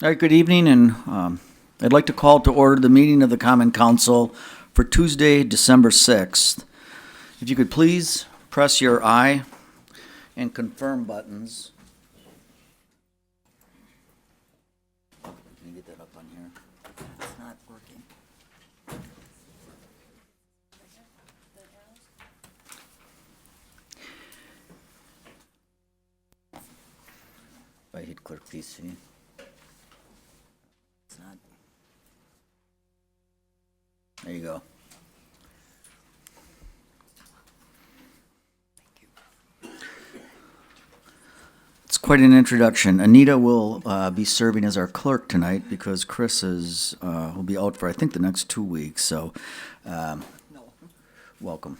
All right, good evening, and I'd like to call to order the meeting of the Common Council for Tuesday, December 6th. If you could please press your I and confirm buttons. Can you get that up on here? It's not working. If I hit clerk PC. It's not. There you go. It's quite an introduction. Anita will be serving as our clerk tonight because Chris will be out for, I think, the next 2 weeks. So, No. welcome.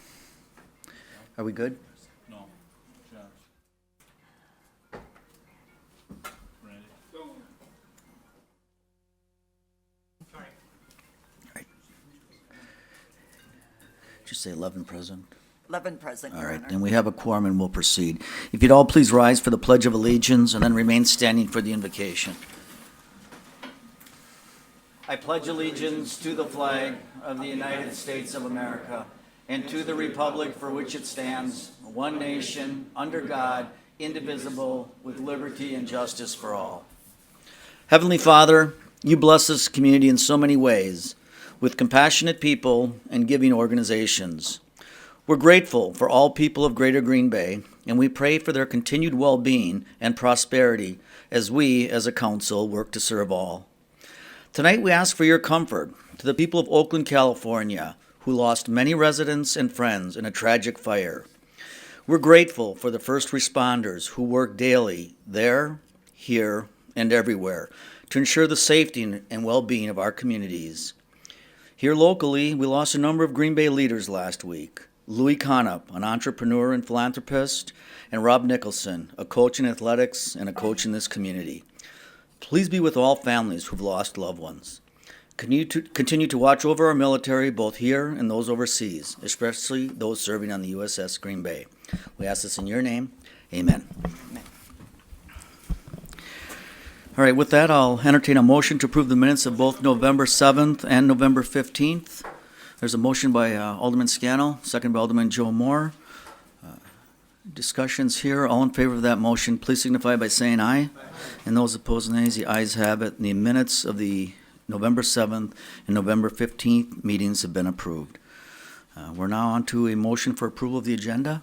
Are we good? No, Josh. Randy? Just say 11 present. 11 present, All Your right, Honor. then we have a quorum and we'll proceed. If you'd all please rise for the Pledge of Allegiance and then remain standing for the invocation. I pledge allegiance to the flag of the United States of America and to the republic for which it stands, one nation, under God, indivisible, with liberty and justice for all. Heavenly Father, you bless this community in so many ways, with compassionate people and giving organizations. We're grateful for all people of Greater Green Bay, and we pray for their continued well-being and prosperity as we, as a council, work to serve all. Tonight we ask for your comfort to the people of Oakland, California, who lost many residents and friends in a tragic fire. We're grateful for the first responders who work daily there, here, and everywhere to ensure the safety and well-being of our communities. Here locally, we lost a number of Green Bay leaders last week. Louis Conup, an entrepreneur and philanthropist, and Rob Nicholson, a coach in athletics and a coach in this community. Please be with all families who've lost loved ones. Continue to watch over our military, both here and those overseas, especially those serving on the USS Green Bay. We ask this in your name. Amen. All right, with that, I'll entertain a motion to approve the minutes of both November 7th and November 15th. There's a motion by Alderman Scannell, second by Alderman Joe Moore. Discussions here. All in favor of that motion, please signify by saying aye. And those opposed, nays. The ayes have it. The minutes of the November 7th and November 15th meetings have been approved. We're now on to a motion for approval of the agenda.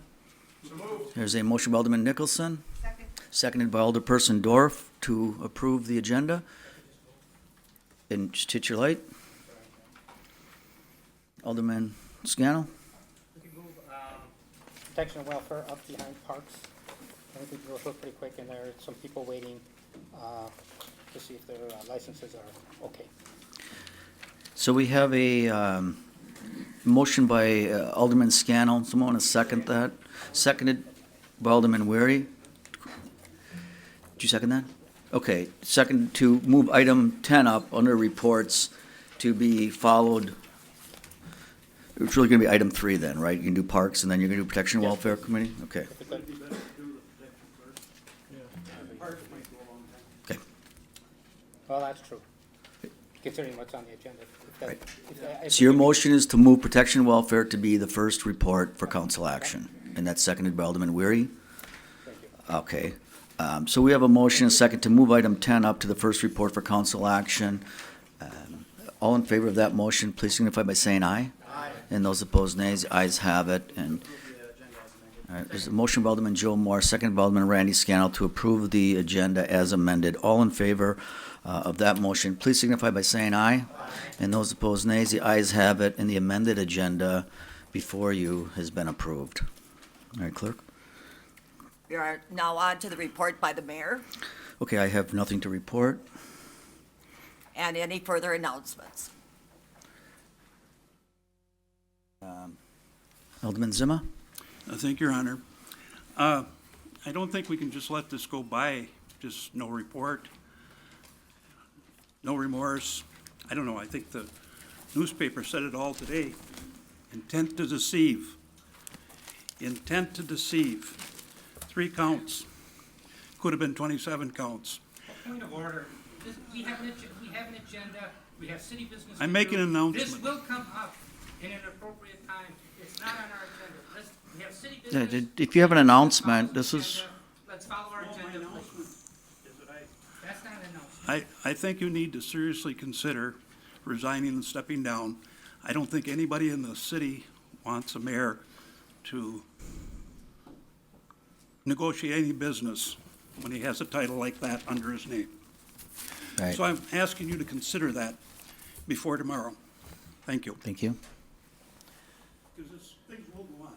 There's a motion by Alderman Nicholson. Seconded by Alderperson Dorff to approve the agenda. And just hit your light. Alderman Scannell. We can move protection and welfare up behind parks. I think we can go through it pretty quick, and there are some people waiting to see if their licenses are okay. So we have a motion by Alderman Scannell. Someone want to second that? Seconded by Alderman Weary. Did you second that? Okay. Second to move item 10 up under reports to be followed. It's really going to be item 3 then, right? You can do parks and then you're going to do protection and welfare committee? Okay. If we could. Okay. Well, that's true, considering what's on the agenda. If that- Right. if So your we could- motion is to move protection and welfare to be the first report for council action, and that's seconded by Alderman Weary? Thank you. Okay. So we have a motion and a second to move item 10 up to the first report for council action. All in favor of that motion, please signify by saying aye. Aye. And those opposed, nays. The ayes have it. And all right, there's a motion by Alderman Joe Moore, second by Alderman Randy Scannell to approve the agenda as amended. All in favor of that motion, please signify by saying aye. Aye. And those opposed, nays. The ayes have it, and the amended agenda before you has been approved. All right, clerk? We are now on to the report by the mayor Okay, I have nothing to report. and any further announcements. Alderman Zima? Thank you, Your Honor. I don't think we can just let this go by, just no report, no remorse. I don't know, I think the newspaper said it all today. Intent to deceive. Intent to deceive. 3 counts. Could have been 27 counts. Point of order. we have an agenda, we have city business. I'm to making do. an announcement. This will come up in an appropriate time. It's not on our agenda. We have city Yeah, business. if you have an announcement, this is, Let's follow our agenda. That's not an announcement. I think you need to seriously consider resigning and stepping down. I don't think anybody in the city wants a mayor to negotiate any business when he has a title like that under his name. right, So I'm asking you to consider that before tomorrow. Thank you. thank you. Because things will go on.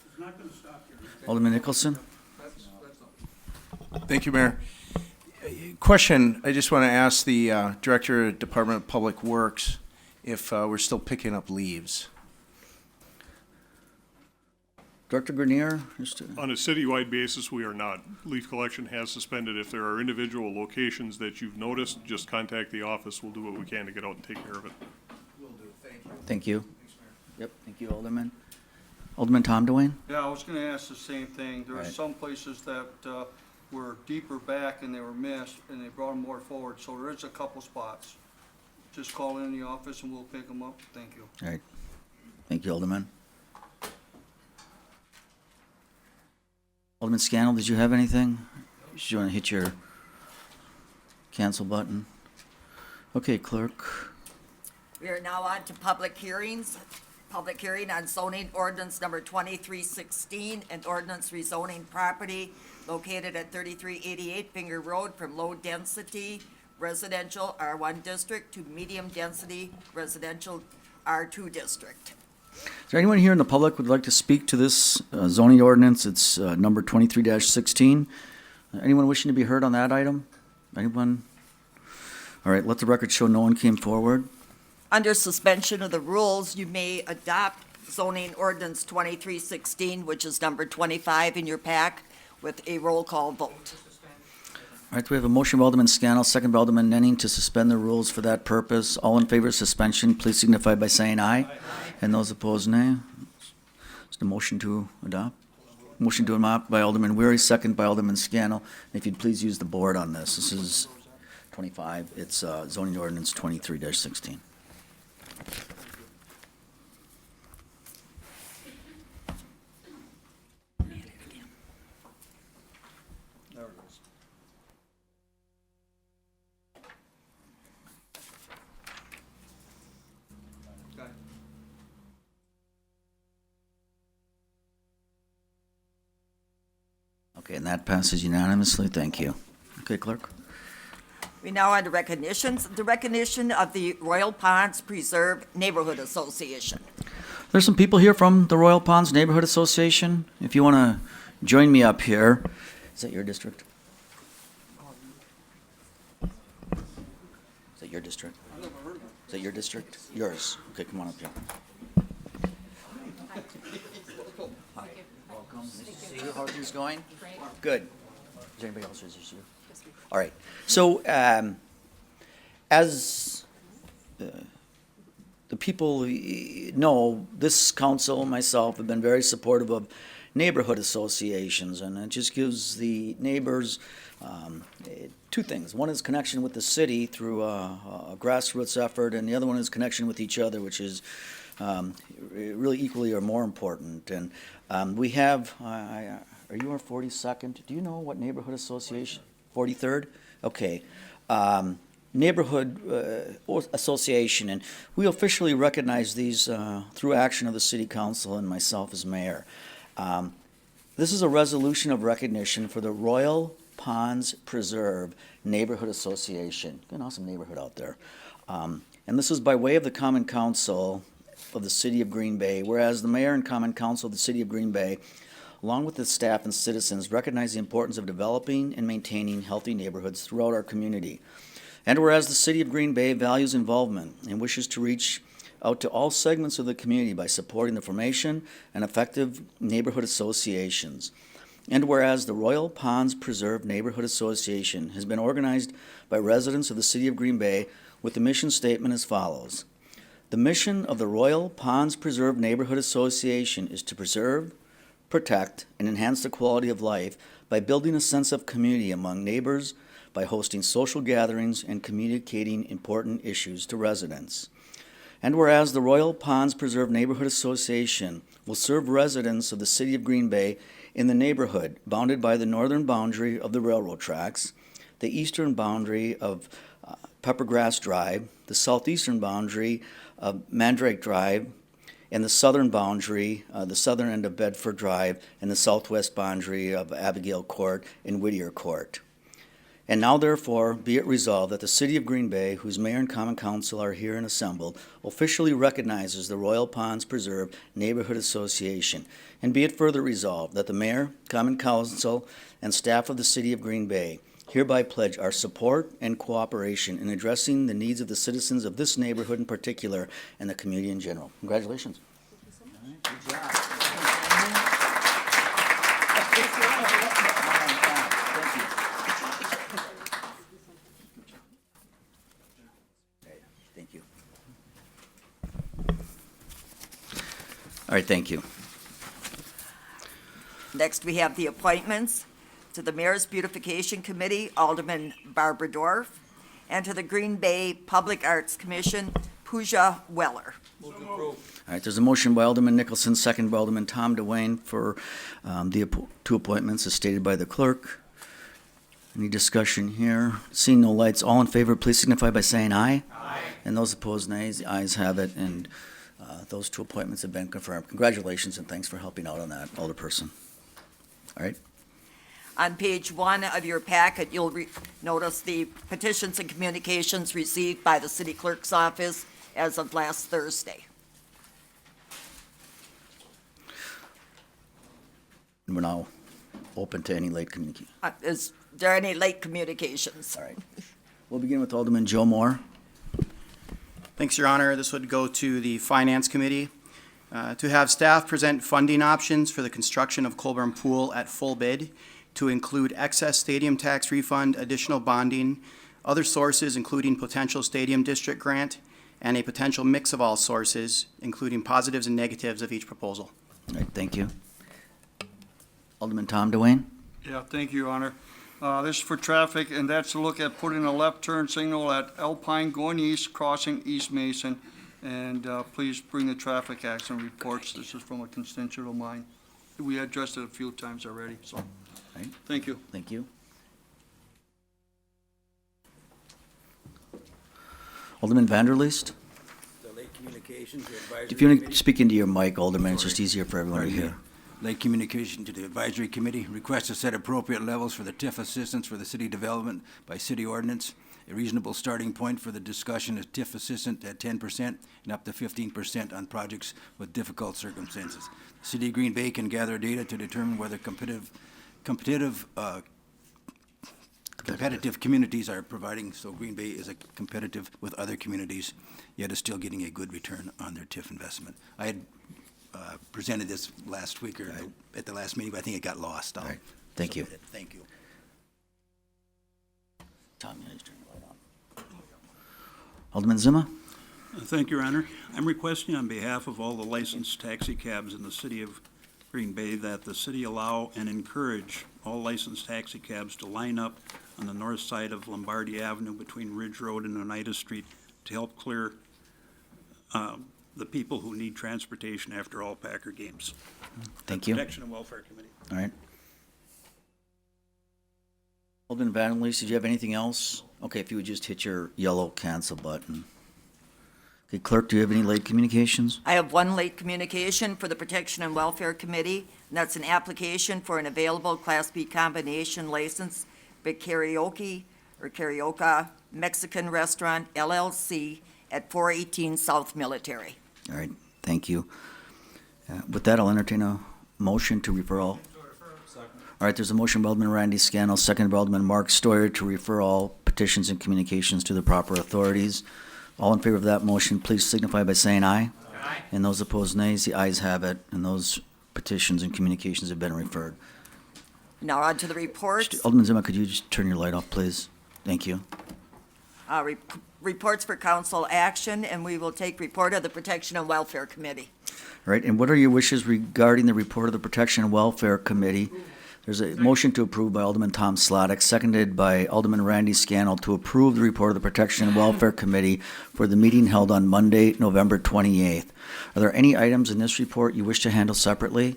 It's not going to stop here. Alderman Nicholson? Thank you, Mayor. Question, I just want to ask the Director of Department of Public Works if we're still picking up leaves. Director Grenier? On a citywide basis, we are not. Leaf collection has suspended. If there are individual locations that you've noticed, just contact the office. We'll do what we can to get out and take care of it. Thank you. Yep, thank you, Alderman. Alderman Tom Dwayne? Yeah, I was gonna ask the same thing. There are Right. some places that were deeper back and they were missed, and they brought them more forward, so there is a couple spots. Just call in the office and we'll pick them up. Thank you. All right. Thank you, Alderman. Alderman Scannell, did you have anything? Did you want to hit your cancel button? Okay, clerk. We are now on to public hearings. Public hearing on zoning ordinance number 2316, an ordinance rezoning property located at 3388 Finger Road from low-density residential R1 district to medium-density residential R2 district. Is there anyone here in the public who would like to speak to this zoning ordinance? It's number 23-16. Anyone wishing to be heard on that item? Anyone? All right, let the record show no one came forward. Under suspension of the rules, you may adopt zoning ordinance 2316, which is number 25 in your pack, with a roll call vote. All right, we have a motion by Alderman Scannell, second by Alderman Nenning to suspend the rules for that purpose. All in favor of suspension, please signify by saying aye. And those opposed, nay. It's the motion to adopt. Motion to adopt by Alderman Weary, second by Alderman Scannell. If you'd please use the board on this. This is 25. It's zoning ordinance 23-16. There it is. Okay. Okay, and that passes unanimously. Thank you. Okay, clerk. We now on to recognitions. The recognition of the Royal Ponds Preserve Neighborhood Association. There's some people here from the Royal Ponds Neighborhood Association. If you want to join me up here. Is that your district? Is that your district? Is that your district? Yours. Okay, come on up here. Welcome. Nice to see you. How are things going? Good. Is there anybody else or is this you? All right. So, as the people know, this council, myself, have been very supportive of neighborhood associations, and it just gives the neighbors two things. One is connection with the city through a grassroots effort, and the other one is connection with each other, which is really equally or more important. And we have, are you our 42nd? Do you know what neighborhood association? 43rd? Okay. Neighborhood association, and we officially recognize these through action of the city council and myself as mayor. This is a resolution of recognition for the Royal Ponds Preserve Neighborhood Association. An awesome neighborhood out there. And this is by way of the Common Council of the City of Green Bay, whereas the mayor and Common Council of the City of Green Bay, along with the staff and citizens, recognize the importance of developing and maintaining healthy neighborhoods throughout our community. And whereas the City of Green Bay values involvement and wishes to reach out to all segments of the community by supporting the formation and effective neighborhood associations. And whereas the Royal Ponds Preserve Neighborhood Association has been organized by residents of the City of Green Bay with the mission statement as follows. The mission of the Royal Ponds Preserve Neighborhood Association is to preserve, protect, and enhance the quality of life by building a sense of community among neighbors, by hosting social gatherings and communicating important issues to residents. And whereas the Royal Ponds Preserve Neighborhood Association will serve residents of the city of Green Bay in the neighborhood bounded by the northern boundary of the railroad tracks, the eastern boundary of Peppergrass Drive, the southeastern boundary of Mandrake Drive, and the southern boundary, the southern end of Bedford Drive, and the southwest boundary of Abigail Court and Whittier Court. And now therefore be it resolved that the city of Green Bay, whose mayor and common council are here and assembled, officially recognizes the Royal Ponds Preserve Neighborhood Association. And be it further resolved that the mayor, common council, and staff of the city of Green Bay hereby pledge our support and cooperation in addressing the needs of the citizens of this neighborhood in particular and the community in general. Congratulations. Good job. Thank you. All right, thank you. Next, we have the appointments to the Mayor's Beautification Committee, Alderman Barbara Dorf, and to the Green Bay Public Arts Commission, Pooja Weller. All right, there's a motion by Alderman Nicholson, second by Alderman Tom DeWayne for two appointments as stated by the clerk. Any discussion here? Seeing no lights, all in favor, please signify by saying aye. Aye. And those opposed, nays. The ayes have it, and those two appointments have been confirmed. Congratulations, and thanks for helping out on that, Alderperson. All right. On page 1 of your packet, you'll notice the petitions and communications received by the city clerk's office as of last Thursday. And we're now open to any late communication. Is there any late communications? All right. We'll begin with Alderman Joe Moore. Thanks, Your Honor. This would go to the Finance Committee. To have staff present funding options for the construction of Colburn Pool at full bid, to include excess stadium tax refund, additional bonding, other sources including potential stadium district grant, and a potential mix of all sources, including positives and negatives of each proposal. All right, thank you. Alderman Tom DeWayne. Yeah, thank you, Your Honor. This is for traffic, and that's to look at putting a left turn signal at Alpine going east, crossing East Mason. And please bring the traffic accident reports. This is from a constituent of mine. We addressed it a few times already, so, Right. thank you. Thank you. Alderman Vanderleest. The Lake Communications Advisory If you want to Committee. speak into your mic, Alderman, it's just easier for everyone to Pardon me. hear. Lake Communication to the Advisory Committee, request to set appropriate levels for the TIF assistance for the city development by city ordinance. A reasonable starting point for the discussion is TIF assistance at 10% and up to 15% on projects with difficult circumstances. The City of Green Bay can gather data to determine whether competitive communities are providing, so Green Bay is competitive with other communities, yet is still getting a good return on their TIF investment. I had presented this last week or at the last meeting, but I think it got lost. Right. Thank you. Thank you. Tom, you need to turn the light on. Alderman Zima. Thank you, Your Honor. I'm requesting on behalf of all the licensed taxi cabs in the city of Green Bay that the city allow and encourage all licensed taxi cabs to line up on the north side of Lombardi Avenue between Ridge Road and Oneida Street to help clear the people who need transportation after all Packer games. Thank you. Protection and Welfare Committee. All right. Alderman Vanderleest, did you have anything else? Okay, if you would just hit your yellow cancel button. Okay, clerk, do you have any late communications? I have one late communication for the Protection and Welfare Committee, and that's an application for an available Class B combination license by Karaoke Mexican Restaurant LLC at 418 South Military. All right, thank you. With that, I'll entertain a motion to refer all. All right, there's a motion by Alderman Randy Scannell, second by Alderman Mark Stoyer to refer all petitions and communications to the proper authorities. All in favor of that motion, please signify by saying aye. Aye. And those opposed, nays. The ayes have it, and those petitions and communications have been referred. Now on to the reports. Alderman Zima, could you just turn your light off, please? Thank you. Reports for council action, and we will take report of the Protection and Welfare Committee. All right, and what are your wishes regarding the report of the Protection and Welfare Committee? There's a motion to approve by Alderman Tom Slotnick, seconded by Alderman Randy Scannell to approve the report of the Protection and Welfare Committee for the meeting held on Monday, November 28th. Are there any items in this report you wish to handle separately?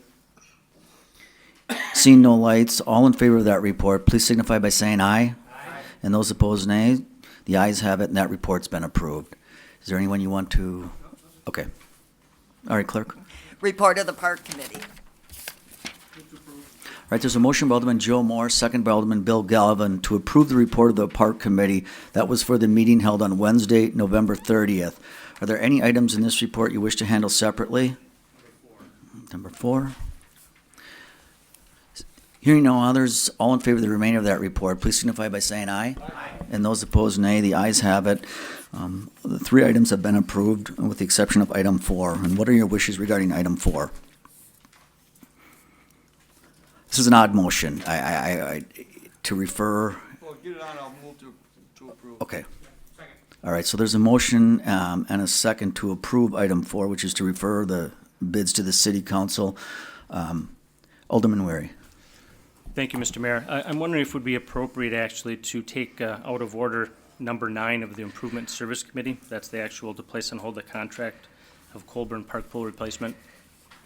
Seeing no lights, all in favor of that report, please signify by saying aye. And those opposed, nay. The ayes have it, and that report's been approved. Is there anyone you want to? Okay. All right, clerk. Report of the Park Committee. All right, there's a motion by Alderman Joe Moore, second by Alderman Bill Galvin, to approve the report of the Park Committee. That was for the meeting held on Wednesday, November 30th. Are there any items in this report you wish to handle separately? Number 4. Hearing no others, all in favor of the remainder of that report, please signify by saying aye. Aye. And those opposed, nay. The ayes have it. The 3 items have been approved, with the exception of item 4. And what are your wishes regarding item 4? This is an odd motion. To refer, Well, get it on, I'll move to approve. okay. All right, so there's a motion and a second to approve item 4, which is to refer the bids to the city council. Alderman Weary. Thank you, Mr. Mayor. I'm wondering if it would be appropriate actually to take out of order number 9 of the Improvement Service Committee. That's the actual to place on hold the contract of Colburn Park Pool replacement.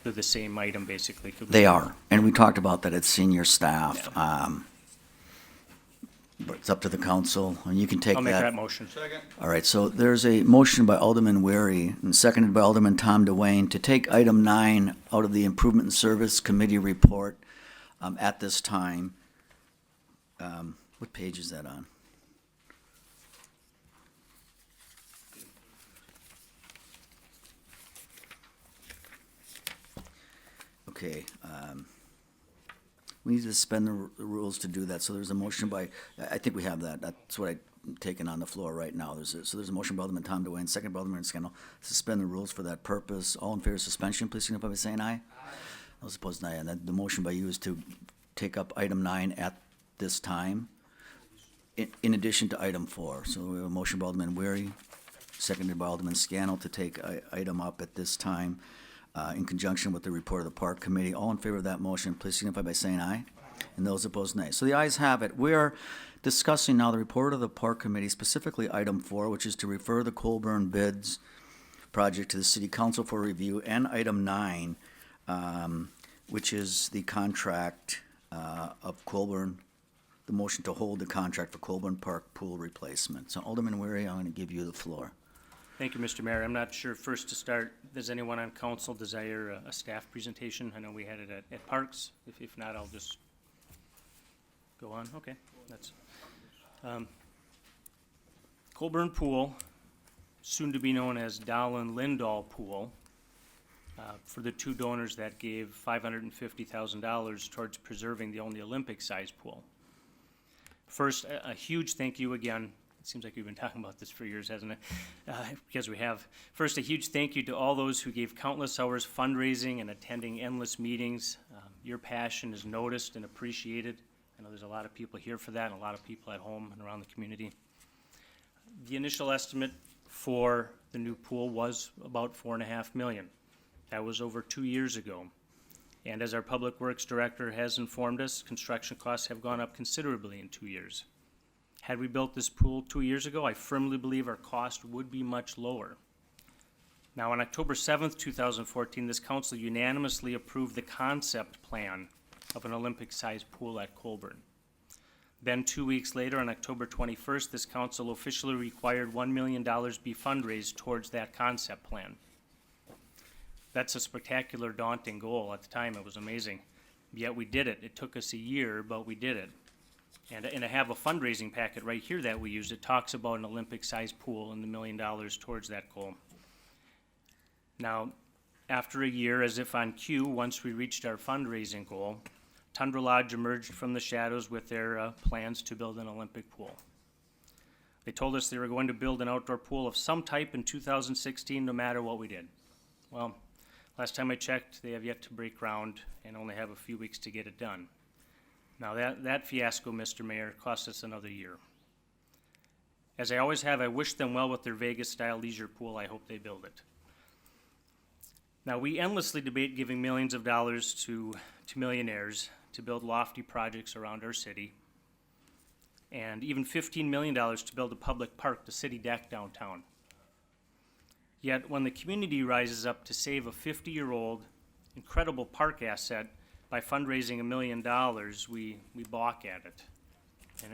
They're the same item, basically. Could we- They are, and we talked about that at senior staff. But it's up to the council, and you can take I'll make that that. motion. Second. All right, so there's a motion by Alderman Weary and seconded by Alderman Tom DeWayne to take item 9 out of the Improvement and Service Committee report at this time. What page is that on? Okay, we need to suspend the rules to do that, so there's a motion by, I think we have that, that's what I'm taking on the floor right now. So there's a motion by Alderman Tom DeWayne, second by Alderman Scannell, suspend the rules for that purpose. All in favor of suspension, please signify by saying aye. Those opposed, nay. And then the motion by you is to take up item 9 at this time, in addition to item 4. So we have a motion by Alderman Weary, seconded by Alderman Scannell to take item up at this time, in conjunction with the report of the Park Committee. All in favor of that motion, please signify by saying aye. And those opposed, nay. So the ayes have it. We are discussing now the report of the Park Committee, specifically item 4, which is to refer the Colburn bids project to the City Council for review, and item 9, which is the contract of Colburn, the motion to hold the contract for Colburn Park pool replacement. So Alderman Weary, I'm going to give you the floor. Thank you, Mr. Mayor. I'm not sure, first to start, does anyone on council desire a staff presentation? I know we had it at Parks. If not, I'll just go on. Okay, that's, Colburn Pool, soon to be known as Dowlin Lindahl Pool, for the 2 donors that gave $550,000 towards preserving the only Olympic-sized pool. First, a huge thank you again. It seems like we've been talking about this for years, hasn't it? Because we have. First, a huge thank you to all those who gave countless hours fundraising and attending endless meetings. Your passion is noticed and appreciated. I know there's a lot of people here for that, and a lot of people at home and around the community. The initial estimate for the new pool was about $4.5 million. That was over 2 years ago. And as our Public Works Director has informed us, construction costs have gone up considerably in 2 years. Had we built this pool 2 years ago, I firmly believe our cost would be much lower. Now, on October 7th, 2014, this council unanimously approved the concept plan of an Olympic-sized pool at Colburn. Then 2 weeks later, on October 21st, this council officially required $1 million be fundraised towards that concept plan. That's a spectacular, daunting goal. At the time, it was amazing. Yet we did it. It took us a year, but we did it. And I have a fundraising packet right here that we used. It talks about an Olympic-sized pool and the $1 million towards that goal. Now, after a year, as if on cue, once we reached our fundraising goal, Tundra Lodge emerged from the shadows with their plans to build an Olympic pool. They told us they were going to build an outdoor pool of some type in 2016, no matter what we did. Well, last time I checked, they have yet to break ground and only have a few weeks to get it done. Now that fiasco, Mr. Mayor, cost us another year. As I always have, I wish them well with their Vegas-style leisure pool. I hope they build it. Now, we endlessly debate giving millions of dollars to millionaires, to build lofty projects around our city, and even $15 million to build a public park, the city deck downtown. Yet when the community rises up to save a 50-year-old incredible park asset by fundraising $1 million, we balk at it.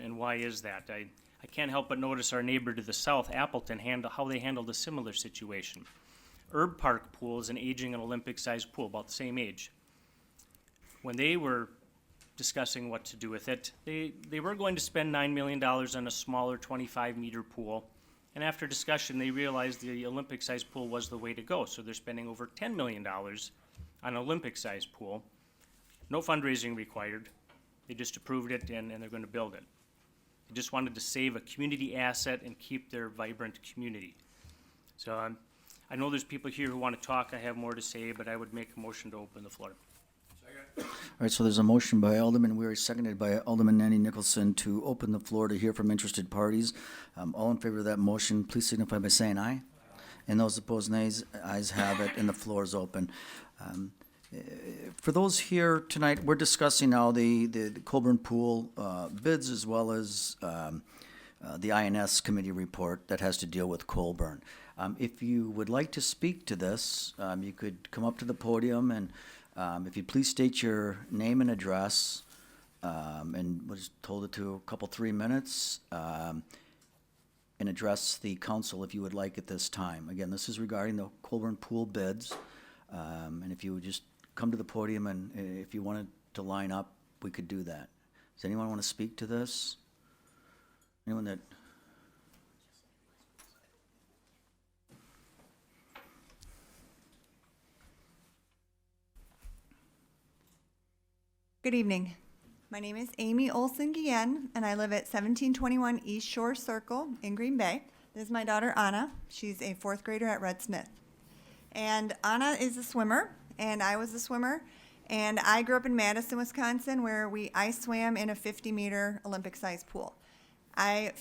And why is that? I can't help but notice our neighbor to the south, Appleton, how they handled a similar situation. Herb Park Pool is an aging and Olympic-sized pool, about the same age. When they were discussing what to do with it, they were going to spend $9 million on a smaller 25-meter pool. And after discussion, they realized the Olympic-sized pool was the way to go. So they're spending over $10 million on an Olympic-sized pool. No fundraising required. They just approved it and they're going to build it. They just wanted to save a community asset and keep their vibrant community. So I know there's people here who want to talk. I have more to say, but I would make a motion to open the floor. All right, so there's a motion by Alderman Weary, seconded by Alderman Nanny Nicholson to open the floor to hear from interested parties. All in favor of that motion, please signify by saying aye. And those opposed, nays. Ayes have it, and the floor is open. For those here tonight, we're discussing now the Colburn Pool bids as well as the INS committee report that has to deal with Colburn. If you would like to speak to this, you could come up to the podium and if you please state your name and address, and we'll just hold it to a couple, 3 minutes, and address the council if you would like at this time. Again, this is regarding the Colburn Pool bids, and if you would just come to the podium and if you wanted to line up, we could do that. Does anyone want to speak to this? Anyone that? Good evening. My name is Amy Olson Guillen, and I live at 1721 East Shore Circle in Green Bay. This is my daughter Anna. She's a fourth grader at Red Smith. And Anna is a swimmer, and I was a swimmer. And I grew up in Madison, Wisconsin, where I swam in a 50-meter Olympic-sized pool. I'm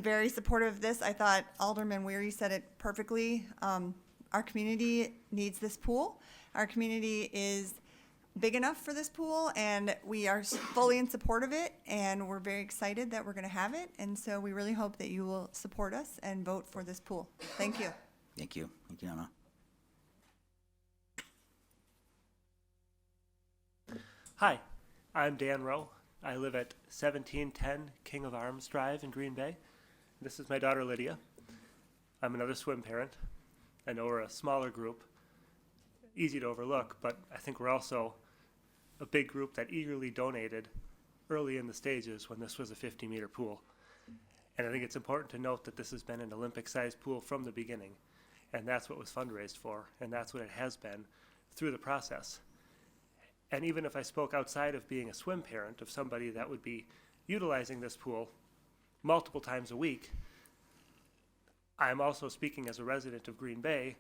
very supportive of this. I thought Alderman Weary said it perfectly. Our community needs this pool. Our community is big enough for this pool, and we are fully in support of it, and we're very excited that we're going to have it, and so we really hope that you will support us and vote for this pool. Thank you. Thank you. Thank you, Anna. Hi, I'm Dan Rowe. I live at 1710 King of Arms Drive in Green Bay. This is my daughter Lydia. I'm another swim parent. I know we're a smaller group, easy to overlook, but I think we're also a big group that eagerly donated early in the stages when this was a 50-meter pool. And I think it's important to note that this has been an Olympic-sized pool from the beginning, and that's what was fundraised for, and that's what it has been through the process. And even if I spoke outside of being a swim parent, of somebody that would be utilizing this pool multiple times a week, I'm also speaking as a resident of Green Bay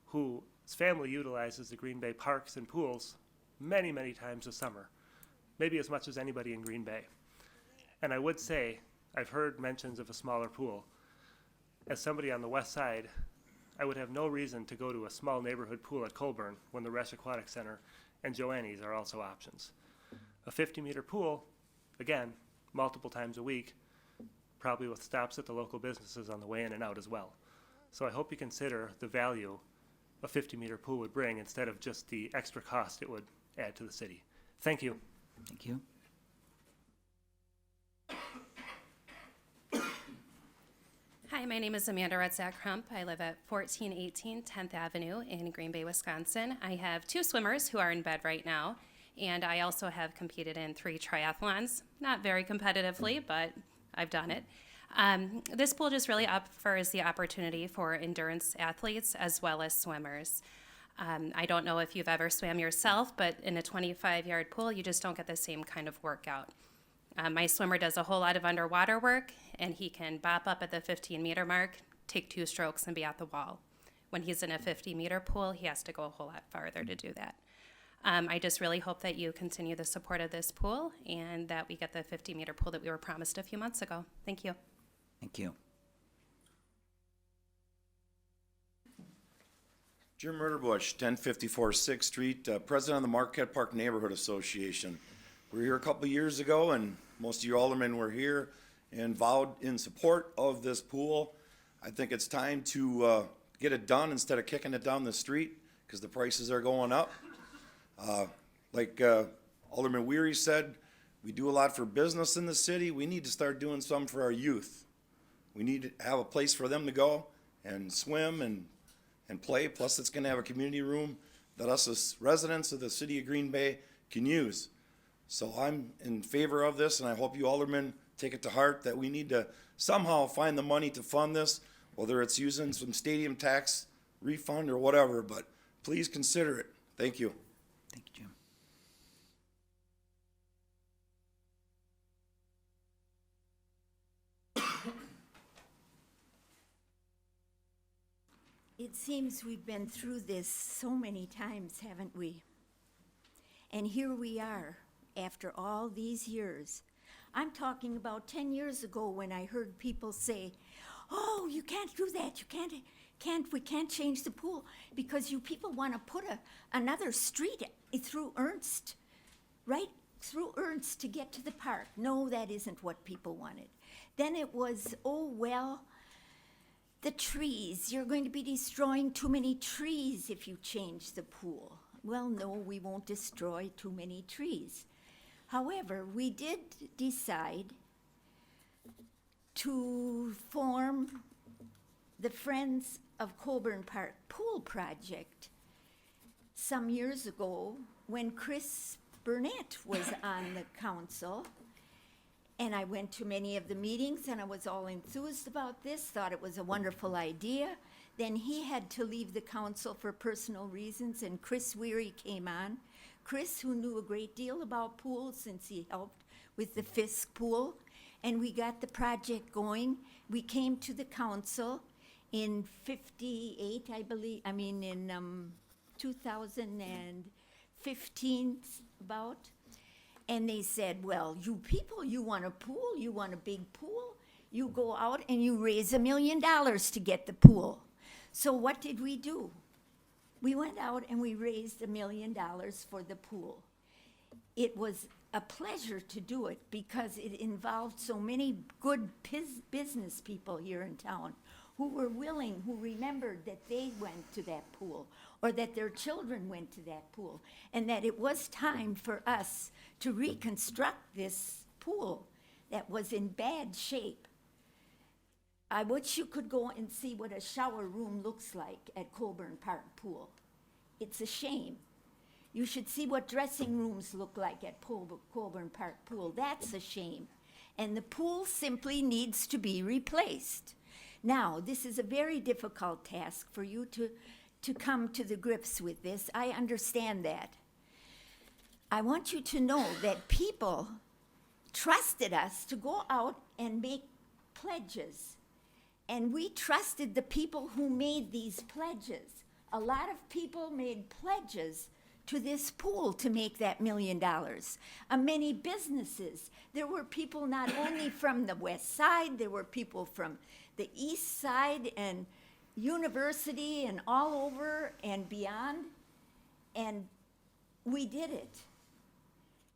whose family utilizes the Green Bay parks and pools many, many times a summer, maybe as much as anybody in Green Bay. And I would say, I've heard mentions of a smaller pool. As somebody on the west side, I would have no reason to go to a small neighborhood pool at Colburn when the Resch Aquatic Center and Joanne's are also options. A 50-meter pool, again, multiple times a week, probably with stops at the local businesses on the way in and out as well. So I hope you consider the value a 50-meter pool would bring instead of just the extra cost it would add to the city. Thank you. Thank you. Hi, my name is Amanda Rutzak-Crump. I live at 1418 10th Avenue in Green Bay, Wisconsin. I have 2 swimmers who are in bed right now, and I also have competed in 3 triathlons. Not very competitively, but I've done it. This pool just really offers the opportunity for endurance athletes as well as swimmers. I don't know if you've ever swam yourself, but in a 25-yard pool, you just don't get the same kind of workout. My swimmer does a whole lot of underwater work, and he can bop up at the 15-meter mark, take 2 strokes, and be at the wall. When he's in a 50-meter pool, he has to go a whole lot farther to do that. I just really hope that you continue the support of this pool and that we get the 50-meter pool that we were promised a few months ago. Thank you. Thank you. Jim Ritterbush, 1054 6th Street, President of the Marquette Park Neighborhood Association. We were here a couple of years ago, and most of you aldermen were here and vowed in support of this pool. I think it's time to get it done instead of kicking it down the street, because the prices are going up. Like Alderman Weary said, we do a lot for business in the city. We need to start doing some for our youth. We need to have a place for them to go and swim and play. Plus, it's going to have a community room that us as residents of the city of Green Bay can use. So I'm in favor of this, and I hope you aldermen take it to heart that we need to somehow find the money to fund this, whether it's using some stadium tax refund or whatever, but please consider it. Thank you. Thank you, Jim. It seems we've been through this so many times, haven't we? And here we are, after all these years. I'm talking about 10 years ago when I heard people say, oh, you can't do that, we can't change the pool because you people want to put another street through Ernst, right through Ernst to get to the park. No, that isn't what people wanted. Then it was, oh, well, the trees, you're going to be destroying too many trees if you change the pool. Well, no, we won't destroy too many trees. However, we did decide to form the Friends of Colburn Park Pool Project some years ago when Chris Burnett was on the council. And I went to many of the meetings and I was all enthused about this, thought it was a wonderful idea. Then he had to leave the council for personal reasons and Chris Weary came on. Chris, who knew a great deal about pools since he helped with the Fisk pool, and we got the project going. We came to the council in 58, I believe, in 2015 about. And they said, well, you people, you want a pool, you want a big pool, you go out and you raise $1 million to get the pool. So what did we do? We went out and we raised $1 million for the pool. It was a pleasure to do it because it involved so many good business people here in town who were willing, who remembered that they went to that pool or that their children went to that pool, and that it was time for us to reconstruct this pool that was in bad shape. I wish you could go and see what a shower room looks like at Colburn Park Pool. It's a shame. You should see what dressing rooms look like at Colburn Park Pool. That's a shame. And the pool simply needs to be replaced. Now, this is a very difficult task for you to come to the grips with this. I understand that. I want you to know that people trusted us to go out and make pledges. And we trusted the people who made these pledges. A lot of people made pledges to this pool to make that $1 million. Many businesses. There were people not only from the west side, there were people from the east side and university and all over and beyond. And we did it.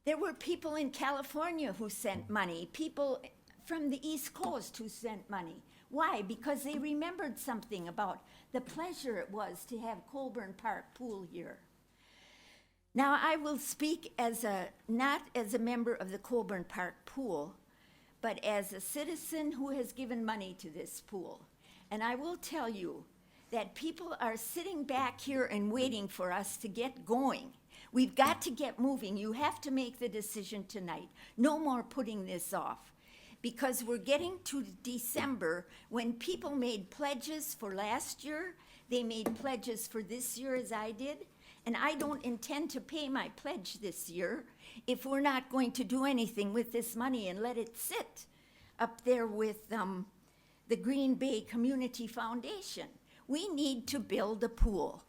There were people in California who sent money, people from the East Coast who sent money. Why? Because they remembered something about the pleasure it was to have Colburn Park Pool here. Now, I will speak not as a member of the Colburn Park Pool, but as a citizen who has given money to this pool. And I will tell you that people are sitting back here and waiting for us to get going. We've got to get moving. You have to make the decision tonight. No more putting this off. Because we're getting to December when people made pledges for last year. They made pledges for this year as I did. And I don't intend to pay my pledge this year if we're not going to do anything with this money and let it sit up there with the Green Bay Community Foundation. We need to build a pool.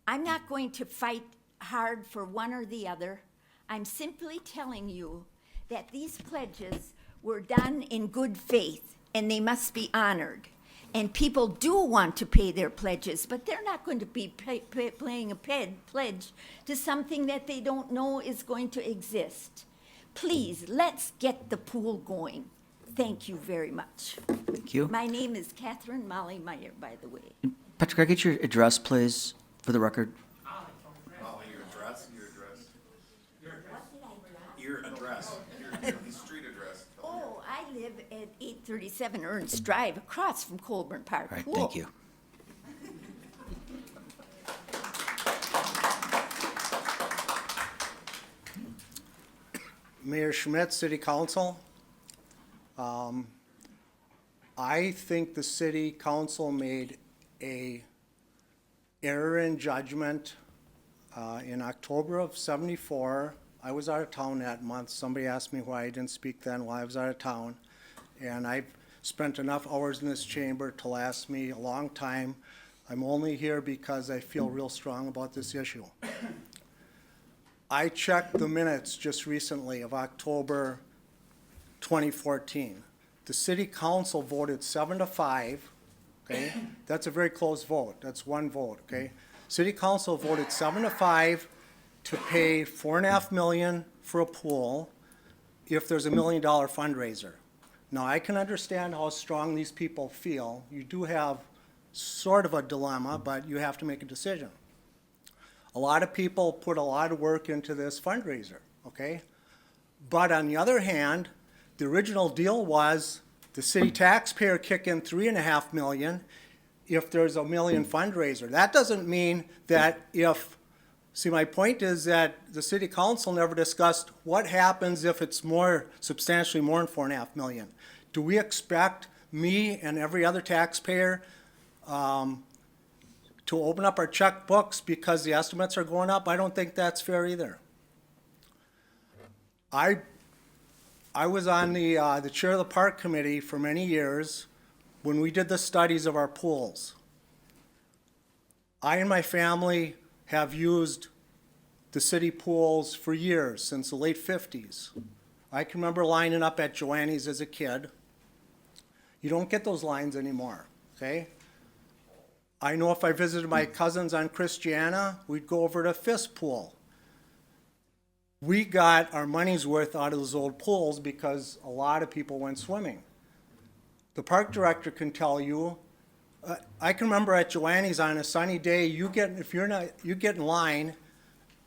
I'm not going to fight hard for one or the other. I'm simply telling you that these pledges were done in good faith and they must be honored. And people do want to pay their pledges, but they're not going to be paying a pledge to something that they don't know is going to exist. Please, let's get the pool going. Thank you very much. Thank you. My name is Catherine Molly Meyer, by the way. Patrick, can I get your address, please, for the record? Your address? Your address, your street address. Oh, I live at 837 Ernst Drive, across from Colburn Park All right, Pool. thank you. Mayor Schmidt, City Council. I think the City Council made a error in judgment. In October of '74, I was out of town that month. Somebody asked me why I didn't speak then while I was out of town. And I've spent enough hours in this chamber to last me a long time. I'm only here because I feel real strong about this issue. I checked the minutes just recently of October 2014. The city council voted 7-5, okay? That's a very close vote. That's one vote, okay? City council voted 7-5 to pay $4.5 million for a pool if there's $1 million fundraiser. Now, I can understand how strong these people feel. You do have sort of a dilemma, but you have to make a decision. A lot of people put a lot of work into this fundraiser, okay? But on the other hand, the original deal was the city taxpayer kick in $3.5 million if there's $1 million fundraiser. That doesn't mean that if, see, my point is that the city council never discussed what happens if it's more, substantially more than $4.5 million. Do we expect me and every other taxpayer to open up our checkbooks because the estimates are going up? I don't think that's fair either. I was on the chair of the park committee for many years when we did the studies of our pools. I and my family have used the city pools for years, since the late 50s. I can remember lining up at Joanne's as a kid. You don't get those lines anymore, okay? I know if I visited my cousins on Christiana, we'd go over to Fisk Pool. We got our money's worth out of those old pools because a lot of people went swimming. The park director can tell you, I can remember at Joanne's on a sunny day, you get in line,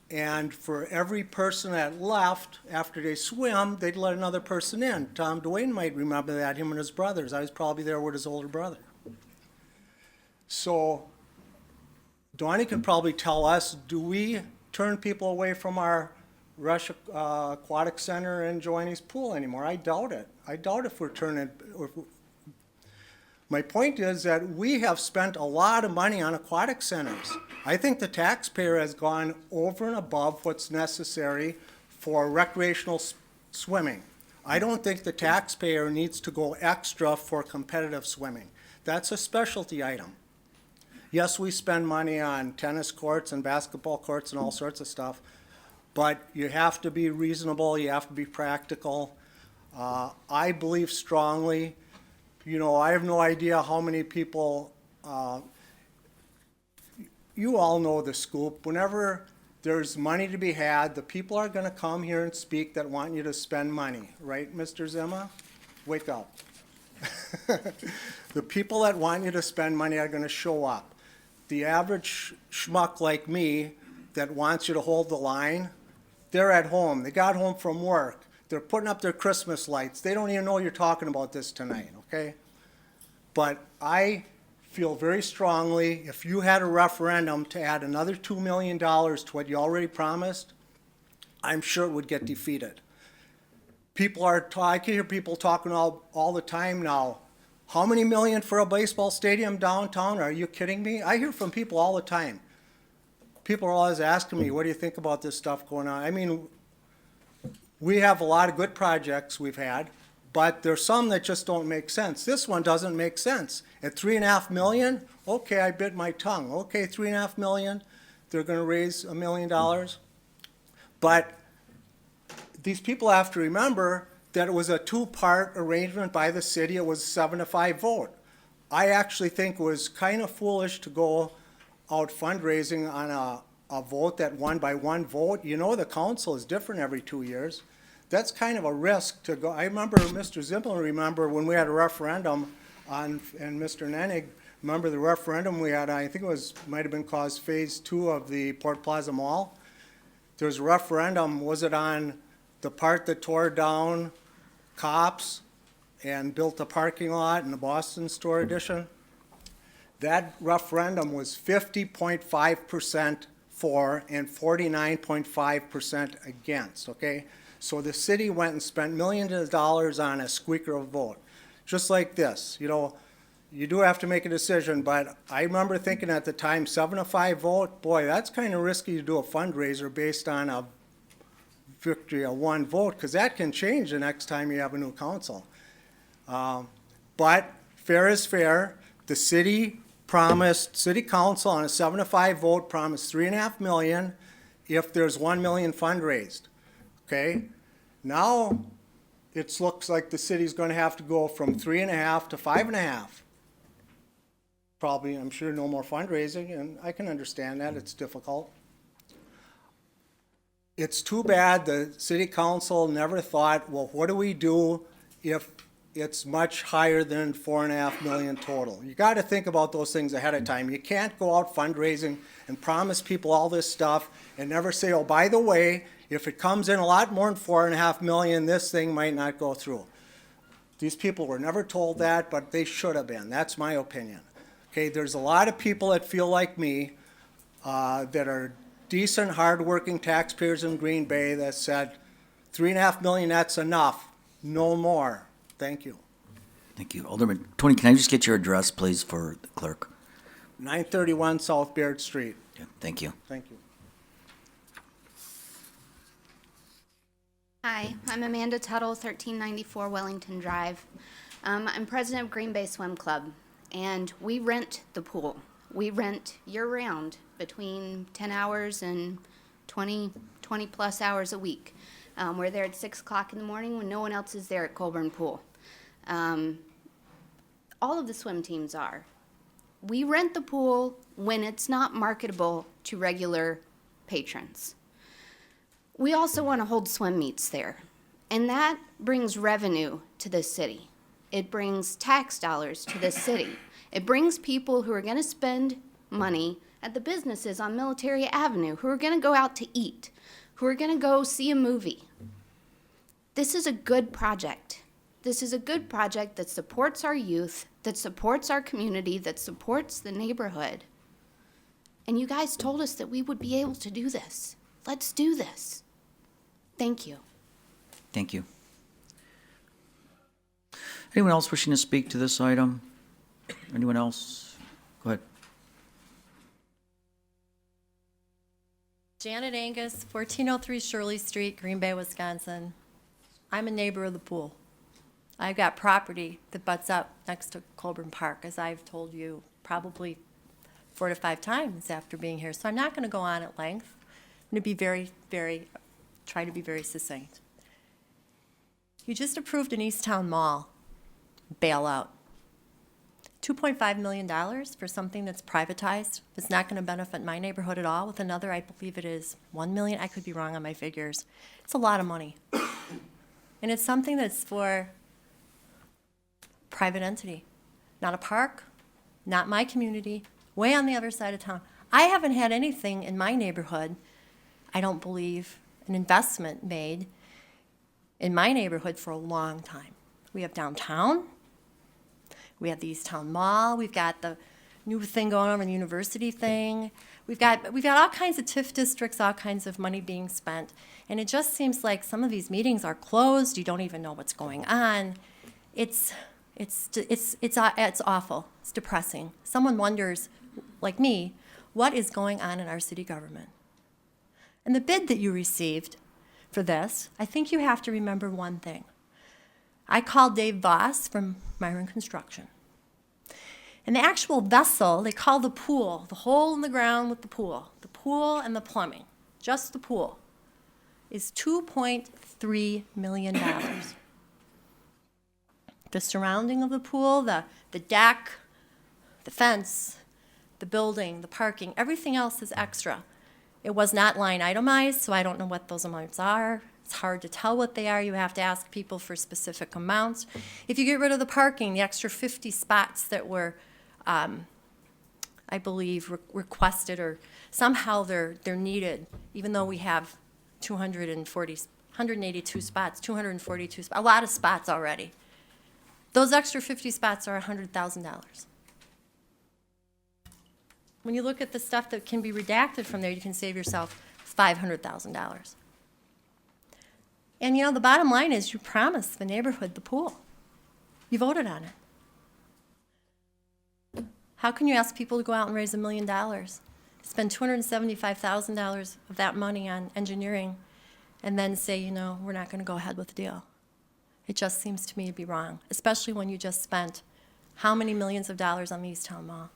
and for every person that left after they swim, they'd let another person in. Tom Duane might remember that, him and his brothers. I was probably there with his older brother. So Donnie could probably tell us, do we turn people away from our Rush Aquatic Center and Joanne's pool anymore? I doubt it. I doubt if we're turning. My point is that we have spent a lot of money on aquatic centers. I think the taxpayer has gone over and above what's necessary for recreational swimming. I don't think the taxpayer needs to go extra for competitive swimming. That's a specialty item. Yes, we spend money on tennis courts and basketball courts and all sorts of stuff, but you have to be reasonable, you have to be practical. I believe strongly, I have no idea how many people, you all know the scoop. Whenever there's money to be had, the people are gonna come here and speak that want you to spend money, right, Mr. Zima? Wake up. The people that want you to spend money are gonna show up. The average schmuck like me that wants you to hold the line, they're at home. They got home from work. They're putting up their Christmas lights. They don't even know you're talking about this tonight, okay? But I feel very strongly, if you had a referendum to add another $2 million to what you already promised, I'm sure it would get defeated. I can hear people talking all the time now. How many million for a baseball stadium downtown? Are you kidding me? I hear from people all the time. People are always asking me, what do you think about this stuff going on? I mean, we have a lot of good projects we've had, but there's some that just don't make sense. This one doesn't make sense. At $3.5 million, okay, I bit my tongue. Okay, $3.5 million, they're gonna raise $1 million. But these people have to remember that it was a two-part arrangement by the city. It was a 7-5 vote. I actually think it was kind of foolish to go out fundraising on a vote that won by one vote. You know, the council is different every 2 years. That's kind of a risk to go. I remember, Mr. Zimpel, remember when we had a referendum on, and Mr. Nennig, remember the referendum we had, I think it was, might have been called Phase 2 of the Port Plaza Mall. There was a referendum, was it on the part that tore down Cops and built a parking lot in the Boston Store Edition? That referendum was 50.5% for and 49.5% against, okay? So the city went and spent millions of dollars on a squeaker of a vote. Just like this, you know, you do have to make a decision, but I remember thinking at the time, 7-5 vote, boy, that's kind of risky to do a fundraiser based on a victory of one vote, because that can change the next time you have a new council. But fair is fair. The city promised, city council on a 7-5 vote promised $3.5 million if there's 1 million fundraised. Okay, now it looks like the city's going to have to go from 3.5 to 5.5. Probably, I'm sure, no more fundraising, and I can understand that. It's difficult. It's too bad the city council never thought, well, what do we do if it's much higher than 4.5 million total? You got to think about those things ahead of time. You can't go out fundraising and promise people all this stuff and never say, oh, by the way, if it comes in a lot more than 4.5 million, this thing might not go through. These people were never told that, but they should have been. That's my opinion. Okay, there's a lot of people that feel like me that are decent, hardworking taxpayers in Green Bay that said, 3.5 million, that's enough, no more. Thank you. Thank you. Alderman Tony, can I just get your address, please, for the clerk? 931 South Baird Street. Yeah, thank you. Thank you. Hi, I'm Amanda Tuttle, 1394 Wellington Drive. I'm president of Green Bay Swim Club, and we rent the pool. We rent year-round between 10 hours and 20 plus hours a week. We're there at 6 o'clock in the morning when no one else is there at Colburn Pool. All of the swim teams are. We rent the pool when it's not marketable to regular patrons. We also want to hold swim meets there, and that brings revenue to the city. It brings tax dollars to the city. It brings people who are going to spend money at the businesses on Military Avenue, who are going to go out to eat, who are going to go see a movie. This is a good project. This is a good project that supports our youth, that supports our community, that supports the neighborhood. And you guys told us that we would be able to do this. Let's do this. Thank you. Thank you. Anyone else wishing to speak to this item? Anyone else? Go ahead. Janet Angus, 1403 Shirley Street, Green Bay, Wisconsin. I'm a neighbor of the pool. I've got property that butts up next to Colburn Park, as I've told you probably 4 to 5 times after being here. So I'm not going to go on at length. I'm going to be try to be very succinct. You just approved an Easttown Mall bailout. $2.5 million for something that's privatized. It's not going to benefit my neighborhood at all. With another, I believe it is $1 million. I could be wrong on my figures. It's a lot of money. And it's something that's for private entity, not a park, not my community, way on the other side of town. I haven't had anything in my neighborhood, I don't believe, an investment made in my neighborhood for a long time. We have downtown. We have the Easttown Mall. We've got the new thing going on, the university thing. We've got all kinds of TIF districts, all kinds of money being spent. And it just seems like some of these meetings are closed. You don't even know what's going on. It's awful. It's depressing. Someone wonders, like me, what is going on in our city government? And the bid that you received for this, I think you have to remember one thing. I called Dave Voss from Myron Construction. And the actual vessel, they call the pool, the hole in the ground with the pool and the plumbing, just the pool, is $2.3 million. The surrounding of the pool, the deck, the fence, the building, the parking, everything else is extra. It was not line itemized, so I don't know what those amounts are. It's hard to tell what they are. You have to ask people for specific amounts. If you get rid of the parking, the extra 50 spots that were, I believe, requested, or somehow they're needed, even though we have 182 spots, 242 spots, a lot of spots already. Those extra 50 spots are $100,000. When you look at the stuff that can be redacted from there, you can save yourself $500,000. And you know, the bottom line is you promised the neighborhood the pool. You voted on it. How can you ask people to go out and raise $1 million, spend $275,000 of that money on engineering, and then say, you know, we're not going to go ahead with the deal? It just seems to me to be wrong, especially when you just spent how many millions of dollars on the East Town Mall?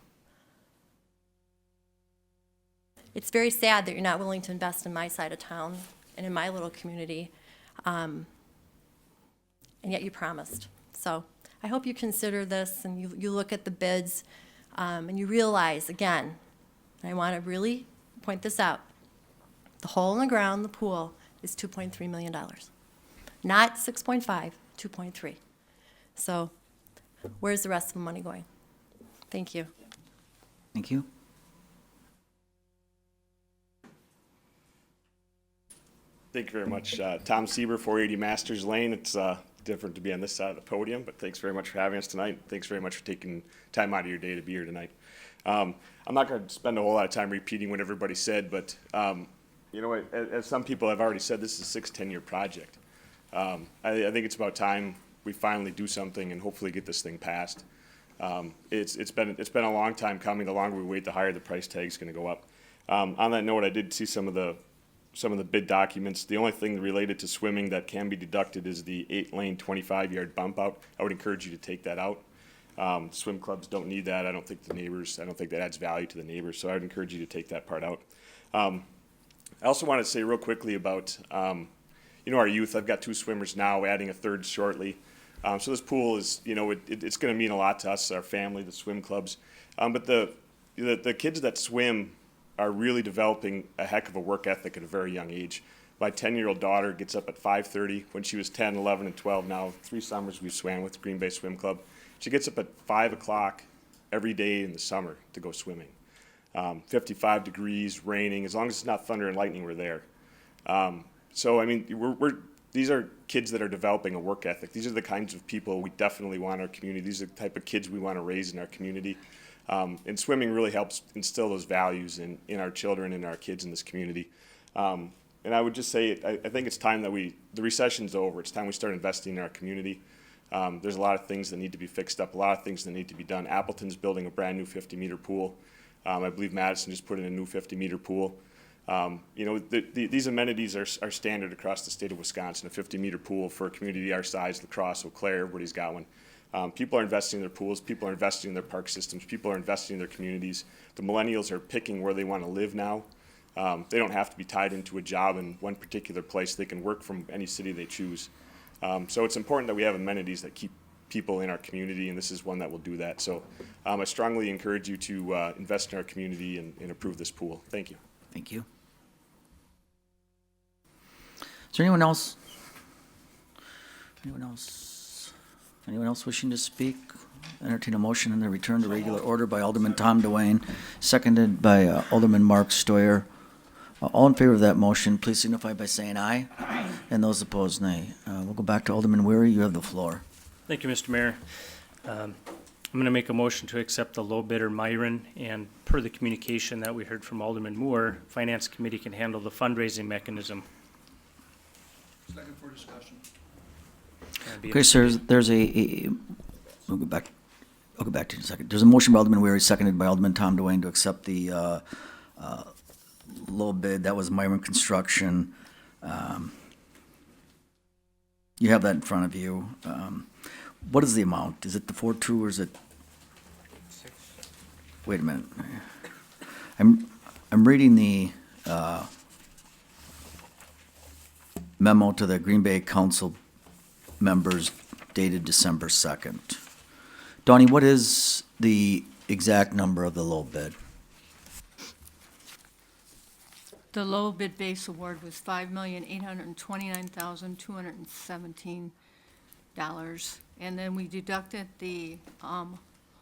It's very sad that you're not willing to invest in my side of town and in my little community, and yet you promised. So I hope you consider this and you look at the bids and you realize, again, and I want to really point this out, the hole in the ground, the pool, is $2.3 million. Not 6.5, 2.3. So where's the rest of the money going? Thank you. Thank you. Thank you very much. Tom Sieber, 480 Masters Lane. It's different to be on this side of the podium, but thanks very much for having us tonight. Thanks very much for taking time out of your day to be here tonight. I'm not going to spend a whole lot of time repeating what everybody said, but you know, as some people have already said, this is a 6-10-year project. I think it's about time we finally do something and hopefully get this thing passed. It's been a long time coming. The longer we wait, the higher the price tag is going to go up. On that note, I did see some of the bid documents. The only thing related to swimming that can be deducted is the 8-lane, 25-yard bump out. I would encourage you to take that out. Swim clubs don't need that. I don't think that adds value to the neighbors, so I would encourage you to take that part out. I also want to say real quickly about, you know, our youth. I've got 2 swimmers now, adding a 3rd shortly. So this pool is, you know, it's going to mean a lot to us, our family, the swim clubs. But the kids that swim are really developing a heck of a work ethic at a very young age. My 10-year-old daughter gets up at 5:30. When she was 10, 11, and 12, now 3 summers we've swam with Green Bay Swim Club. She gets up at 5 o'clock every day in the summer to go swimming. 55 degrees, raining, as long as it's not thunder and lightning, we're there. So, I mean, these are kids that are developing a work ethic. These are the kinds of people we definitely want in our community. These are the type of kids we want to raise in our community. And swimming really helps instill those values in our children and our kids in this community. And I would just say, I think it's time that the recession's over. It's time we start investing in our community. There's a lot of things that need to be fixed up, a lot of things that need to be done. Appleton's building a brand new 50-meter pool. I believe Madison just put in a new 50-meter pool. You know, these amenities are standard across the state of Wisconsin. A 50-meter pool for a community our size, La Crosse, Eau Claire, everybody's got one. People are investing in their pools. People are investing in their park systems. People are investing in their communities. The millennials are picking where they want to live now. They don't have to be tied into a job in one particular place. They can work from any city they choose. So it's important that we have amenities that keep people in our community, and this is one that will do that. So I strongly encourage you to invest in our community and approve this pool. Thank you. Thank you. Is there anyone else? Anyone else? Anyone else wishing to speak? Entertain a motion in the return to regular order by Alderman Tom Dwayne, seconded by Alderman Mark Stoyer. All in favor of that motion, please signify by saying aye. Aye. And those opposed, nay. We'll go back to Alderman Weary. You have the floor. Thank you, Mr. Mayor. I'm going to make a motion to accept the low bidder Myron, and per the communication that we heard from Alderman Moore, Finance Committee can handle the fundraising mechanism. Second for discussion. Okay, sir, there's we'll go back to you in a second. There's a motion by Alderman Weary, seconded by Alderman Tom Dwayne to accept the low bid. That was Myron Construction. You have that in front of you. What is the amount? Is it the 4.2 or is it? Wait a minute. I'm reading the memo to the Green Bay Council members dated December 2nd. Donnie, what is the exact number of the low bid. The low bid base award was $5,829,217. And then we deducted the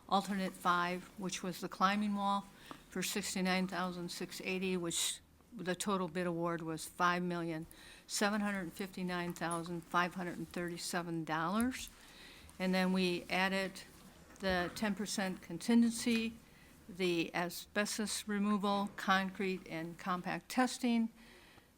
alternate 5, which was the climbing wall, for $69,680, which the total bid award was $5,759,537. And then we added the 10% contingency, the asbestos removal, concrete and compact testing,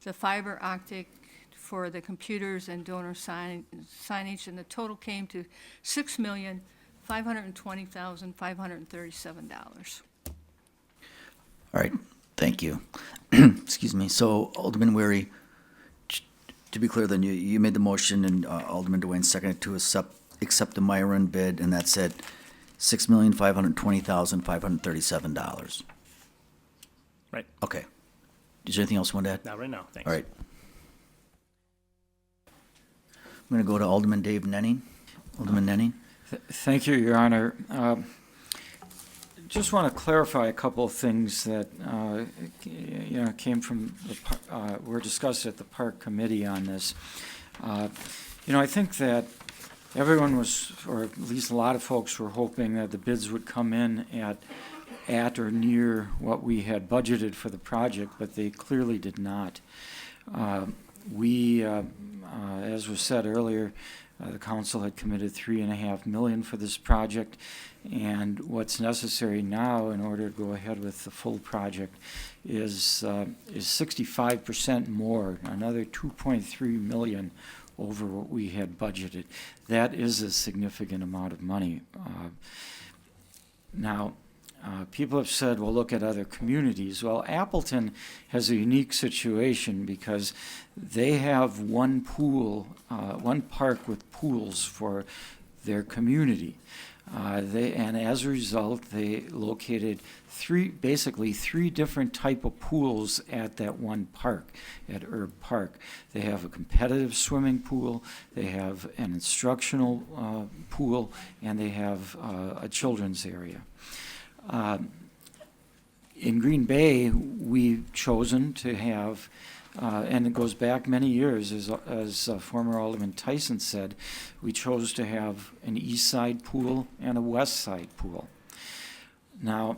the fiber optic for the computers and donor signage, and the total came to $6,520,537. All right, thank you. Excuse me. So Alderman Weary, to be clear then, you made the motion and Alderman Dwayne seconded to accept the Myron bid, and that's at $6,520,537. Right. Okay. Is there anything else you want to add? Not right now, thanks. All right. I'm going to go to Alderman Dave Nenning. Alderman Nenning. Thank you, Your Honor. Just want to clarify a couple of things that came from were discussed at the Park Committee on this. I think that everyone was, or at least a lot of folks were hoping that the bids would come in at or near what we had budgeted for the project, but they clearly did not. As was said earlier, the council had committed $3.5 million for this project, and what's necessary now in order to go ahead with the full project is 65% more, another $2.3 million over what we had budgeted. That is a significant amount of money. Now, people have said, well, look at other communities. Well, Appleton has a unique situation because they have one pool, one park with pools for their community. And as a result, they located basically three different type of pools at that one park, at Herb Park. They have a competitive swimming pool, they have an instructional pool, and they have a children's area. In Green Bay, we've chosen to have, and it goes back many years, as former Alderman Tyson said, we chose to have an east side pool and a west side pool. Now,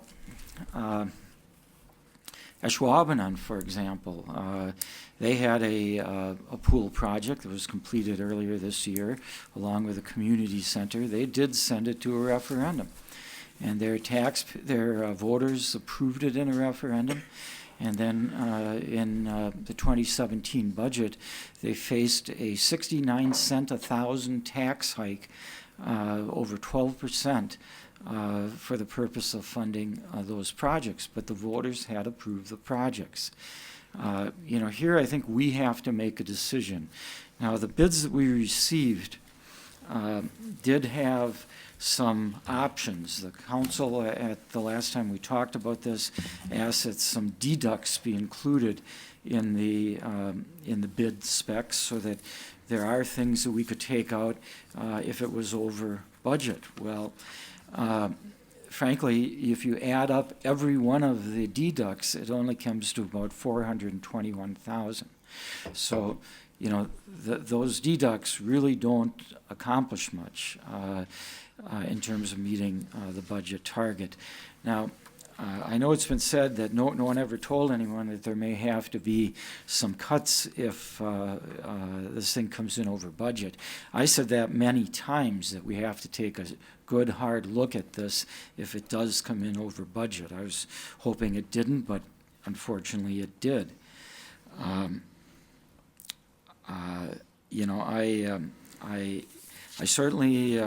Ashwaubenon, for example, they had a pool project that was completed earlier this year, along with a community center. They did send it to a referendum. And their voters approved it in a referendum. And then in the 2017 budget, they faced a 69 cent a thousand tax hike, over 12%, for the purpose of funding those projects. But the voters had approved the projects. Here I think we have to make a decision. Now, the bids that we received did have some options. The council, at the last time we talked about this, asked that some deducts be included in the bid specs so that there are things that we could take out if it was over budget. Well, frankly, if you add up every one of the deducts, it only comes to about $421,000. So, those deducts really don't accomplish much in terms of meeting the budget target. Now, I know it's been said that no one ever told anyone that there may have to be some cuts if this thing comes in over budget. I said that many times, that we have to take a good hard look at this if it does come in over budget. I was hoping it didn't, but unfortunately it did. I certainly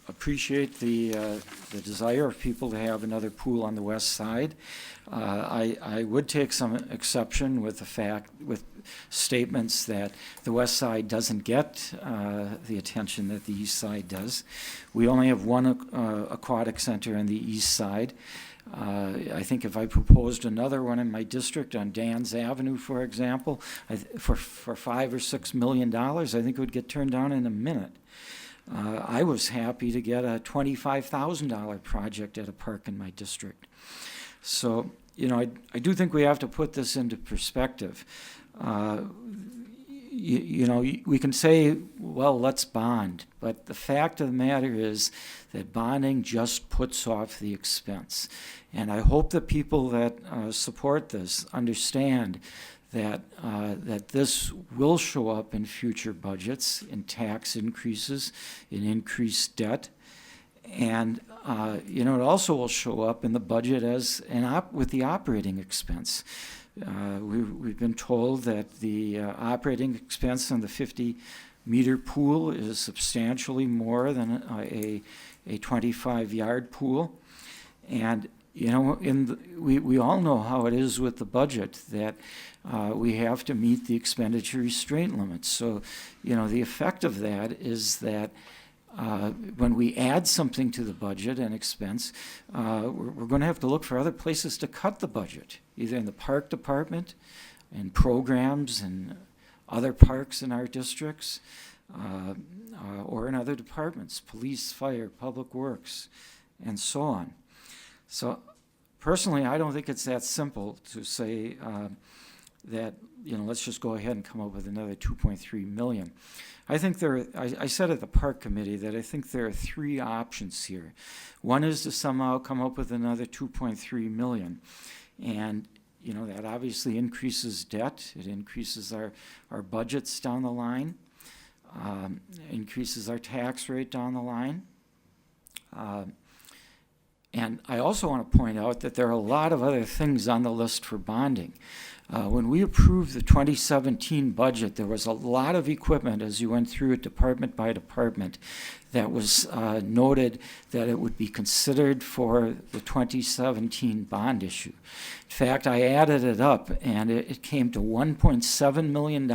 appreciate the desire of people to have another pool on the west side. I would take some exception with with statements that the west side doesn't get the attention that the east side does. We only have one aquatic center on the east side. I think if I proposed another one in my district on Dan's Avenue, for example, for $5 or $6 million, I think it would get turned down in a minute. I was happy to get a $25,000 project at a park in my district. So, you know, I do think we have to put this into perspective. You know, we can say, well, let's bond, but the fact of the matter is that bonding just puts off the expense. And I hope that people that support this understand that that this will show up in future budgets, in tax increases, in increased debt, and you know, it also will show up in the budget as with the operating expense. We've been told that the operating expense on the 50-meter pool is substantially more than a 25-yard pool. And, you know, we all know how it is with the budget, that we have to meet the expenditure restraint limits. So, you know, the effect of that is that when we add something to the budget and expense, we're going to have to look for other places to cut the budget, either in the park department and programs and other parks in our districts, or in other departments, police, fire, public works, and so on. So personally, I don't think it's that simple to say that, you know, let's just go ahead and come up with another 2.3 million. I think I said at the park committee that I think there are three options here. One is to somehow come up with another 2.3 million. And, you know, that obviously increases debt. It increases our budgets down the line, increases our tax rate down the line. And I also want to point out that there are a lot of other things on the list for bonding. When we approved the 2017 budget, there was a lot of equipment as you went through it department by department that was noted that it would be considered for the 2017 bond issue. In fact, I added it up, and it came to $1.7 million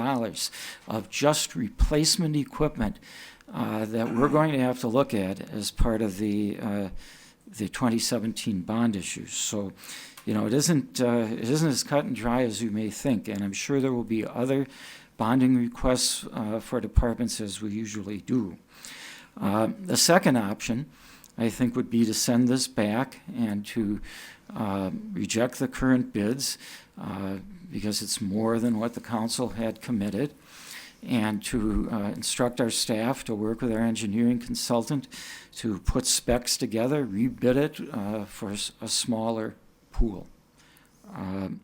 of just replacement equipment that we're going to have to look at as part of the 2017 bond issues. So, you know, it isn't as cut and dry as you may think, and I'm sure there will be other bonding requests for departments as we usually do. The second option, I think, would be to send this back and to reject the current bids because it's more than what the council had committed, and to instruct our staff to work with our engineering consultant to put specs together, rebid it for a smaller pool. And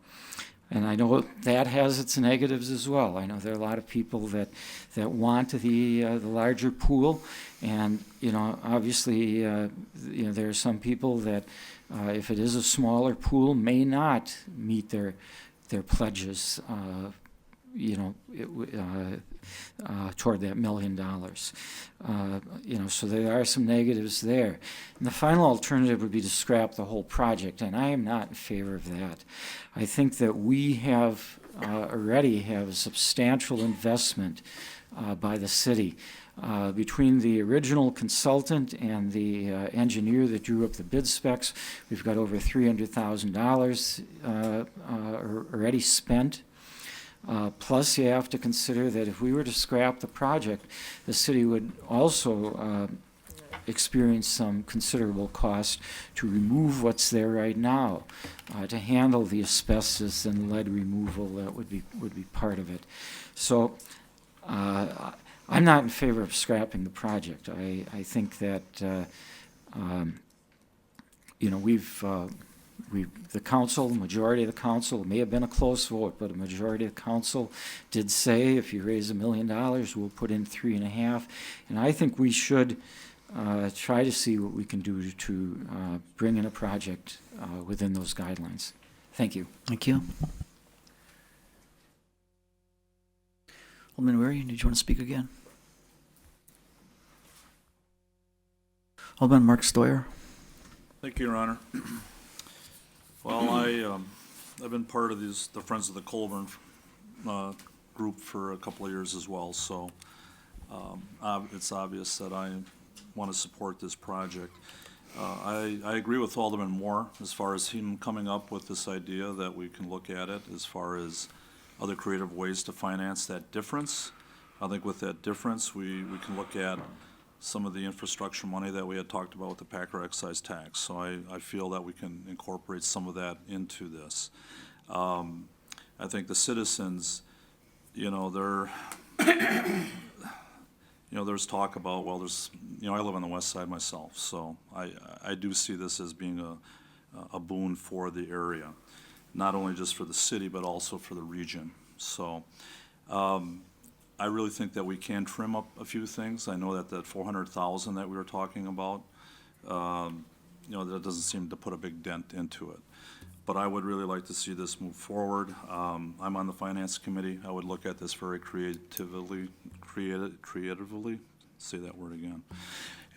I know that has its negatives as well. I know there are a lot of people that want the larger pool, and you know, obviously, you know, there are some people that, if it is a smaller pool, may not meet their pledges. You know, toward that $1 million. You know, so there are some negatives there. And the final alternative would be to scrap the whole project, and I am not in favor of that. I think that we have already have a substantial investment by the city. Between the original consultant and the engineer that drew up the bid specs, we've got over $300,000 already spent. Plus, you have to consider that if we were to scrap the project, the city would also experience some considerable cost to remove what's there right now, to handle the asbestos and lead removal that would be part of it. So, I'm not in favor of scrapping the project. I think that you know, the council, the majority of the council, it may have been a close vote, but a majority of the council did say if you raise $1 million, we'll put in 3.5. And I think we should try to see what we can do to bring in a project within those guidelines. Thank you. Thank you. Alderman Weary, did you want to speak again? Alderman Mark Stoyer. Thank you, Your Honor. Well, I've been part of the Friends of the Colburn group for a couple of years as well, so it's obvious that I want to support this project. I agree with Alderman Moore as far as him coming up with this idea that we can look at it as far as other creative ways to finance that difference. I think with that difference, we can look at some of the infrastructure money that we had talked about with the Packer excise tax. So I feel that we can incorporate some of that into this. I think the citizens, they're, there's talk about, well, I live on the west side myself, so I do see this as being a boon for the area, not only just for the city, but also for the region. So, I really think that we can trim up a few things. I know that 400,000 that we were talking about, that doesn't seem to put a big dent into it. But I would really like to see this move forward. I'm on the finance committee. I would look at this very creatively, say that word again.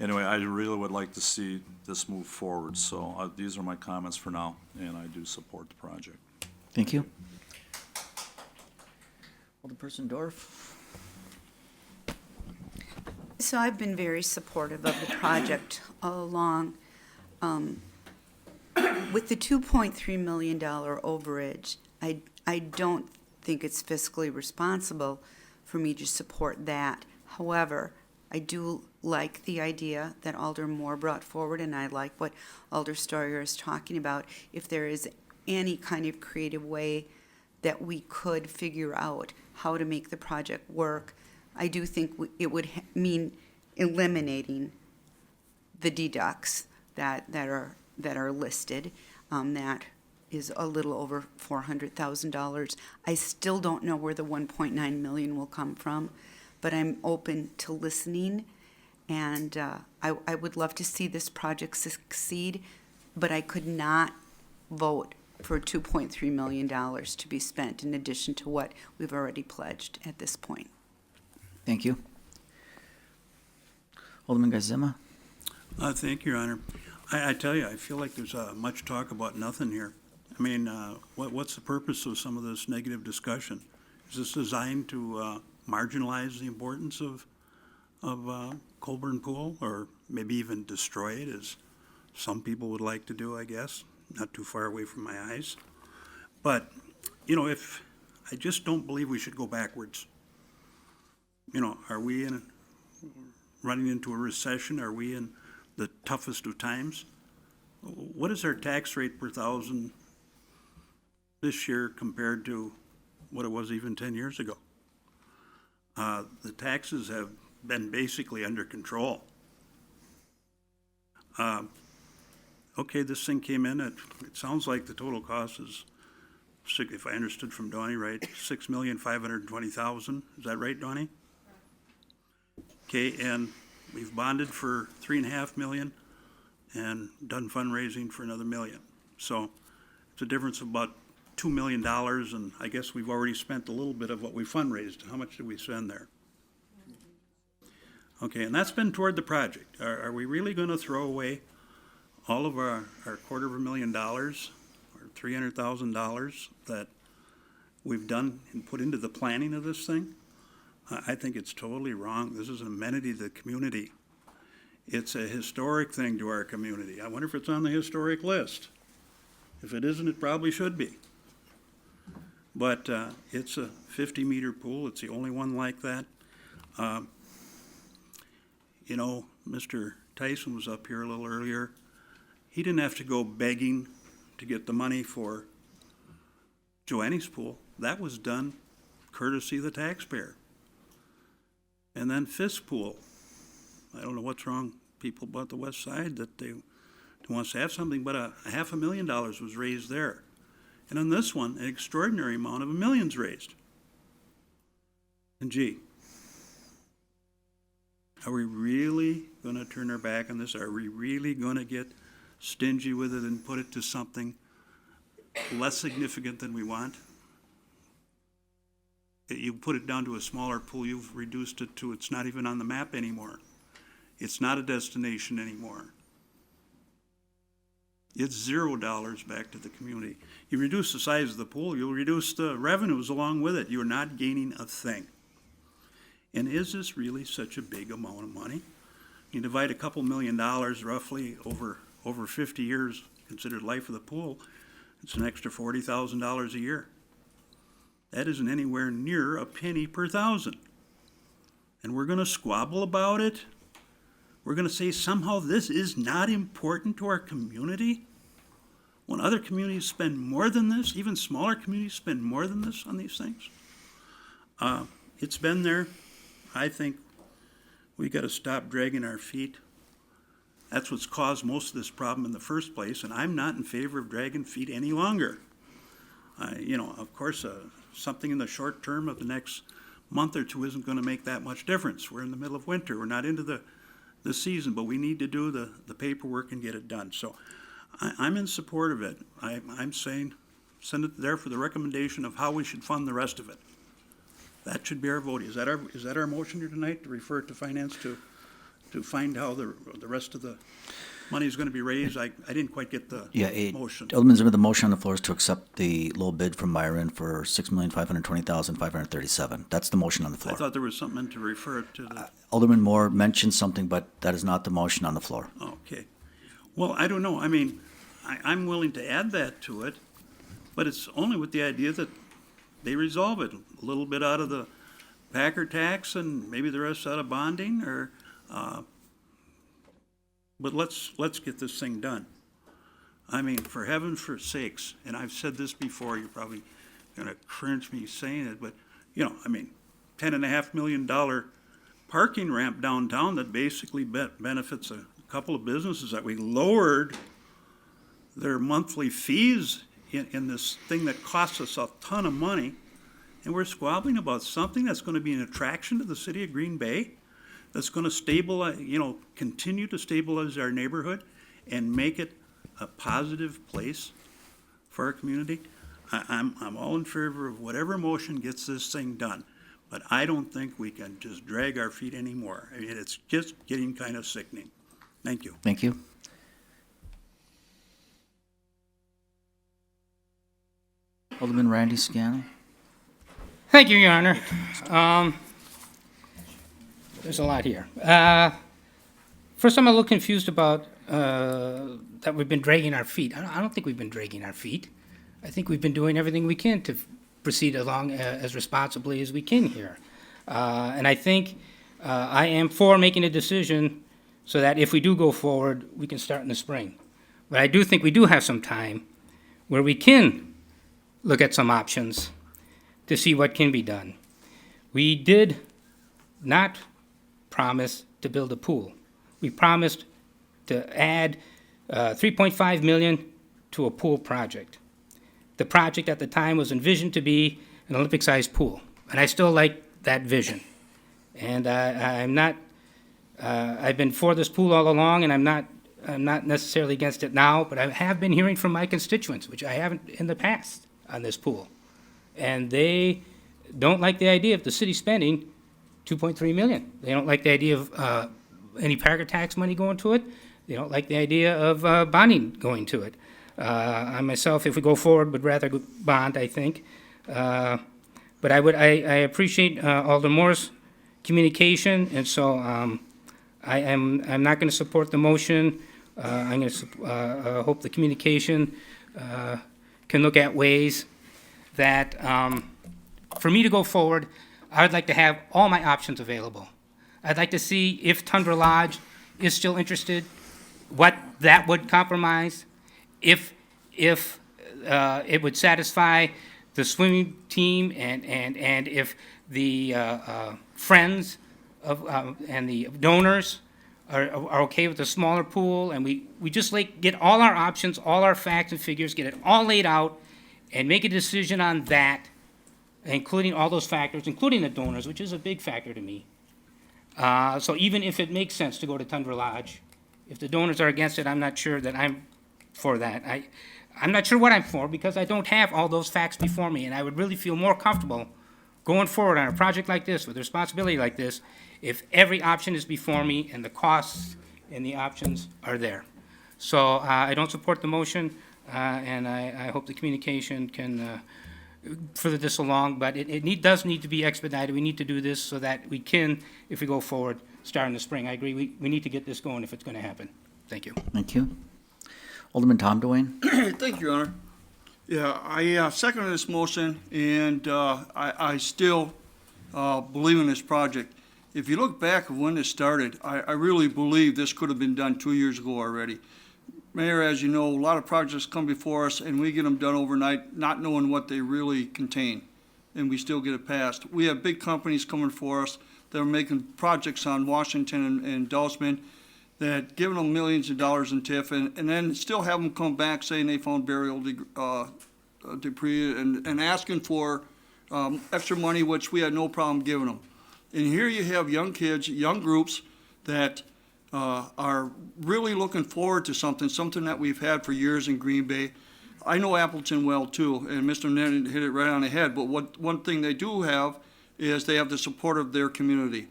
Anyway, I really would like to see this move forward. So these are my comments for now, and I do support the project. Thank you. Alderperson Dorf. So I've been very supportive of the project all along. With the $2.3 million overage, I don't think it's fiscally responsible for me to support that. However, I do like the idea that Alder Moore brought forward, and I like what Alder Stoyer is talking about. If there is any kind of creative way that we could figure out how to make the project work, I do think it would mean eliminating the deducts that are listed. That is a little over $400,000. I still don't know where the 1.9 million will come from, but I'm open to listening, and I would love to see this project succeed, but I could not vote for $2.3 million to be spent in addition to what we've already pledged at this point. Thank you. Alderman Gazima. Thank you, Your Honor. I tell you, I feel like there's much talk about nothing here. I mean, what's the purpose of some of this negative discussion? Is this designed to marginalize the importance of Colburn Pool, or maybe even destroy it, as some people would like to do, I guess, not too far away from my eyes? But, if I just don't believe we should go backwards. Are we running into a recession? Are we in the toughest of times? What is our tax rate per thousand this year compared to what it was even 10 years ago? The taxes have been basically under control. Okay, this thing came in it sounds like the total cost is, if I understood from Donnie right, $6,520,000. Is that right, Donnie? Okay, and we've bonded for $3.5 million and done fundraising for another $1 million. So it's a difference of about $2 million, and I guess we've already spent a little bit of what we fundraised. How much did we spend there? Okay, and that's been toward the project. Are we really going to throw away all of our $250,000 or $300,000 that we've done and put into the planning of this thing? I think it's totally wrong. This is an amenity to the community. It's a historic thing to our community. I wonder if it's on the historic list. If it isn't, it probably should be. But it's a 50-meter pool. It's the only one like that. Mr. Tyson was up here a little earlier. He didn't have to go begging to get the money for Joanne's pool. That was done courtesy of the taxpayer. And then Fisk Pool. I don't know what's wrong, people about the west side, that they wants to have something, but $500,000 was raised there. And on this one, an extraordinary amount of $1 million's raised. And gee, are we really going to turn our back on this? Are we really going to get stingy with it and put it to something less significant than we want? You put it down to a smaller pool, you've reduced it to, it's not even on the map anymore. It's not a destination anymore. It's $0 back to the community. You reduce the size of the pool, you'll reduce the revenues along with it. You're not gaining a thing. And is this really such a big amount of money? You divide a couple $1 million roughly over 50 years, considered life of the pool, it's an extra $40,000 a year. That isn't anywhere near a penny per thousand. And we're going to squabble about it? we're gonna say somehow this is not important to our community? When other communities spend more than this, even smaller communities spend more than this on these things? It's been there. I think we gotta stop dragging our feet. That's what's caused most of this problem in the first place, and I'm not in favor of dragging feet any longer. Of course, something in the short term of the next month or two isn't gonna make that much difference. We're in the middle of winter, we're not into the season, but we need to do the paperwork and get it done. So I'm in support of it. I'm saying, send it there for the recommendation of how we should fund the rest of it. That should be our vote. Is that our motion here tonight, to refer it to finance to find how the rest of the money is gonna be raised? I didn't quite get the motion. Alderman Zimmer, the motion on the floor is to accept the low bid from Myron for $6,520,537. That's the motion on the I floor. thought there was something to refer it to the, Alderman Moore mentioned something, but that is not the motion on the floor. okay. Well, I don't know. I mean, I'm willing to add that to it, but it's only with the idea that they resolve it. A little bit out of the Packer tax and maybe the rest out of bonding, or, but let's get this thing done. I mean, for heaven's sakes, and I've said this before, you're probably gonna cringe me saying it, but, $10.5 million parking ramp downtown that basically benefits a couple of businesses that we lowered their monthly fees in this thing that costs us a ton of money. And we're squabbling about something that's gonna be an attraction to the city of Green Bay, that's gonna stabilize, continue to stabilize our neighborhood and make it a positive place for our community. I'm all in favor of whatever motion gets this thing done, but I don't think we can just drag our feet anymore. I mean, it's just getting kind of sickening. Thank you. Thank you. Alderman Randy Scannell. Thank you, Your Honor. There's a lot here. First, I'm a little confused about that we've been dragging our feet. I don't think we've been dragging our feet. I think we've been doing everything we can to proceed along as responsibly as we can here. And I think I am for making a decision so that if we do go forward, we can start in the spring. But I do think we do have some time where we can look at some options to see what can be done. We did not promise to build a pool. We promised to add $3.5 million to a pool project. The project at the time was envisioned to be an Olympic-sized pool, and I still like that vision. And I've been for this pool all along, and I'm not necessarily against it now, but I have been hearing from my constituents, which I haven't in the past, on this pool. And they don't like the idea of the city spending $2.3 million. They don't like the idea of any Packer tax money going to it. They don't like the idea of bonding going to it. I myself, if we go forward, would rather bond, I think. But I appreciate Alderman Moore's communication, and so I'm not going to support the motion. I'm going to hope the communication can look at ways that, for me to go forward, I would like to have all my options available. I'd like to see if Tundra Lodge is still interested, what that would compromise, if it would satisfy the swimming team, and if the friends of and the donors are okay with the smaller pool, and we just get all our options, all our facts and figures, get it all laid out, and make a decision on that, including all those factors, including the donors, which is a big factor to me. So even if it makes sense to go to Tundra Lodge, if the donors are against it, I'm not sure that I'm for that. I'm not sure what I'm for, because I don't have all those facts before me, and I would really feel more comfortable going forward on a project like this, with a responsibility like this, if every option is before me and the costs and the options are there. So I don't support the motion, and I hope the communication can further this along, but it does need to be expedited. We need to do this so that we can, if we go forward, start in the spring. I agree, we need to get this going if it's going to happen. Thank you. Thank you. Alderman Tom Dwayne. Thank you, Your Honor. Yeah, I second this motion, and I still believe in this project. if you look back at when this started, I really believe this could have been done 2 years ago already. Mayor, as you know, a lot of projects come before us and we get them done overnight, not knowing what they really contain, and we still get it passed. We have big companies coming for us that are making projects on Washington and Dulzman that giving them millions of dollars in TIF, and then still have them come back saying they found burial debris and asking for extra money, which we had no problem giving them. And here you have young kids, young groups that are really looking forward to something that we've had for years in Green Bay. I know Appleton well too, and Mr. Nett hit it right on the head, but one thing they do have is they have the support of their community.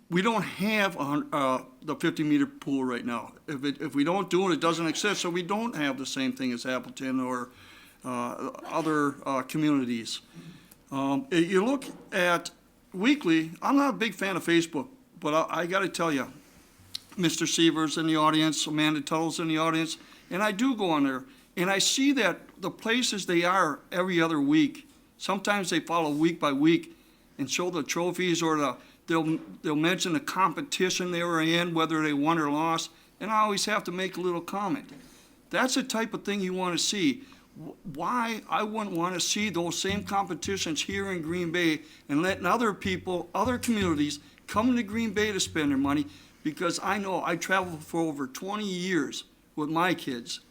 We don't have the 50-meter pool right now. If we don't do it, it doesn't exist, so we don't have the same thing as Appleton or other communities. You look at weekly, I'm not a big fan of Facebook, but I got to tell you, Mr. Severs in the audience, Amanda Tuttle's in the audience, and I do go on there, and I see that the places they are every other week, sometimes they follow week by week and show the trophies, or they'll mention the competition they were in, whether they won or lost, and I always have to make a little comment. That's the type of thing you want to see. Why I wouldn't want to see those same competitions here in Green Bay and letting other people, other communities, come to Green Bay to spend their money, because I know I traveled for over 20 years with my kids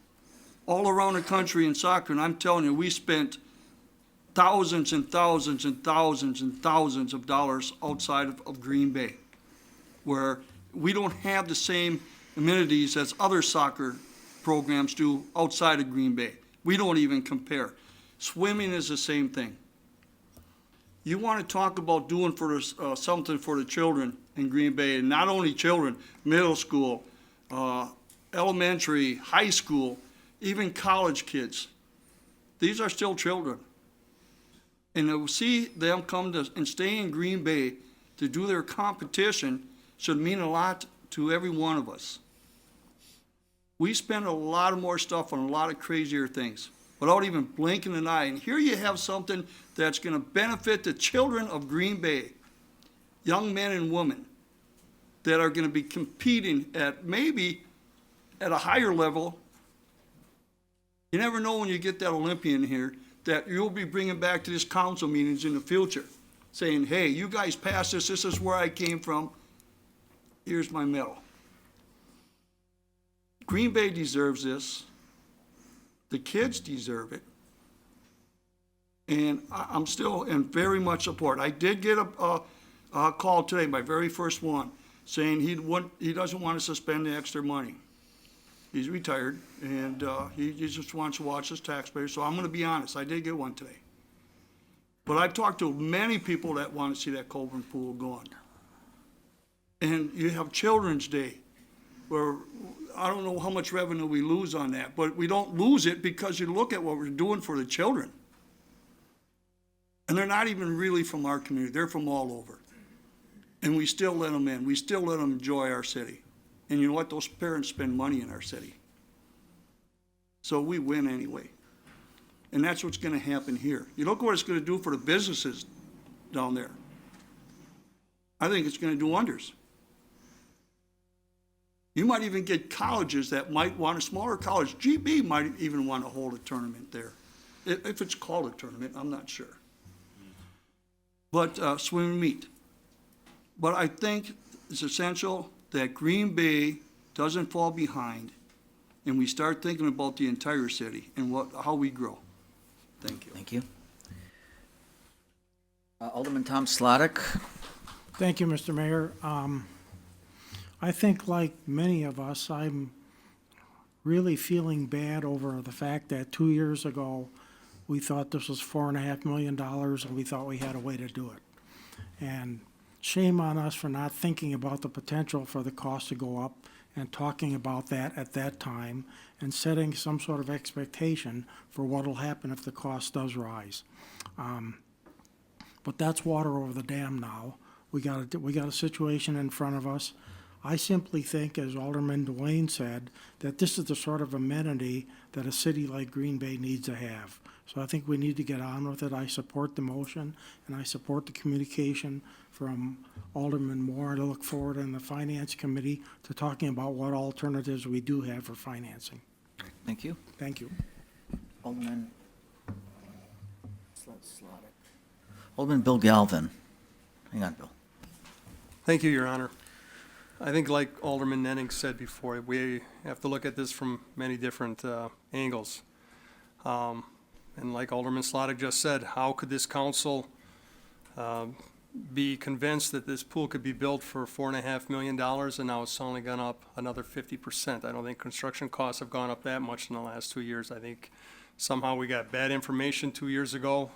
all around the country in soccer, and I'm telling you, we spent thousands and thousands and thousands and thousands of dollars outside of Green Bay, where we don't have the same amenities as other soccer programs do outside of Green Bay. We don't even compare. Swimming is the same thing. You want to talk about doing for something for the children in Green Bay, and not only children, middle school, elementary, high school, even college kids. These are still children. And to see them come to and stay in Green Bay to do their competition should mean a lot to every one of us. We spend a lot of more stuff on a lot of crazier things without even blinking an eye. And here you have something that's going to benefit the children of Green Bay, young men and women that are going to be competing at maybe at a higher level. You never know when you get that Olympian here that you'll be bringing back to this council meetings in the future, saying, hey, you guys passed this, this is where I came from, here's my medal. Green Bay deserves this. The kids deserve it. And I'm still in very much support. I did get a call today, my very first one, saying he doesn't want to suspend the extra money. He's retired, and he just wants to watch his taxpayers. So I'm going to be honest, I did get one today. But I've talked to many people that want to see that Colburn pool going. And you have Children's Day, where I don't know how much revenue we lose on that, but we don't lose it because you look at what we're doing for the children. And they're not even really from our community. They're from all over. And we still let them in. We still let them enjoy our city. And you know what? Those parents spend money in our city. So we win anyway. And that's what's going to happen here. You look what it's going to do for the businesses down there. I think it's going to do wonders. You might even get colleges that might want a smaller college. GB might even want to hold a tournament there. If it's called a tournament, I'm not sure. But swim and meet. But I think it's essential that Green Bay doesn't fall behind and we start thinking about the entire city and how we grow. Thank you. Thank you. Alderman Tom Slotnick. Thank you, Mr. Mayor. I think like many of us, I'm really feeling bad over the fact that 2 years ago, we thought this was $4.5 million and we thought we had a way to do it. And shame on us for not thinking about the potential for the cost to go up and talking about that at that time and setting some sort of expectation for what will happen if the cost does rise. But that's water over the dam now. We got a situation in front of us. I simply think, as Alderman Dwayne said, that this is the sort of amenity that a city like Green Bay needs to have. So I think we need to get on with it. I support the motion, and I support the communication from Alderman Moore. I look forward in the Finance Committee to talking about what alternatives we do have for financing. Thank you. Thank you. Alderman Alderman Bill Galvin. Hang on, Bill. Thank you, Your Honor. I think like Alderman Nenning said before, we have to look at this from many different angles. And like Alderman Slotnick just said, how could this council be convinced that this pool could be built for $4.5 million and now it's only gone up another 50%? I don't think construction costs have gone up that much in the last 2 years. I think somehow we got bad information 2 years ago.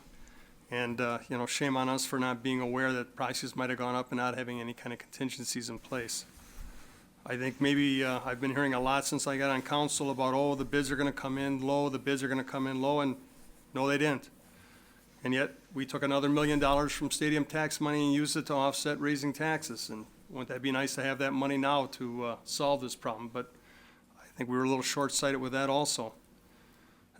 And, shame on us for not being aware that prices might have gone up and not having any kind of contingencies in place. I think maybe I've been hearing a lot since I got on council about, oh, the bids are going to come in low, the bids are going to come in low, and no, they didn't. And yet, we took another $1 million from stadium tax money and used it to offset raising taxes. And wouldn't that be nice to have that money now to solve this problem? But I think we were a little short-sighted with that also.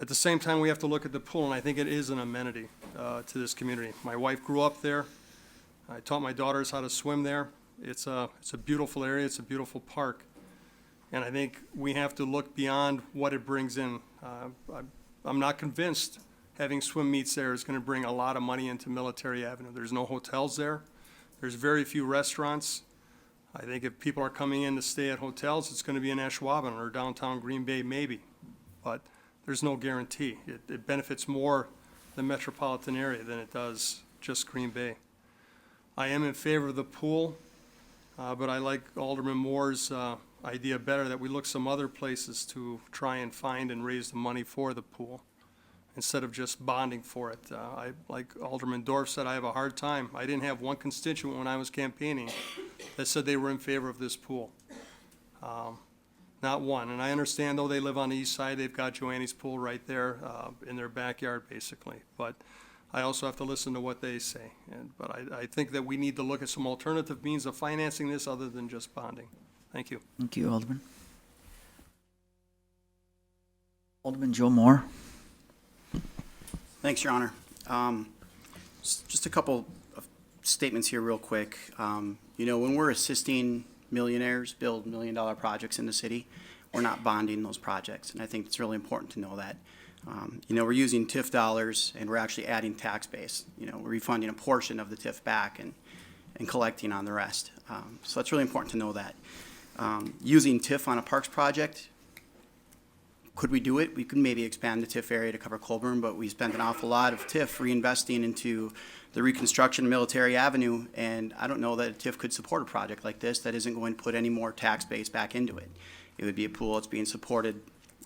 At the same time, we have to look at the pool, and I think it is an amenity to this community. My wife grew up there. I taught my daughters how to swim there. It's a beautiful area. It's a beautiful park. And I think we have to look beyond what it brings in. I'm not convinced having swim meets there is going to bring a lot of money into Military Avenue. There's no hotels there. There's very few restaurants. I think if people are coming in to stay at hotels, it's going to be in Ashwaubenon or downtown Green Bay maybe. But there's no guarantee. It benefits more the metropolitan area than it does just Green Bay. I am in favor of the pool, but I like Alderman Moore's idea better that we look some other places to try and find and raise the money for the pool instead of just bonding for it. Like Alderman Dorff said, I have a hard time. I didn't have one constituent when I was campaigning that said they were in favor of this pool. Not one. And I understand, though, they live on the east side. They've got Joanne's pool right there in their backyard, basically. But I also have to listen to what they say. But I think that we need to look at some alternative means of financing this other than just bonding. Thank you. Thank you, Alderman. Alderman Joe Moore. Thanks, Your Honor. Just a couple of statements here real quick. When we're assisting millionaires build $1 million projects in the city, we're not bonding those projects. And I think it's really important to know that. We're using TIF dollars and we're actually adding tax base. We're refunding a portion of the TIF back and collecting on the rest. So that's really important to know that. Using TIF on a parks project, could we do it? We could maybe expand the TIF area to cover Colburn, but we spent an awful lot of TIF reinvesting into the reconstruction of Military Avenue, and I don't know that a TIF could support a project like this that isn't going to put any more tax base back into it. It would be a pool that's being supported,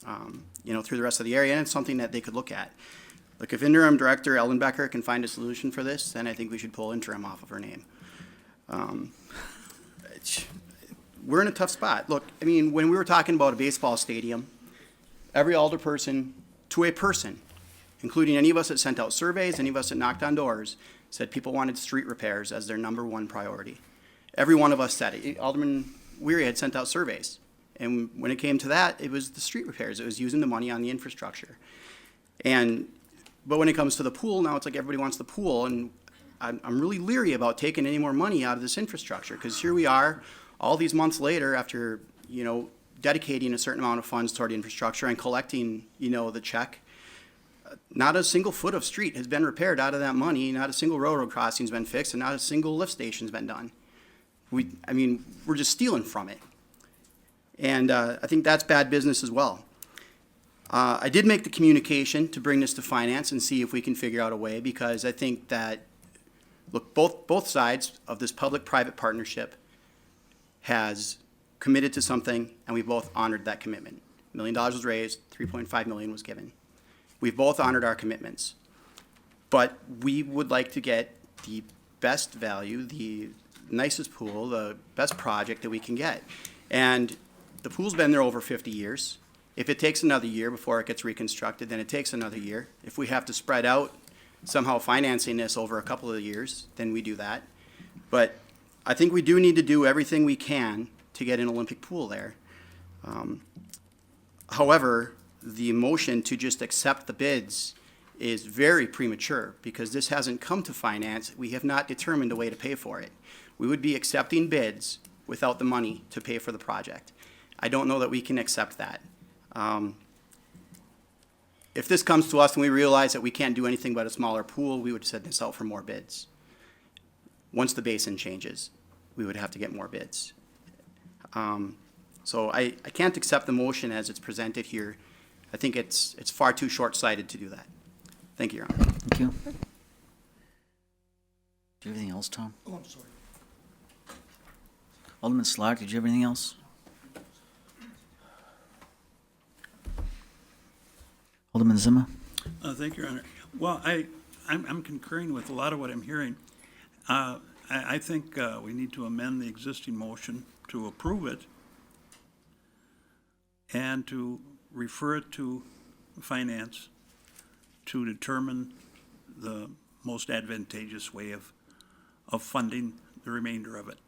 through the rest of the area, and it's something that they could look at. Look, if interim director Ellen Becker can find a solution for this, then I think we should pull interim off of her name. We're in a tough spot. Look, when we were talking about a baseball stadium, every alderperson to a person, including any of us that sent out surveys, any of us that knocked on doors, said people wanted street repairs as their number one priority. Every one of us said it. Alderman Weary had sent out surveys. And when it came to that, it was the street repairs. It was using the money on the infrastructure. But when it comes to the pool, now it's like everybody wants the pool. And I'm really leery about taking any more money out of this infrastructure, because here we are all these months later after, dedicating a certain amount of funds toward infrastructure and collecting, the check. Not a single foot of street has been repaired out of that money. Not a single railroad crossing's been fixed, and not a single lift station's been done. We're just stealing from it. And I think that's bad business as well. I did make the communication to bring this to finance and see if we can figure out a way, because I think that, look, both sides of this public-private partnership has committed to something, and we both honored that commitment. $1 million was raised, $3.5 million was given. We've both honored our commitments. But we would like to get the best value, the nicest pool, the best project that we can get. And the pool's been there over 50 years. If it takes another year before it gets reconstructed, then it takes another year. If we have to spread out somehow financing this over a couple of years, then we do that. But I think we do need to do everything we can to get an Olympic pool there. However, the motion to just accept the bids is very premature because this hasn't come to finance. We have not determined a way to pay for it. We would be accepting bids without the money to pay for the project. I don't know that we can accept that. If this comes to us and we realize that we can't do anything but a smaller pool, we would send this out for more bids. Once the basin changes, we would have to get more bids. So I can't accept the motion as it's presented here. I think it's far too short-sighted to do that. Thank you, Your Honor. Thank you. Do you have anything else, Tom? Oh, I'm sorry. Alderman Slack, did you have anything else? Alderman Zima? Thank you, Your Honor. Well, I'm concurring with a lot of what I'm hearing. I think we need to amend the existing motion to approve it and to refer it to finance to determine the most advantageous way of funding the remainder of it,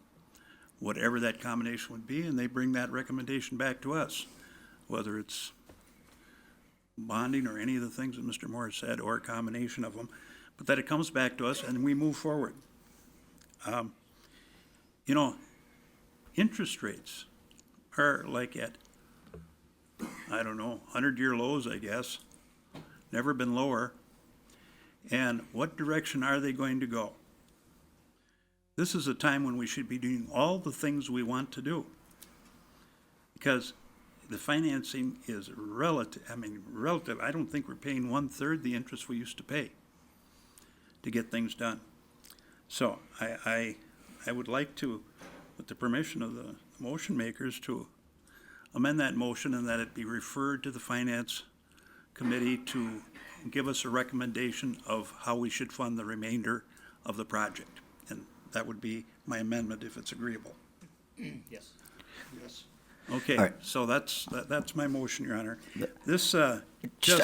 whatever that combination would be, and they bring that recommendation back to us, whether it's bonding or any of the things that Mr. Moore said, or a combination of them, but that it comes back to us and we move forward. You know, interest rates are like at, I don't know, 100-year lows, I guess. Never been lower. And what direction are they going to go? This is a time when we should be doing all the things we want to do. Because the financing is relative. I don't think we're paying 1/3 the interest we used to pay to get things done. So I would like to, with the permission of the motion makers, to amend that motion and that it be referred to the Finance Committee to give us a recommendation of how we should fund the remainder of the project. And that would be my amendment if it's agreeable. Yes. Yes. Okay, All right. so that's my motion, Your Honor. This, I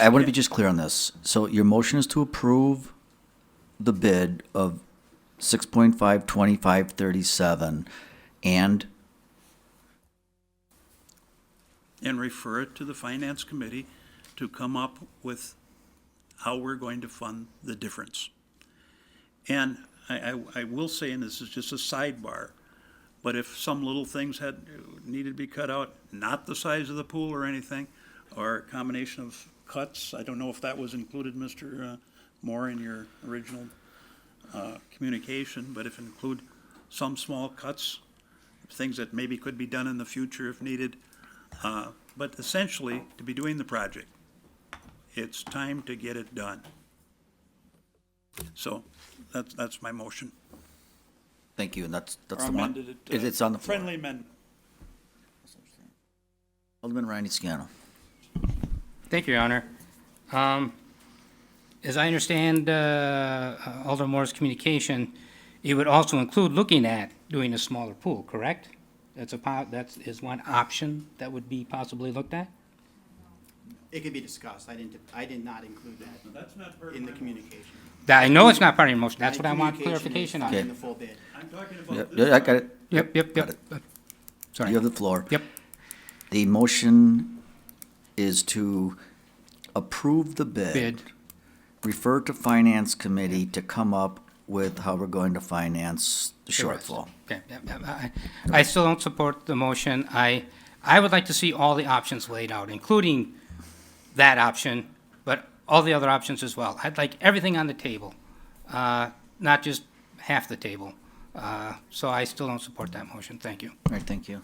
want to be just clear on this. So your motion is to approve the bid of 6.52537 and refer it to the Finance Committee to come up with how we're going to fund the difference. And I will say, and this is just a sidebar, but if some little things needed to be cut out, not the size of the pool or anything, or a combination of cuts, I don't know if that was included, Mr. Moore, in your original communication, but if include some small cuts, things that maybe could be done in the future if needed, but essentially, to be doing the project, it's time to get it done. So, that's my motion. thank you, and that's Or the one. amended it, It's on the floor. Friendly amendment. Alderman Ryan Scannell. Thank you, Your Honor. As I understand Alderman Moore's communication, it would also include looking at doing a smaller pool, correct? That is one option that would be possibly looked at? It could be discussed. I did not include that in the communication. I know it's not part of your motion, that's what I want Communication is clarification on. funding the full bid. I'm talking about Yep, this. I got it. Yep. Sorry. You have the floor. Yep. The motion is to approve the Bid. refer to Finance Committee to come up with how we're going to finance the The rest. shortfall. Okay, I still don't support the motion. I would like to see all the options laid out, including that option, but all the other options as well. I'd like everything on the table, not just half the table. So I still don't support that motion. Thank you. All right, thank you.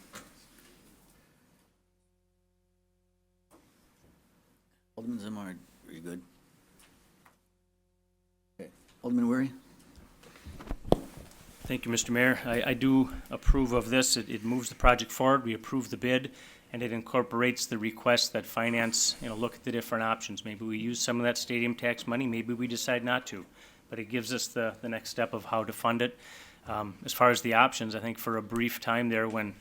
Alderman Zimmer, are you good? Okay. Alderman Weary? Thank you, Mr. Mayor. I do approve of this. It moves the project forward. We approve the bid, and it incorporates the request that finance, look at the different options. Maybe we use some of that stadium tax money, maybe we decide not to. But it gives us the next step of how to fund it. As far as the options, I think for a brief time there when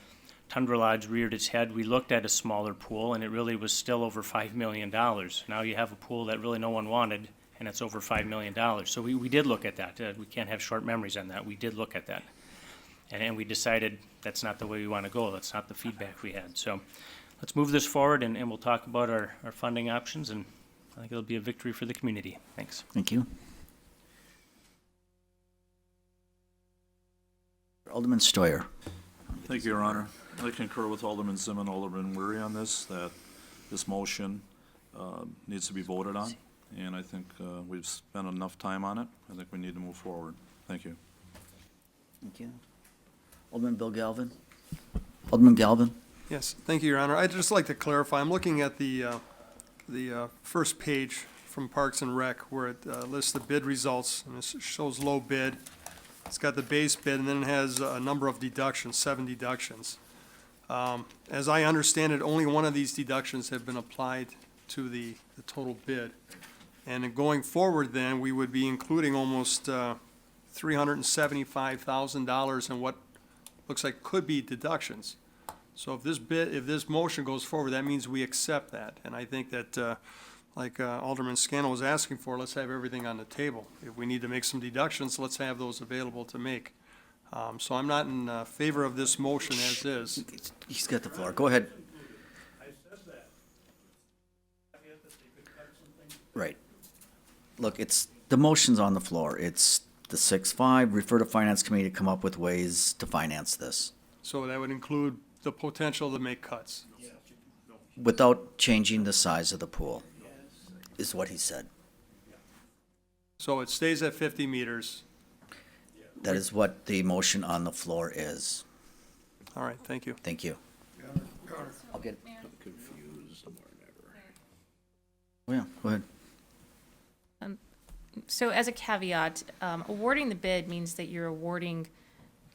Tundra Lodge reared its head, we looked at a smaller pool, and it really was still over $5 million. Now you have a pool that really no one wanted, and it's over $5 million. So we did look at that. We can't have short memories on that. We did look at that. And we decided that's not the way we want to go. That's not the feedback we had. So let's move this forward, and we'll talk about our funding options, and I think it'll be a victory for the community. Thanks. Thank you. Alderman Stoyer. Thank you, Your Honor. I concur with Alderman Zim and Alderman Weary on this, that this motion needs to be voted on, and I think we've spent enough time on it. I think we need to move forward. Thank you. Thank you. Alderman Bill Galvin. Alderman Galvin. Yes, thank you, Your Honor. I'd just like to clarify, I'm looking at the first page from Parks and Rec where it lists the bid results, and it shows low bid. It's got the base bid, and then it has a number of deductions, 7 deductions. As I understand it, only one of these deductions have been applied to the total bid. And in going forward then, we would be including almost $375,000 in what looks like could be deductions. So if this motion goes forward, that means we accept that. And I think that, like Alderman Scannell was asking for, let's have everything on the table. If we need to make some deductions, let's have those available to make. So I'm not in favor of this motion as is. He's got the floor. Go ahead. Right. Look, the motion's on the floor. It's the 6-5, refer to Finance Committee to come up with ways to finance this So that would include the potential to make cuts. without changing the size of the pool, is what he said. So it stays at 50 meters. That is what the motion on the floor is. All right, thank you. Thank you. I'll get. Oh, yeah, go ahead. So as a caveat, awarding the bid means that you're awarding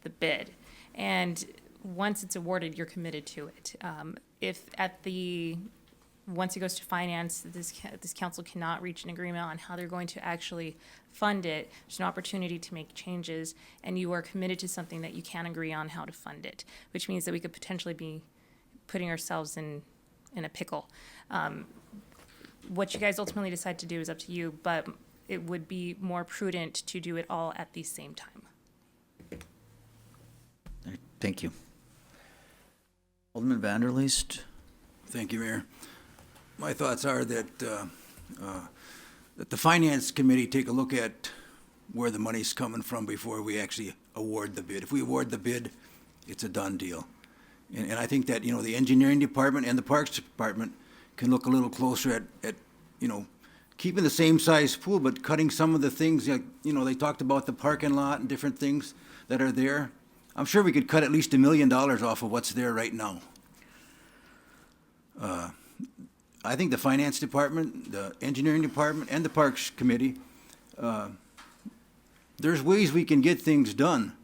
the bid. And once it's awarded, you're committed to it. Once it goes to finance, this council cannot reach an agreement on how they're going to actually fund it. There's an opportunity to make changes, and you are committed to something that you can agree on how to fund it, which means that we could potentially be putting ourselves in a pickle. What you guys ultimately decide to do is up to you, but it would be more prudent to do it all at the same time. Thank you. Alderman Vanderleest. Thank you, Mayor. My thoughts are that the Finance Committee take a look at where the money's coming from before we actually award the bid. If we award the bid, it's a done deal. And I think that, the Engineering Department and the Parks Department can look a little closer at keeping the same size pool, but cutting some of the things, like, they talked about the parking lot and different things that are there. I'm sure we could cut at least $1 million off of what's there right now. I think the Finance Department, the Engineering Department, and the Parks Committee, there's ways we can get things done.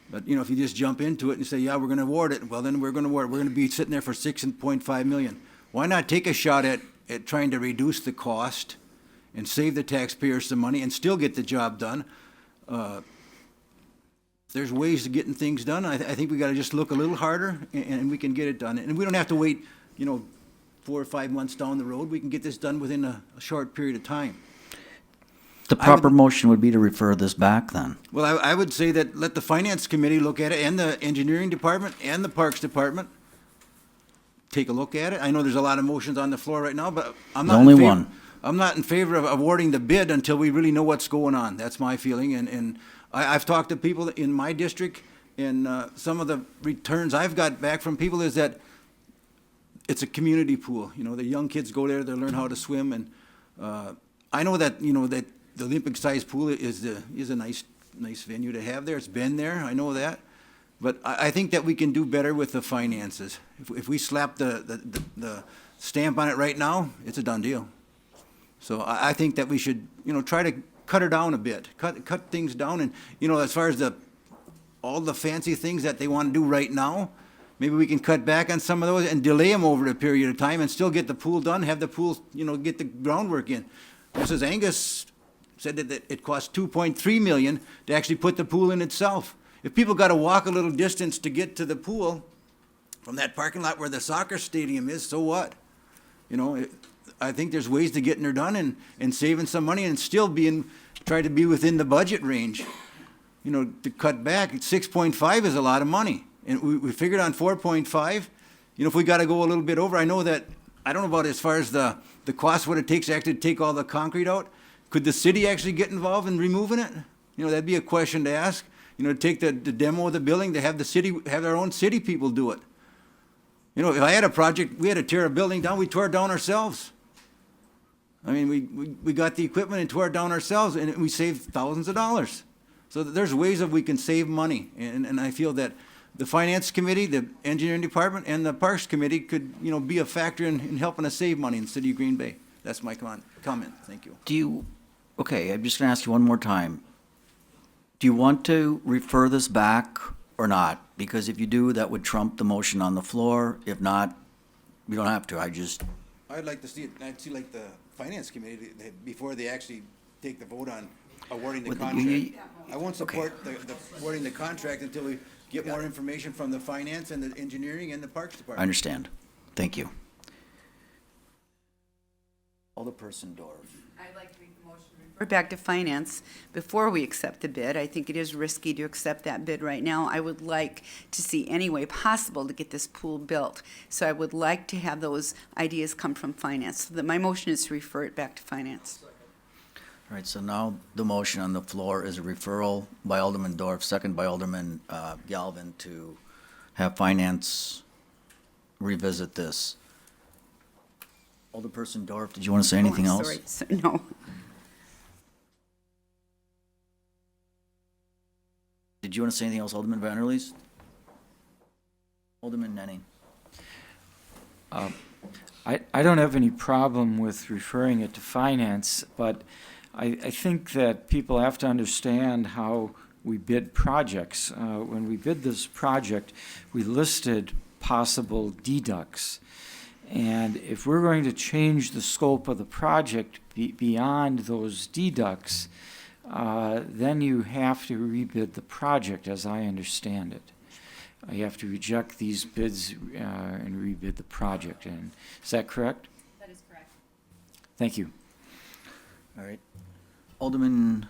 But, if you just jump into it and say, yeah, we're gonna award it, well, then we're gonna award it. We're gonna be sitting there for $6.5 million. Why not take a shot at trying to reduce the cost and save the taxpayers some money and still get the job done? There's ways to getting things done. I think we gotta just look a little harder and we can get it done. And we don't have to wait, 4 or 5 months down the road. We can get this done within a short period of time. The proper motion would be to refer this back then. Well, I would say that let the Finance Committee look at it, and the Engineering Department, and the Parks Department take a look at it. I know there's a lot of motions on the floor right now, but I'm not Only one. I'm not in favor of awarding the bid until we really know what's going on. That's my feeling, and I've talked to people in my district, and some of the returns I've got back from people is that it's a community pool. The young kids go there, they learn how to swim, and I know that, that the Olympic-sized pool is a nice venue to have there. It's been there, I know that. But I think that we can do better with the finances. If we slap the stamp on it right now, it's a done deal. So I think that we should, try to cut her down a bit, cut things down. And, as far as all the fancy things that they want to do right now, maybe we can cut back on some of those and delay them over a period of time and still get the pool done, have the pool, get the groundwork in. Mrs. Angus said that it cost $2.3 million to actually put the pool in itself. If people got to walk a little distance to get to the pool from that parking lot where the soccer stadium is, so what? I think there's ways to getting her done and saving some money and still try to be within the budget range. you know, to cut back, 6.5 is a lot of money. And we figured on 4.5, you know, if we gotta go a little bit over, I know that, I don't know about as far as the cost, what it takes to actually take all the concrete out. Could the city actually get involved in removing it? You know, that'd be a question to ask. You know, to take the demo of the building, to have the city, have our own city people do it. You know, if I had a project, we had to tear a building down, we tore it down ourselves. I mean, we got the equipment and tore it down ourselves, and we saved thousands of dollars. So there's ways that we can save money, and I feel that the finance committee, the engineering department, and the parks committee could, you know, be a factor in helping us save money in the city of Green Bay. That's my comment. Thank you. Okay, I'm just gonna ask you one more time. Do you want to refer this back or not? Because if you do, that would trump the motion on the floor. If not, we don't have to. I'd like to see it, I'd see like the finance committee, before they actually take the vote on awarding the Well, contract. I won't support the awarding the contract until we get more information from the finance and the engineering and the parks department. I understand. Thank you. Alderperson Dorf. I'd like to make the motion to refer back to finance before we accept the bid. I think it is risky to accept that bid right now. I would like to see any way possible to get this pool built. So I would like to have those ideas come from finance. So that my motion is to refer it back to finance. All right, so now the motion on the floor is a referral by Alderman Dorf, second by Alderman Galvin, to have finance revisit this. Alderperson Dorf, did you want to say anything else? Sorry, no. Did you want to say anything else, Alderman Van Erlees? Alderman Nenning. I don't have any problem with referring it to finance, but I think that people have to understand how we bid projects. When we bid this project, we listed possible deducts. And if we're going to change the scope of the project beyond those deducts, then you have to rebid the project, as I understand it. You have to reject these bids and rebid the project. And is that correct? That is correct. Thank you. All right. Alderman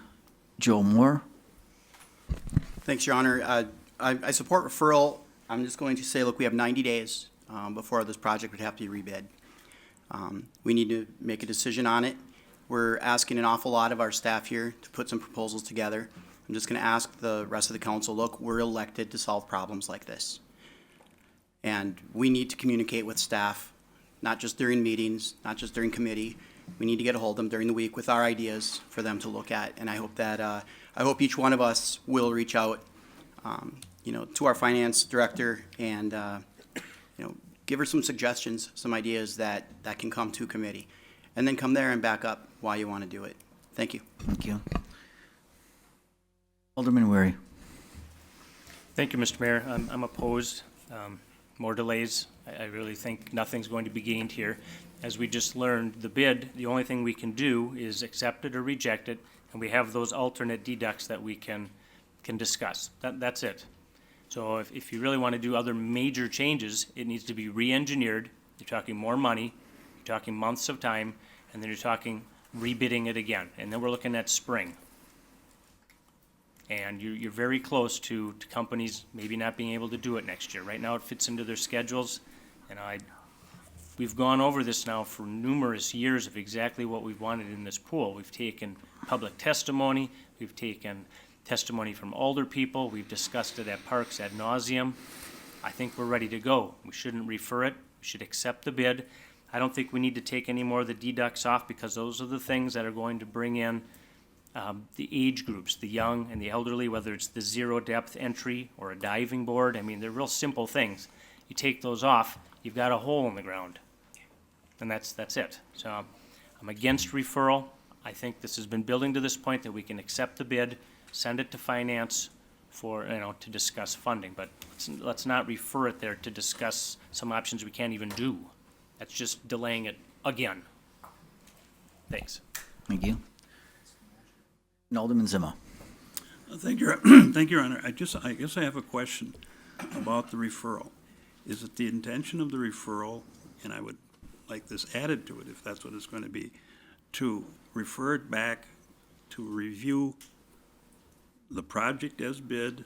Joe Moore. Thanks, Your Honor. I support referral. I'm just going to say, look, we have 90 days before this project would have to be rebid. We need to make a decision on it. We're asking an awful lot of our staff here to put some proposals together. I'm just going to ask the rest of the council, look, we're elected to solve problems like this. And we need to communicate with staff, not just during meetings, not just during committee. We need to get a hold of them during the week with our ideas for them to look at. And I hope that, I hope each one of us will reach out, you know, to our finance director and, you know, give her some suggestions, some ideas that can come to committee. And then come there and back up why you want to do it. Thank you. Thank you. Alderman Weary. Thank you, Mr. Mayor. I'm opposed. More delays. I really think nothing's going to be gained here. As we just learned, the bid, the only thing we can do is accept it or reject it, and we have those alternate deducts that we can discuss. That's it. So if you really want to do other major changes, it needs to be re-engineered. You're talking more money, you're talking months of time, and then you're talking rebidding it again. And then we're looking at spring. And you're very close to companies maybe not being able to do it next year. Right now, it fits into their schedules, and we've gone over this now for numerous years of exactly what we've wanted in this pool. We've taken public testimony, we've taken testimony from older people, we've discussed it at Parks ad nauseum. I think we're ready to go. We shouldn't refer it, we should accept the bid. I don't think we need to take any more of the deducts off, because those are the things that are going to bring in the age groups, the young and the elderly, whether it's the zero depth entry or a diving board. I mean, they're real simple things. You take those off, you've got a hole in the ground. And that's it. So I'm against referral. I think this has been building to this point that we can accept the bid, send it to finance for, to discuss funding. But let's not refer it there to discuss some options we can't even do. That's just delaying it again. Thanks. Thank you. And Alderman Zima. Thank you, Your Honor. I guess I have a question about the referral. Is it the intention of the referral, and I would like this added to it if that's what it's going to be, to refer it back to review the project as bid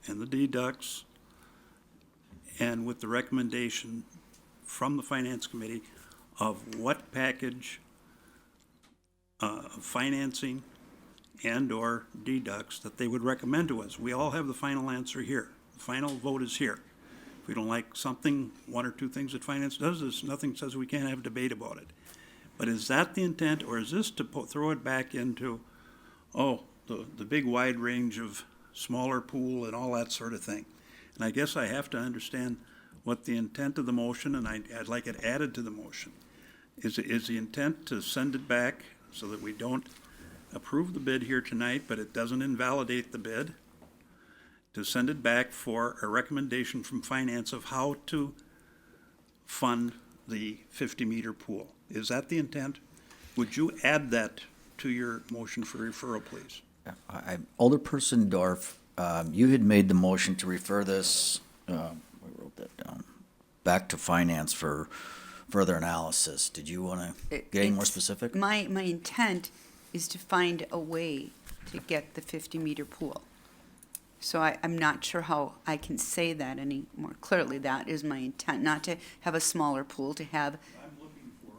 and the deducts, and with the recommendation from the Finance Committee of what package of financing and/or deducts that they would recommend to us. We all have the final answer here. The final vote is here. If we don't like something, one or two things that finance does, there's nothing says we can't have debate about it. But is that the intent, or is this to throw it back into, the big wide range of smaller pool and all that sort of thing? And I guess I have to understand what the intent of the motion, and I'd like it added to the motion. Is the intent to send it back so that we don't approve the bid here tonight, but it doesn't invalidate the bid? To send it back for a recommendation from finance of how to fund the 50-meter pool? Is that the intent? Would you add that to your motion for referral, please? Alderperson Dorf, you had made the motion to refer this, I wrote that down, back to finance for further analysis. Did you want to get any more specific? My intent is to find a way to get the 50-meter pool. So I'm not sure how I can say that any more clearly. That is my intent, not to have a smaller pool, to have, What I'm looking for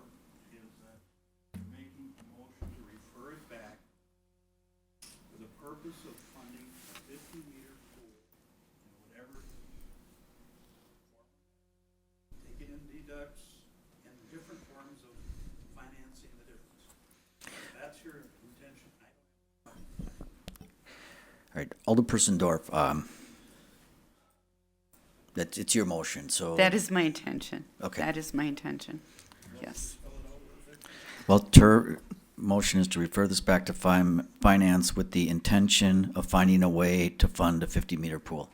is that you're making a motion to refer it back for the purpose of funding a 50-meter pool in whatever, taking in deducts and different forms of financing the difference. That's your intention. All right, Alderperson Dorf, it's your motion, so. that is my intention. Okay. That is my intention, yes. Well, her motion is to refer this back to finance with the intention of finding a way to fund a 50-meter pool.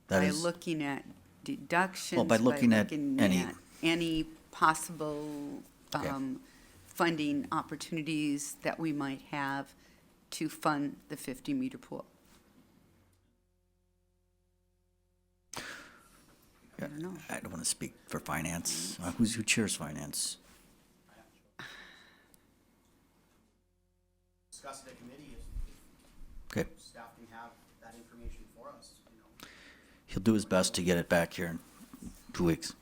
That By is, looking at deductions. Well, by looking at any- at any possible Okay. funding opportunities that we might have to fund the 50-meter pool. I don't know. I don't want to speak for finance. Who chairs finance? Discuss it at committee Okay. if staff can have that information for us, He'll do his best to get it back here in 2 weeks.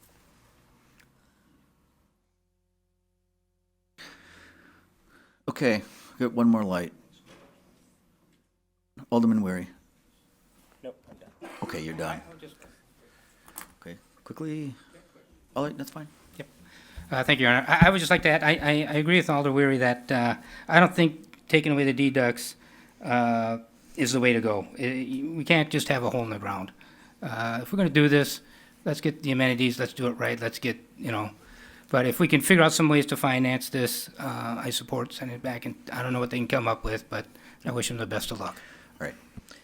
Okay, got one more light. Alderman Weary. Nope, I'm done. Okay, you're done. Okay, quickly. All right, that's fine. Thank you, Your Honor. I would just like to add, I agree with Alder Weary that I don't think taking away the deducts is the way to go. We can't just have a hole in the ground. If we're going to do this, let's get the amenities, let's do it right, let's get, but if we can figure out some ways to finance this, I support sending it back, and I don't know what they can come up with, but I wish them the best of luck. All right,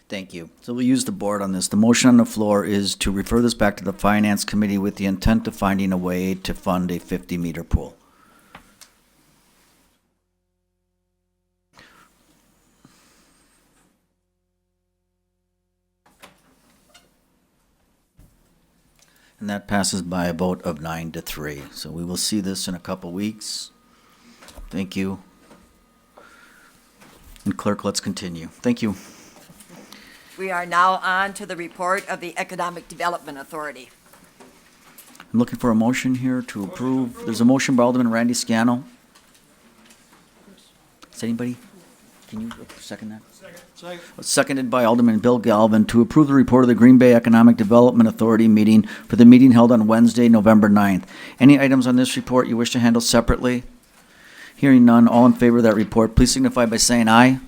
thank you. So we'll use the board on this. The motion on the floor is to refer this back to the Finance Committee with the intent of finding a way to fund a 50-meter pool. And that passes by a vote of 9-3. So we will see this in a couple weeks. Thank you. And clerk, let's continue. Thank you. We are now on to the report of the Economic Development Authority. I'm looking for a motion here to approve. There's a motion by Alderman Randy Scannell. Is anybody, can you second that? Second. Seconded by Alderman Bill Galvin to approve the report of the Green Bay Economic Development Authority meeting for the meeting held on Wednesday, November 9th. Any items on this report you wish to handle separately? Hearing none, all in favor of that report, please signify by saying aye.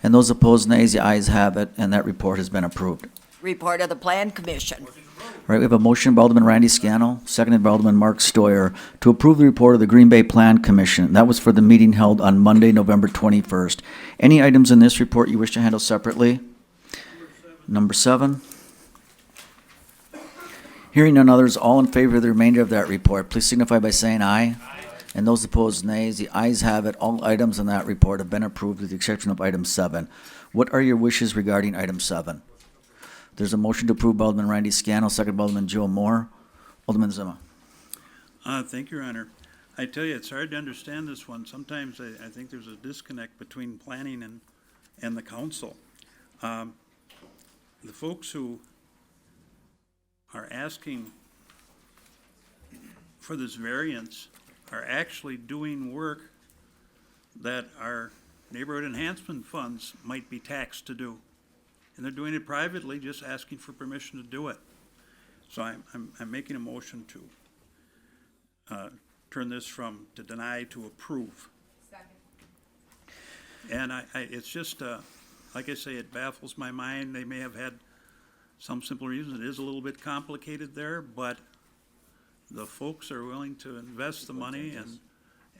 And those opposed, nays. The ayes have it, and that report has been approved. Report of the Plan Commission. All right, we have a motion by Alderman Randy Scannell, seconded by Alderman Mark Stoyer, to approve the report of the Green Bay Plan Commission. That was for the meeting held on Monday, November 21st. Any items in this report you wish to handle separately? Number 7. Hearing none others, all in favor of the remainder of that report, please signify by saying aye. And those opposed, nays. The ayes have it. All items in that report have been approved with the exception of item 7. What are your wishes regarding item 7? There's a motion to approve by Alderman Randy Scannell, second by Alderman Joe Moore. Alderman Zima. Thank you, Your Honor. I tell you, it's hard to understand this one. Sometimes I think there's a disconnect between planning and the council. The folks who are asking for this variance are actually doing work that our neighborhood enhancement funds might be taxed to do. And they're doing it privately, just asking for permission to do it. So I'm making a motion to turn this from to deny to approve. And it's just, like I say, it baffles my mind. They may have had some simple reasons. It is a little bit complicated there, but the folks are willing to invest the money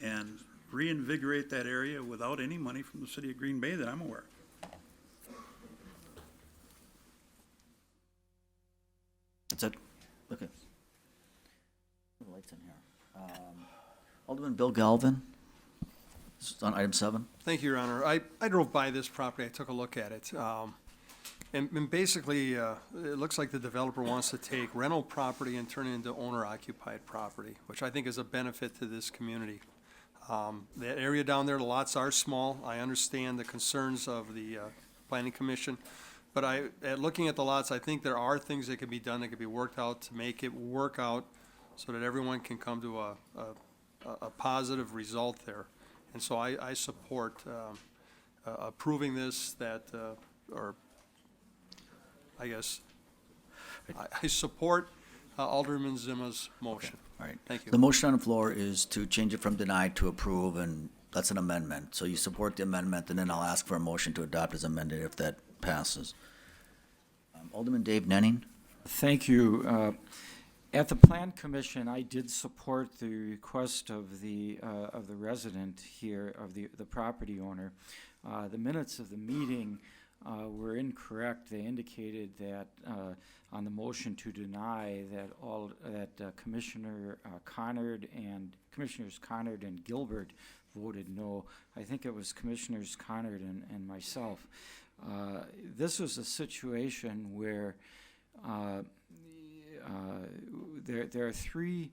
and reinvigorate that area without any money from the city of Green Bay that I'm aware of. That's it? Okay. The lights in here. Alderman Bill Galvin, this is on item 7. Thank you, Your Honor. I drove by this property, I took a look at it. And basically, it looks like the developer wants to take rental property and turn it into owner-occupied property, which I think is a benefit to this community. That area down there, the lots are small. I understand the concerns of the Planning Commission. But at looking at the lots, I think there are things that could be done, that could be worked out to make it work out so that everyone can come to a positive result there. And so I support approving this, or I guess, I support Alderman Zimma's motion. All right. Thank you. The motion on the floor is to change it from denied to approve, and that's an amendment. So you support the amendment, and then I'll ask for a motion to adopt as amended if that passes. Alderman Dave Nenning? Thank you. At the Plan Commission, I did support the request of the resident here, of the property owner. The minutes of the meeting were incorrect. They indicated that on the motion to deny that Commissioners Conard and Gilbert voted no. I think it was Commissioners Conard and myself. This was a situation where there are three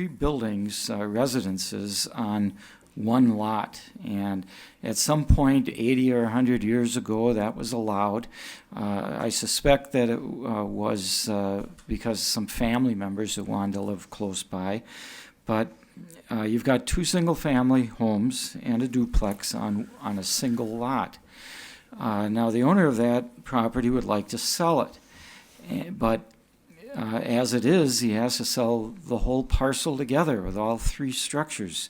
buildings, residences on one lot, and at some point 80 or 100 years ago that was allowed. I suspect that it was because some family members that wanted to live close by, but you've got 2 single-family homes and a duplex on a single lot. Now the owner of that property would like to sell it, but as it is, he has to sell the whole parcel together with all 3 structures.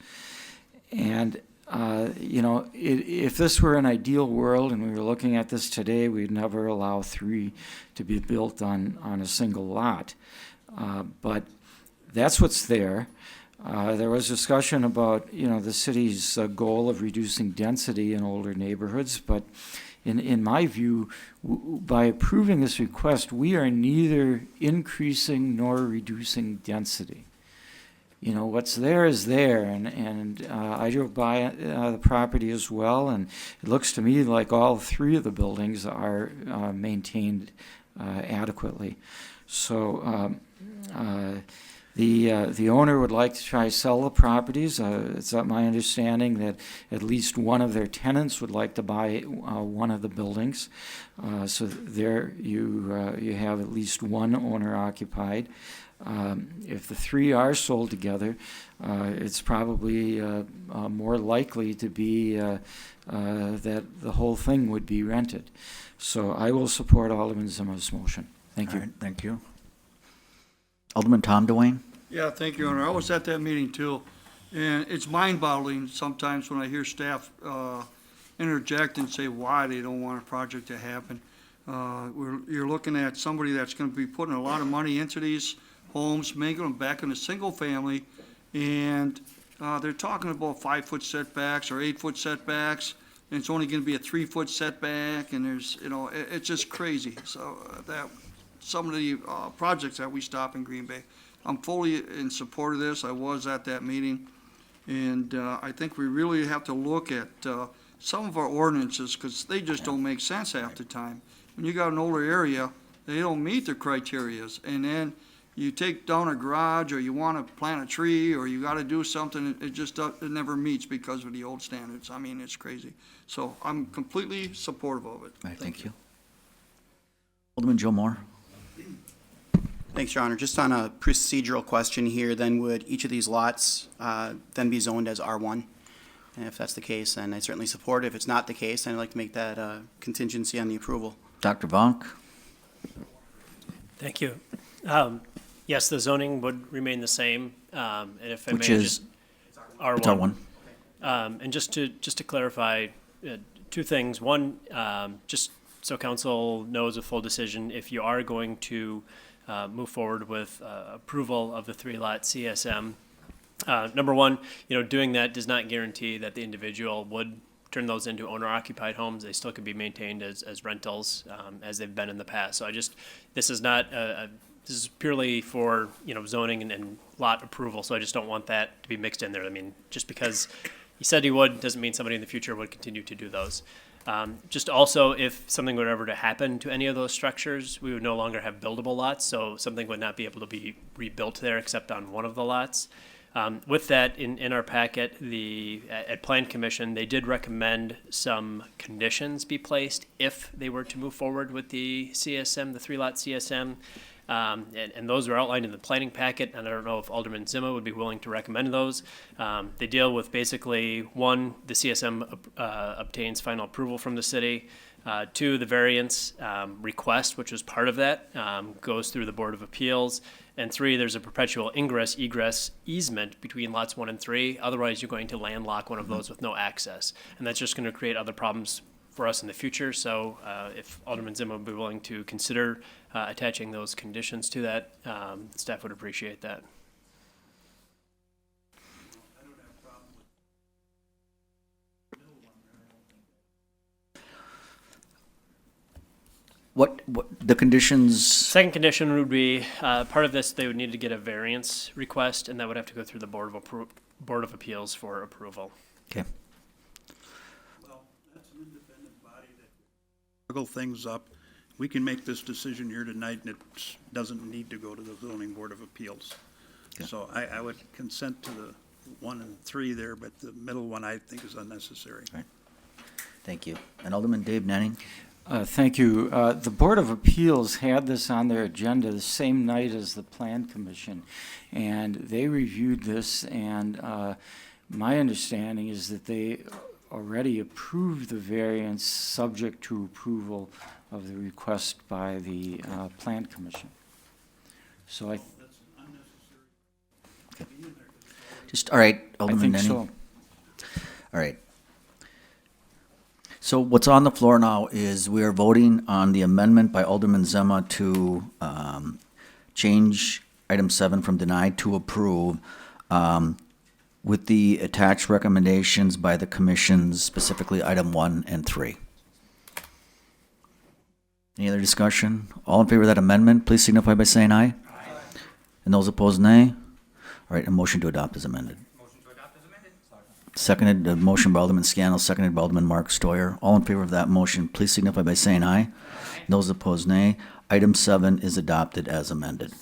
And, if this were an ideal world and we were looking at this today, we'd never allow 3 to be built on a single lot. But that's what's there. There was discussion about, the city's goal of reducing density in older neighborhoods, but in my view, by approving this request, we are neither increasing nor reducing density. What's there is there, and I drove by the property as well, and it looks to me like all 3 of the buildings are maintained adequately. So the owner would like to try to sell the properties. It's my understanding that at least one of their tenants would like to buy one of the buildings. So there you have at least one owner occupied. If the 3 are sold together, it's probably more likely to be that the whole thing would be rented. So I will support Alderman Zimmer's motion. Thank you. All right, thank you. Alderman Tom Dwayne? Yeah, thank you, Your Honor. I was at that meeting too, and it's mind-boggling sometimes when I hear staff interject and say why they don't want a project to happen. You're looking at somebody that's going to be putting a lot of money into these homes, making them back into single family, and they're talking about 5-foot setbacks or 8-foot setbacks, and it's only going to be a 3-foot setback, and there's, it's just crazy. So that some of the projects that we stop in Green Bay, I'm fully in support of this. I was at that meeting, and I think we really have to look at some of our ordinances because they just don't make sense half the time. When you got an older area, they don't meet the criterias, and then you take down a garage, or you wanna plant a tree, or you gotta do something, it just, it never meets because of the old standards. I mean, it's crazy. So I'm completely supportive of it. All right, thank you. Alderman Joe Moore. Thanks, Your Honor. Just on a procedural question here, then would each of these lots then be zoned as R1? And if that's the case, then I certainly support it. If it's not the case, then I'd like to make that contingency on the approval. Dr. Vonk. Thank you. Yes, the zoning would remain the same, and if I may Which is? just R1. It's R1. And just to clarify, two things. One, just so council knows a full decision, if you are going to move forward with approval of the 3-lot CSM, number one, doing that does not guarantee that the individual would turn those into owner-occupied homes. They still could be maintained as rentals, as they've been in the past. So this is not this is purely for zoning and lot approval. So I just don't want that to be mixed in there. I mean, just because he said he would doesn't mean somebody in the future would continue to do those. Just also, if something were ever to happen to any of those structures, we would no longer have buildable lots, so something would not be able to be rebuilt there except on one of the lots. With that, in our packet, at Plan Commission, they did recommend some conditions be placed if they were to move forward with the CSM, the 3-lot CSM. And those are outlined in the planning packet, and I don't know if Alderman Zima would be willing to recommend those. They deal with basically, one, the CSM obtains final approval from the city. Two, the variance request, which was part of that, goes through the Board of Appeals. And three, there's a perpetual ingress egress easement between lots 1 and 3. Otherwise, you're going to landlock one of those with no access. And that's just going to create other problems for us in the future. So if Alderman Zima would be willing to consider attaching those conditions to that, staff would appreciate that. What the conditions? Second condition would be, part of this, they would need to get a variance request, and that would have to go through the Board of Appeals for approval. Okay. Well, that's an independent body that juggle things up. We can make this decision here tonight, and it doesn't need to go to the zoning board of appeals. Okay. So I would consent to the 1 and 3 there, but the middle one I think is unnecessary. Right. Thank you. And Alderman Dave Nenning. Thank you. The Board of Appeals had this on their agenda the same night as the Plan Commission, and they reviewed this, and my understanding is that they already approved the variance subject to approval of the request by the Plan Commission. So That's unnecessary. Just, all right, I Alderman think Nenning. so. All right. So what's on the floor now is we are voting on the amendment by Alderman Zima to change item 7 from denied to approve with the attached recommendations by the commissions, specifically item 1 and 3. Any other discussion? All in favor of that amendment, please signify by saying aye. Aye. And those opposed, nay. All right, a motion to adopt is amended. Seconded, the motion by Alderman Scannell, seconded by Alderman Mark Stoyer. All in favor of that motion, please signify by saying aye. Aye. Those opposed, nay. Item 7 is adopted as amended.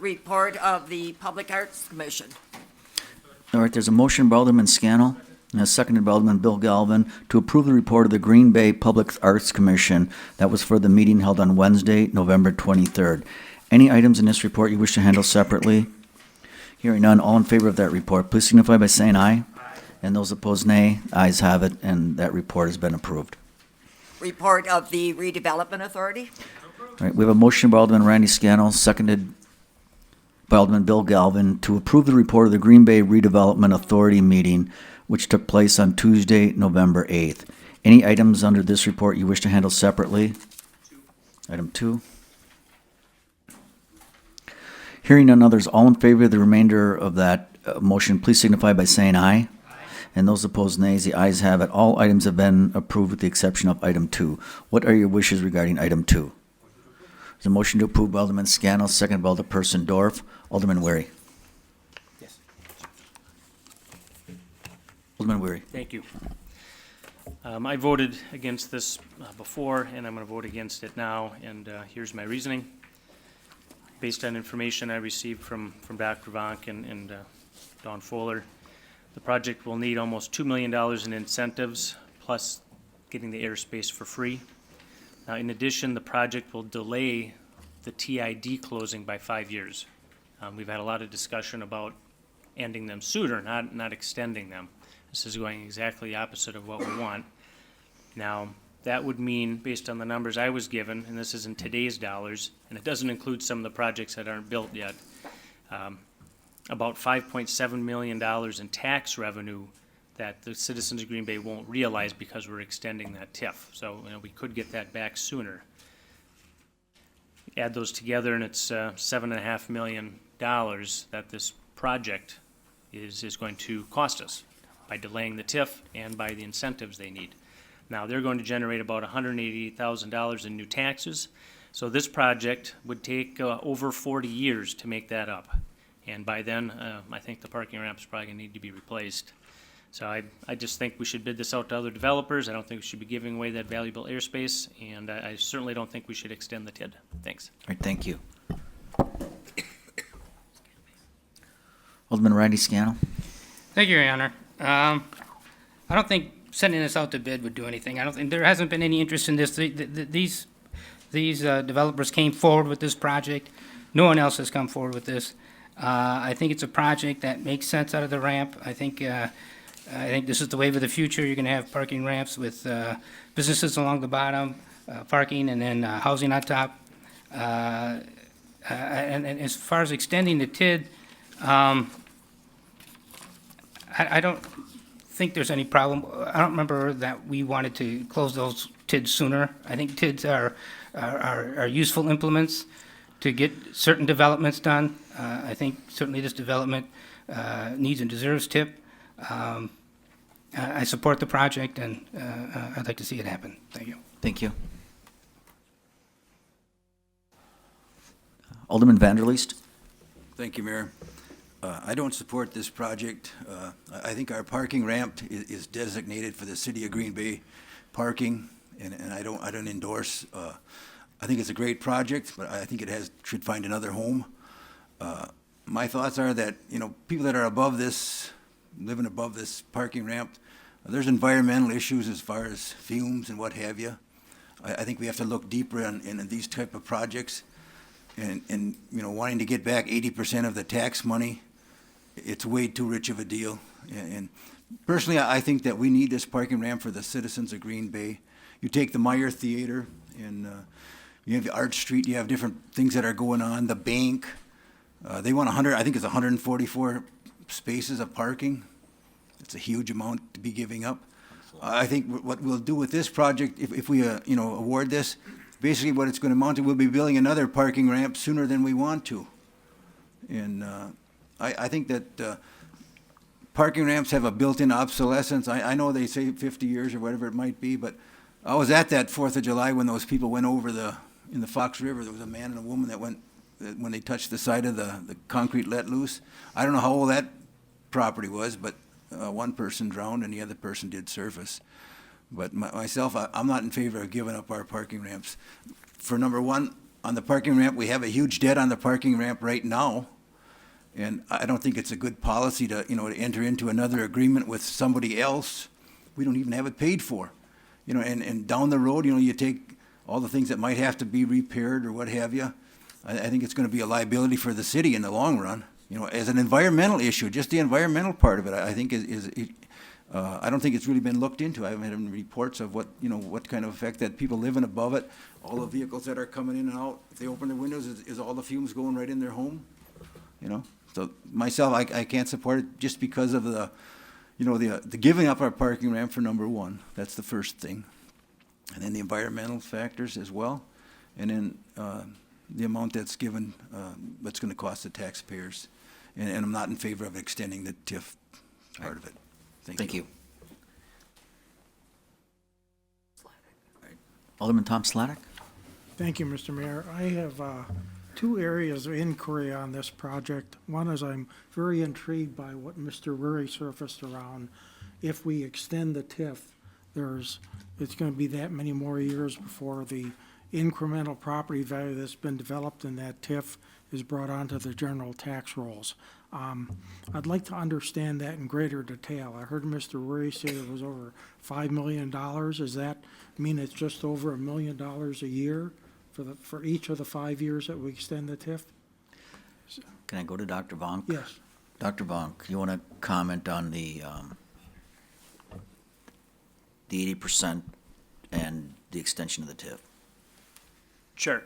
Report of the Public Arts Commission. All right, there's a motion by Alderman Scannell and a seconded by Alderman Bill Galvin to approve the report of the Green Bay Public Arts Commission that was for the meeting held on Wednesday, November 23rd. Any items in this report you wish to handle separately? Hearing none, all in favor of that report, please signify by saying aye. Aye. And those opposed, nay. Ayes have it, and that report has been approved. Report of the Redevelopment Authority. All right, we have a motion by Alderman Randy Scannell, seconded by Alderman Bill Galvin to approve the report of the Green Bay Redevelopment Authority meeting, which took place on Tuesday, November 8th. Any items under this report you wish to handle separately? Item 2. Hearing none others, all in favor of the remainder of that motion, please signify by saying aye. Aye. And those opposed, nays. The ayes have it. All items have been approved with the exception of item 2. What are your wishes regarding item 2? There's a motion to approve by Alderman Scannell, seconded by Alderperson Dorff. Alderman Weary. Yes. Alderman Weary. Thank you. I voted against this before, and I'm going to vote against it now, and here's my reasoning. based on information I received from Dr. Vonk and Dawn Fuller, the project will need almost $2 million in incentives, plus getting the airspace for free. Now, in addition, the project will delay the TID closing by 5 years. We've had a lot of discussion about ending them sooner, not extending them. This is going exactly the opposite of what we want. Now, that would mean, based on the numbers I was given, and this is in today's dollars, and it doesn't include some of the projects that aren't built yet, about $5.7 million in tax revenue that the citizens of Green Bay won't realize because we're extending that TIF. So, we could get that back sooner. Add those together, and it's $7.5 million that this project is going to cost us by delaying the TIF and by the incentives they need. Now, they're going to generate about $188,000 in new taxes. So this project would take over 40 years to make that up. And by then, I think the parking ramp's probably gonna need to be replaced. So I just think we should bid this out to other developers. I don't think we should be giving away that valuable airspace, and I certainly don't think we should extend the TID. Thanks. All right, thank you. Alderman Randy Scannell. Thank you, Your Honor. I don't think sending this out to bid would do anything. I don't think, there hasn't been any interest in this. These developers came forward with this project. No one else has come forward with this. I think it's a project that makes sense out of the ramp. I think this is the wave of the future. You're gonna have parking ramps with businesses along the bottom, parking, and then housing on top. And as far as extending the TID, I don't think there's any problem. I don't remember that we wanted to close those TIDs sooner. I think TIDs are useful implements to get certain developments done. I think certainly this development needs and deserves TIP. I support the project, and I'd like to see it happen. Thank you. Thank you. Alderman Vanderleest. Thank you, Mayor. I don't support this project. I think our parking ramp is designated for the city of Green Bay parking, and I don't endorse. I think it's a great project, but I think it should find another home. My thoughts are that, people that are above this, living above this parking ramp, there's environmental issues as far as fumes and what have you. I think we have to look deeper in these type of projects, and wanting to get back 80% of the tax money. It's way too rich of a deal. And personally, I think that we need this parking ramp for the citizens of Green Bay. You take the Meyer Theater, and you have the Arch Street, you have different things that are going on, the bank. They want 100, I think it's 144 spaces of parking. It's a huge amount to be giving up. I think what we'll do with this project, if we, award this, basically what it's going to amount to, we'll be building another parking ramp sooner than we want to. And I think that parking ramps have a built-in obsolescence. I know they say 50 years or whatever it might be, but I was at that 4th of July when those people went over in the Fox River. There was a man and a woman that went, when they touched the side of the concrete let loose. I don't know how old that property was, but one person drowned and the other person did surface. But myself, I'm not in favor of giving up our parking ramps. For number one, on the parking ramp, we have a huge debt on the parking ramp right now. And I don't think it's a good policy to enter into another agreement with somebody else. We don't even have it paid for. And down the road, you take all the things that might have to be repaired or what have you. I think it's going to be a liability for the city in the long run. As an environmental issue, just the environmental part of it, I think I don't think it's really been looked into. I haven't had any reports of what kind of effect that people living above it, all the vehicles that are coming in and out, if they open their windows, is all the fumes going right in their home? So myself, I can't support it just because of the giving up our parking ramp for number one. That's the first thing. And then the environmental factors as well. And then the amount that's given, that's going to cost the taxpayers. And I'm not in favor of extending the TIF part of it. Thank you. Alderman Tom Slavic. Thank you, Mr. Mayor. I have two areas of inquiry on this project. One is I'm very intrigued by what Mr. Ruri surfaced around. If we extend the TIF, it's going to be that many more years before the incremental property value that's been developed in that TIF is brought onto the general tax rolls. I'd like to understand that in greater detail. I heard Mr. Worry say it was over $5 million. Does that mean it's just over $1 million a year for each of the 5 years that we extend the TIF? Can I go to Dr. Vonk? Yes. Dr. Vonk, you want to comment on the 80% and the extension of the TIF? Sure.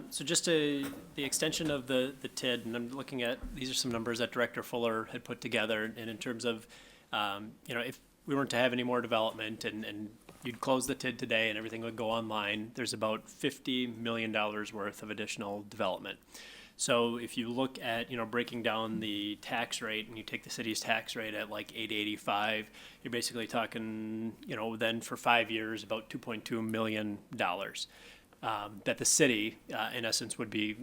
So just the extension of the TID, and I'm looking at, these are some numbers that Director Fuller had put together, and in terms of, if we weren't to have any more development and you'd close the TID today and everything would go online, there's about $50 million worth of additional development. So if you look at, breaking down the tax rate and you take the city's tax rate at like 885, you're basically talking, then for 5 years, about $2.2 million. That the city, in essence, would be,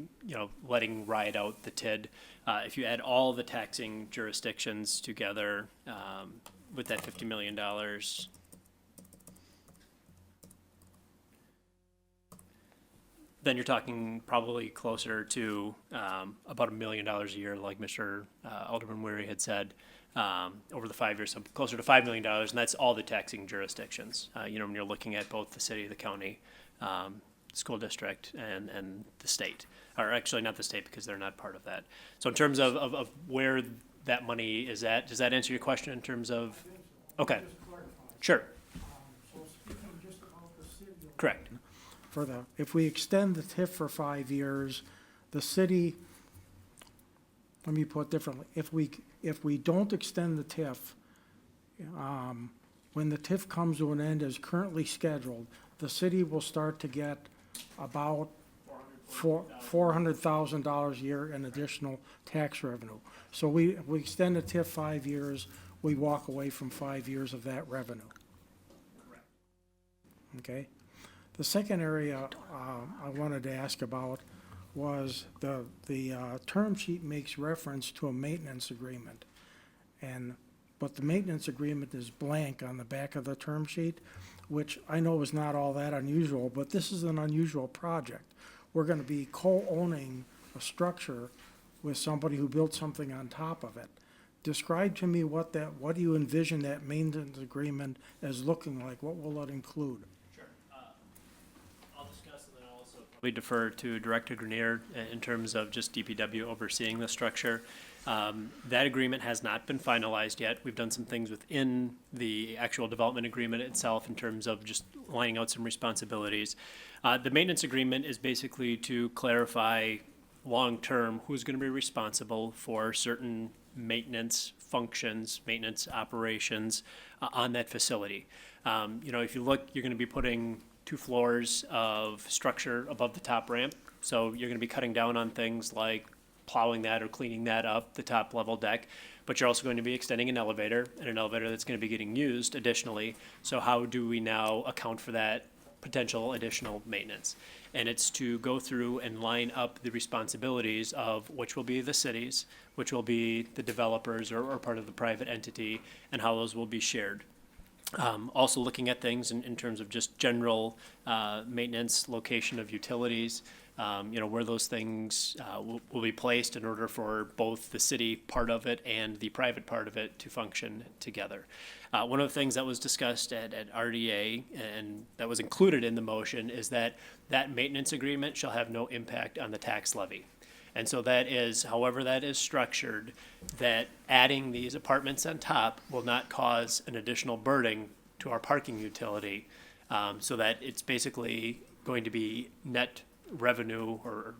letting ride out the TID. If you add all the taxing jurisdictions together with that $50 million, then you're talking probably closer to about $1 million a year, like Mr. Alderman Weary had said, over the 5 years, so closer to $5 million, and that's all the taxing jurisdictions. When you're looking at both the city, the county, school district, and the state, or actually not the state because they're not part of that. So in terms of where that money is at, does that answer your question in terms of? Okay, sure. Correct. If we extend the TIF for 5 years, the city, let me put it differently, if we don't extend the TIF, when the TIF comes to an end as currently scheduled, the city will start to get about $400,000 a year in additional tax revenue. So we extend the TIF 5 years, we walk away from 5 years of that revenue. Correct. Okay? The second area I wanted to ask about was the term sheet makes reference to a maintenance agreement. But the maintenance agreement is blank on the back of the term sheet, which I know is not all that unusual, but this is an unusual project. We're gonna be co-owning a structure with somebody who built something on top of it. Describe to me what do you envision that maintenance agreement as looking like? What will it include? We defer to Director Grenier in terms of just DPW overseeing the structure. That agreement has not been finalized yet. We've done some things within the actual development agreement itself in terms of just lining out some responsibilities. The maintenance agreement is basically to clarify long-term who's going to be responsible for certain maintenance functions, maintenance operations on that facility. If you look, you're going to be putting 2 floors of structure above the top ramp. So you're going to be cutting down on things like plowing that or cleaning that up, the top level deck. But you're also going to be extending an elevator, and an elevator that's going to be getting used additionally. So how do we now account for that potential additional maintenance? And it's to go through and line up the responsibilities of which will be the cities, which will be the developers or part of the private entity, and how those will be shared. Also looking at things in terms of just general maintenance, location of utilities, where those things will be placed in order for both the city part of it and the private part of it to function together. One of the things that was discussed at RDA and that was included in the motion is that maintenance agreement shall have no impact on the tax levy. And so that is, however that is structured, that adding these apartments on top will not cause an additional burden to our parking utility, so that it's basically going to be net revenue, or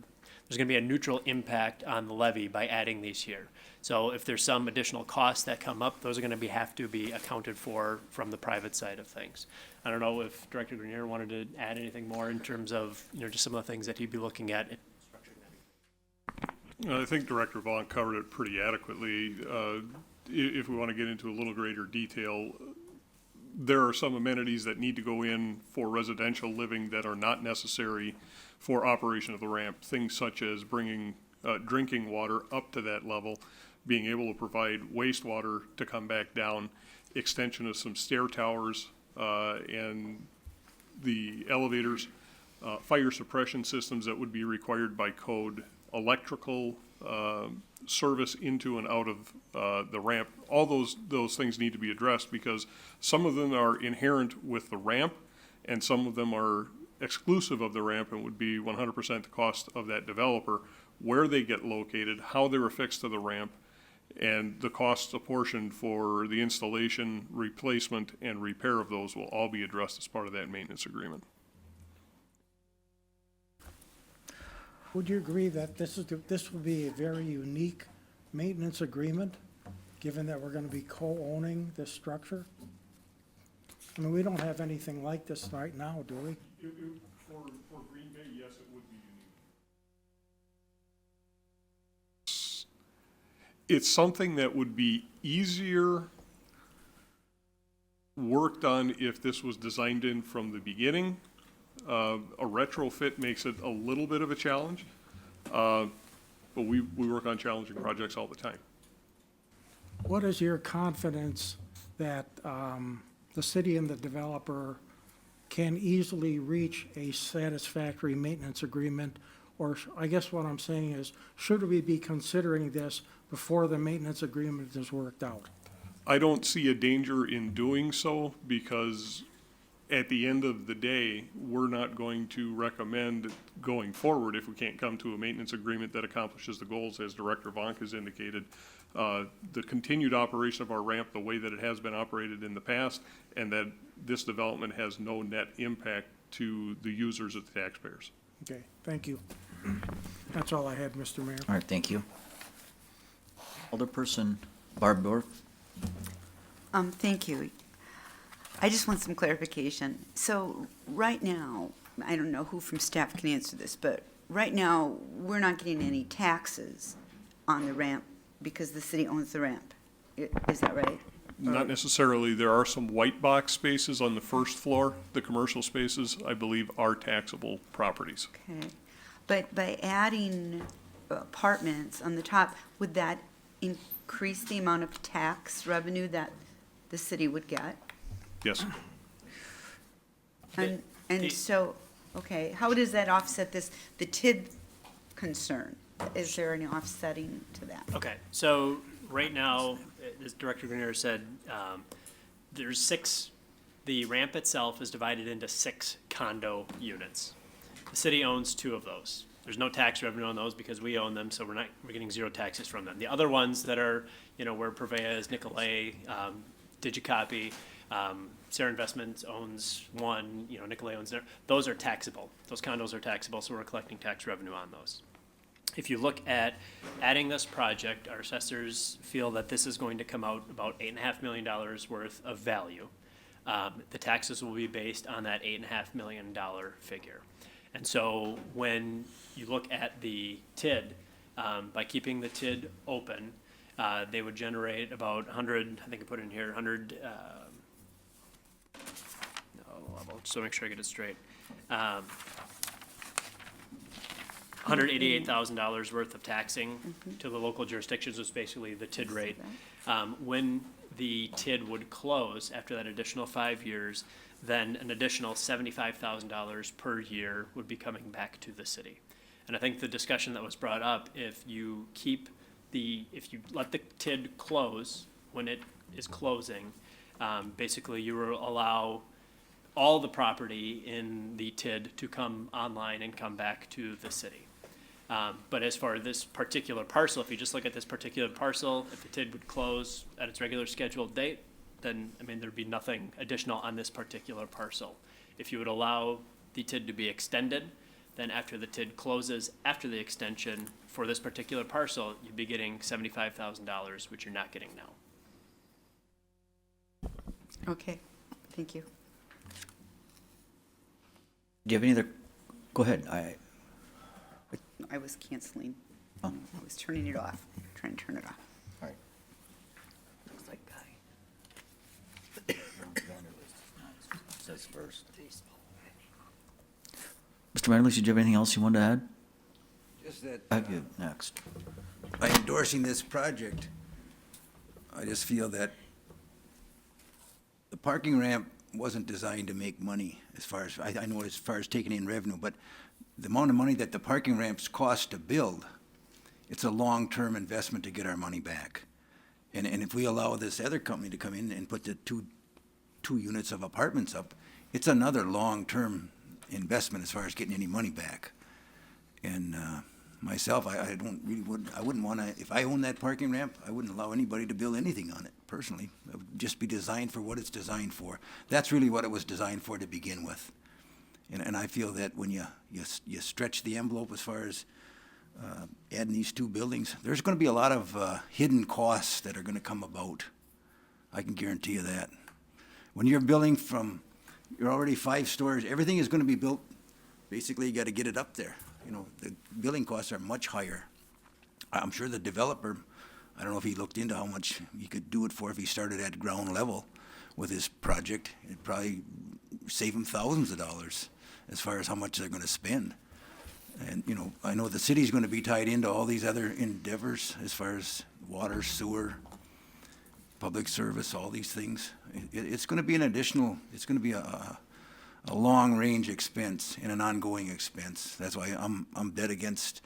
there's going to be a neutral impact on the levy by adding these here. So if there's some additional costs that come up, those are going to have to be accounted for from the private side of things. I don't know if Director Grenier wanted to add anything more in terms of just some of the things that he'd be looking at. I think Director Vaughn covered it pretty adequately. If we want to get into a little greater detail, there are some amenities that need to go in for residential living that are not necessary for operation of the ramp. Things such as bringing drinking water up to that level, being able to provide wastewater to come back down, extension of some stair towers and the elevators, fire suppression systems that would be required by code electrical, service into and out of, the ramp. All those things need to be addressed because some of them are inherent with the ramp and some of them are exclusive of the ramp and would be 100% the cost of that developer, where they get located, how they're affixed to the ramp, and the costs apportioned for the installation, replacement, and repair of those will all be addressed as part of that maintenance agreement. Would you agree that this will be a very unique maintenance agreement, given that we're gonna be co-owning this structure? I mean, we don't have anything like this right now, do we? For Green Bay, yes, it would be unique. It's something that would be easier worked on if this was designed in from the beginning. A retrofit makes it a little bit of a challenge, but we work on challenging projects all the time. What is your confidence that the city and the developer can easily reach a satisfactory maintenance agreement? Or I guess what I'm saying is, should we be considering this before the maintenance agreement is worked out? I don't see a danger in doing so because at the end of the day, we're not going to recommend going forward if we can't come to a maintenance agreement that accomplishes the goals, as Director Vonk has indicated. The continued operation of our ramp the way that it has been operated in the past, and that this development has no net impact to the users of the taxpayers. Okay, thank you. That's all I had, Mr. Mayor. All right, thank you. Alderperson Barb Dorf. Thank you. I just want some clarification. So right now, I don't know who from staff can answer this, but right now, we're not getting any taxes on the ramp because the city owns the ramp. Is that right? Not necessarily. There are some white box spaces on the first floor. The commercial spaces, I believe, are taxable properties. Okay. But by adding apartments on the top, would that increase the amount of tax revenue that the city would get? Yes. And so, okay, how does that offset this, the TID concern? Is there any offsetting to that? Okay, so right now, as Director Grenier said, there's 6, the ramp itself is divided into 6 condo units. The city owns 2 of those. There's no tax revenue on those because we own them, so we're getting 0 taxes from them. The other ones that are, where Purveya is, Nicolay, Digicopy, Sarah Investments owns 1, Nicolay owns, those are taxable. Those condos are taxable, so we're collecting tax revenue on those. If you look at adding this project, our assessors feel that this is going to come out about $8.5 million worth of value. The taxes will be based on that $8.5 million figure. And so when you look at the TID, by keeping the TID open, they would generate about 100, I think I put in here, 100, so make sure I get it straight. $188,000 worth of taxing to the local jurisdictions was basically the TID rate. When the TID would close after that additional 5 years, then an additional $75,000 per year would be coming back to the city. And I think the discussion that was brought up, if you let the TID close when it is closing, basically you will allow all the property in the TID to come online and come back to the city. But as far as this particular parcel, if you just look at this particular parcel, if the TID would close at its regular scheduled date, then, there'd be nothing additional on this particular parcel. If you would allow the TID to be extended, then after the TID closes, after the extension, for this particular parcel, you'd be getting $75,000, which you're not getting now. Okay, thank you. Do you have any other, go ahead. I was canceling. Oh. I was turning it off, trying to turn it off. All right. Looks like Says first. Mr. Manderly, did you have anything else you wanted to add? Just that, I have you next. by endorsing this project, I just feel that the parking ramp wasn't designed to make money as far as, I know as far as taking in revenue, but the amount of money that the parking ramps cost to build it's a long-term investment to get our money back. And if we allow this other company to come in and put the two units of apartments up, it's another long-term investment as far as getting any money back. And myself, I wouldn't want to, if I owned that parking ramp, I wouldn't allow anybody to build anything on it, personally. It would just be designed for what it's designed for. That's really what it was designed for to begin with. And I feel that when you stretch the envelope as far as adding these two buildings, there's going to be a lot of hidden costs that are going to come about. I can guarantee you that. When you're building from, you're already 5 stories, everything is going to be built, basically you got to get it up there. You know, the building costs are much higher. I'm sure the developer, I don't know if he looked into how much he could do it for if he started at ground level with his project. It'd probably save him thousands of dollars as far as how much they're going to spend. And, you know, I know the city's going to be tied into all these other endeavors as far as water, sewer, public service, all these things. It's going to be an additional, it's going to be a long-range expense and an ongoing expense. That's why I'm dead against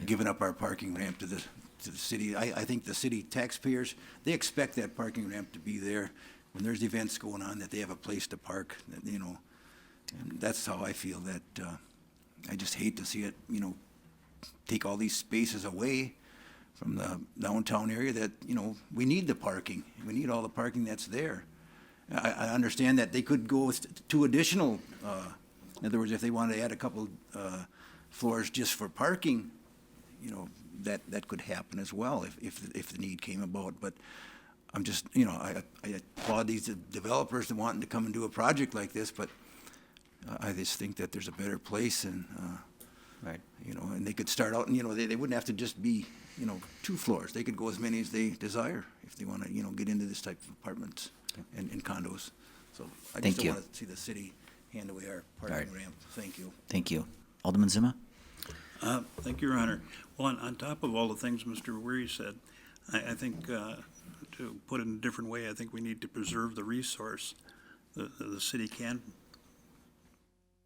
giving up our parking ramp to the city. I think the city taxpayers, they expect that parking ramp to be there when there's events going on, that they have a place to park, that, you know. And that's how I feel, that I just hate to see it, you know, take all these spaces away from the downtown area that, you know, we need the parking. We need all the parking that's there. I understand that they could go with 2 additional, in other words, if they wanted to add a couple floors just for parking, you know, that could happen as well if the need came about. But I'm just, you know, I applaud these developers that wanting to come and do a project like this, but I just think that there's a better place, and, Right. you know, and they could start out, and, you know, they wouldn't have to just be, you know, 2 floors. They could go as many as they desire if they want to, you know, get into this type of apartments and condos. So I Thank just you. don't want to see the city hand away our right. parking ramp. Thank you. Thank you. Alderman Zima? Thank you, Your Honor. Well, on top of all the things Mr. Weary said, I think, to put it in a different way, I think we need to preserve the resource. The city can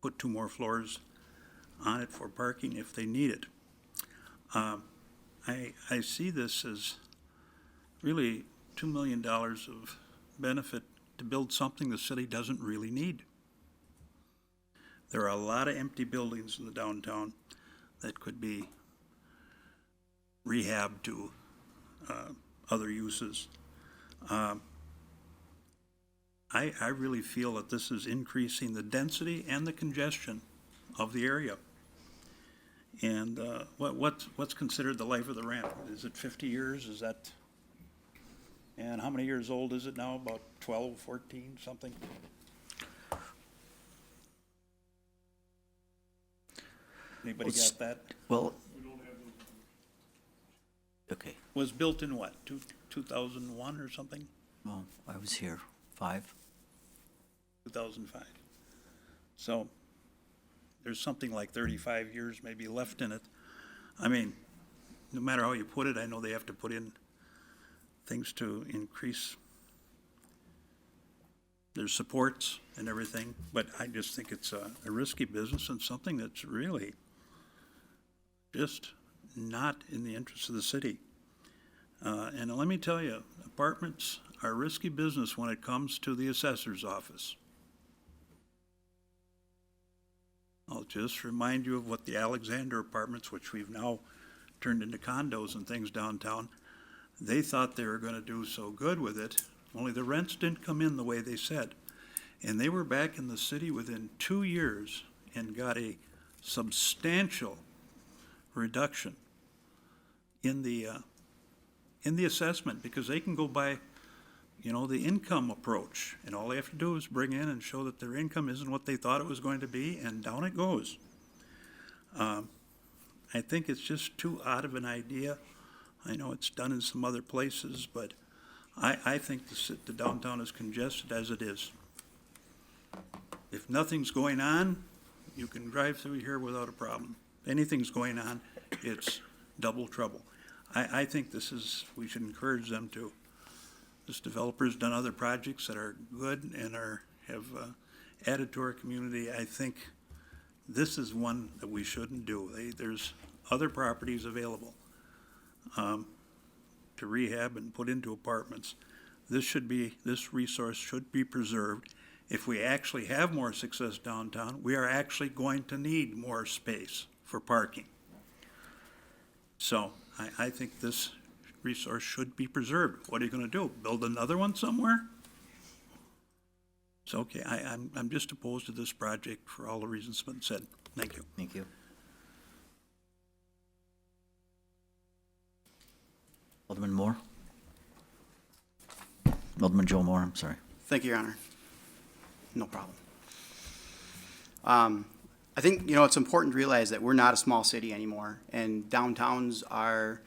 put 2 more floors on it for parking if they need it. I see this as really $2 million of benefit to build something the city doesn't really need. There are a lot of empty buildings in the downtown that could be rehabbed to other uses. I really feel that this is increasing the density and the congestion of the area. And what's considered the life of the ramp? Is it 50 years? Is that? And how many years old is it now? About 12, 14, something? Anybody got that? Well, okay. Was built in what, 2001 or something? Well, I was here, 5. 2005. So there's something like 35 years maybe left in it. I mean, no matter how you put it, I know they have to put in things to increase their supports and everything, but I just think it's a risky business and something that's really just not in the interest of the city. And let me tell you, apartments are risky business when it comes to the assessor's office. I'll just remind you of what the Alexander Apartments, which we've now turned into condos and things downtown, they thought they were going to do so good with it, only the rents didn't come in the way they said. And they were back in the city within 2 years and got a substantial reduction in the assessment, because they can go by, you know, the income approach, and all they have to do is bring in and show that their income isn't what they thought it was going to be, and down it goes. I think it's just too odd of an idea. I know it's done in some other places, but I think the downtown is congested as it is. If nothing's going on, you can drive through here without a problem. If anything's going on, it's double trouble. I think we should encourage them to. This developer's done other projects that are good and have added to our community. I think this is one that we shouldn't do. There's other properties available to rehab and put into apartments. This resource should be preserved. If we actually have more success downtown, we are actually going to need more space for parking. So I think this resource should be preserved. What are you gonna do? Build another one somewhere? So, okay, I'm just opposed to this project for all the reasons been said. Thank you. Thank you. Alderman Moore? Alderman Joe Moore, I'm sorry. Thank you, Your Honor. No problem. I think, it's important to realize that we're not a small city anymore, and downtowns are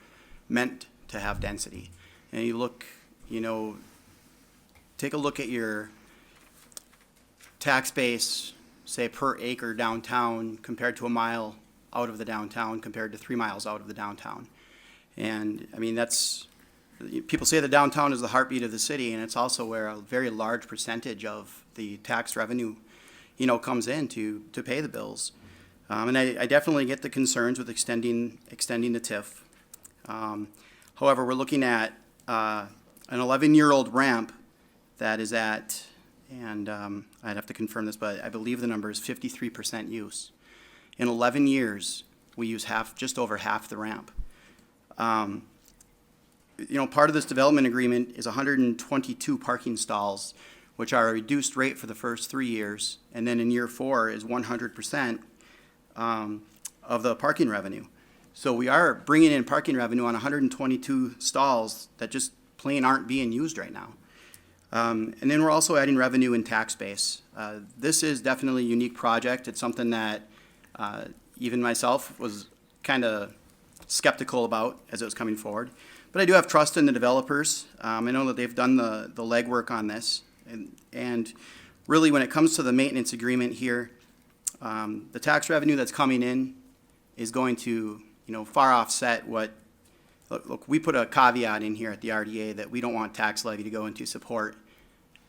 meant to have density. And you look, take a look at your tax base, say per acre downtown compared to a mile out of the downtown compared to 3 miles out of the downtown. And I mean, people say the downtown is the heartbeat of the city, and it's also where a very large percentage of the tax revenue, comes in to pay the bills. And I definitely get the concerns with extending the TIF. However, we're looking at an 11-year-old ramp that is at, and I'd have to confirm this, but I believe the number is 53% use. In 11 years, we use just over half the ramp. Part of this development agreement is 122 parking stalls, which are a reduced rate for the first 3 years, and then in year 4 is 100% of the parking revenue. So we are bringing in parking revenue on 122 stalls that just plain aren't being used right now. And then we're also adding revenue in tax base. This is definitely a unique project. It's something that even myself was kind of skeptical about as it was coming forward. But I do have trust in the developers. I know that they've done the legwork on this. And really, when it comes to the maintenance agreement here, the tax revenue that's coming in is going to, far offset what, look, we put a caveat in here at the RDA that we don't want tax levy to go into support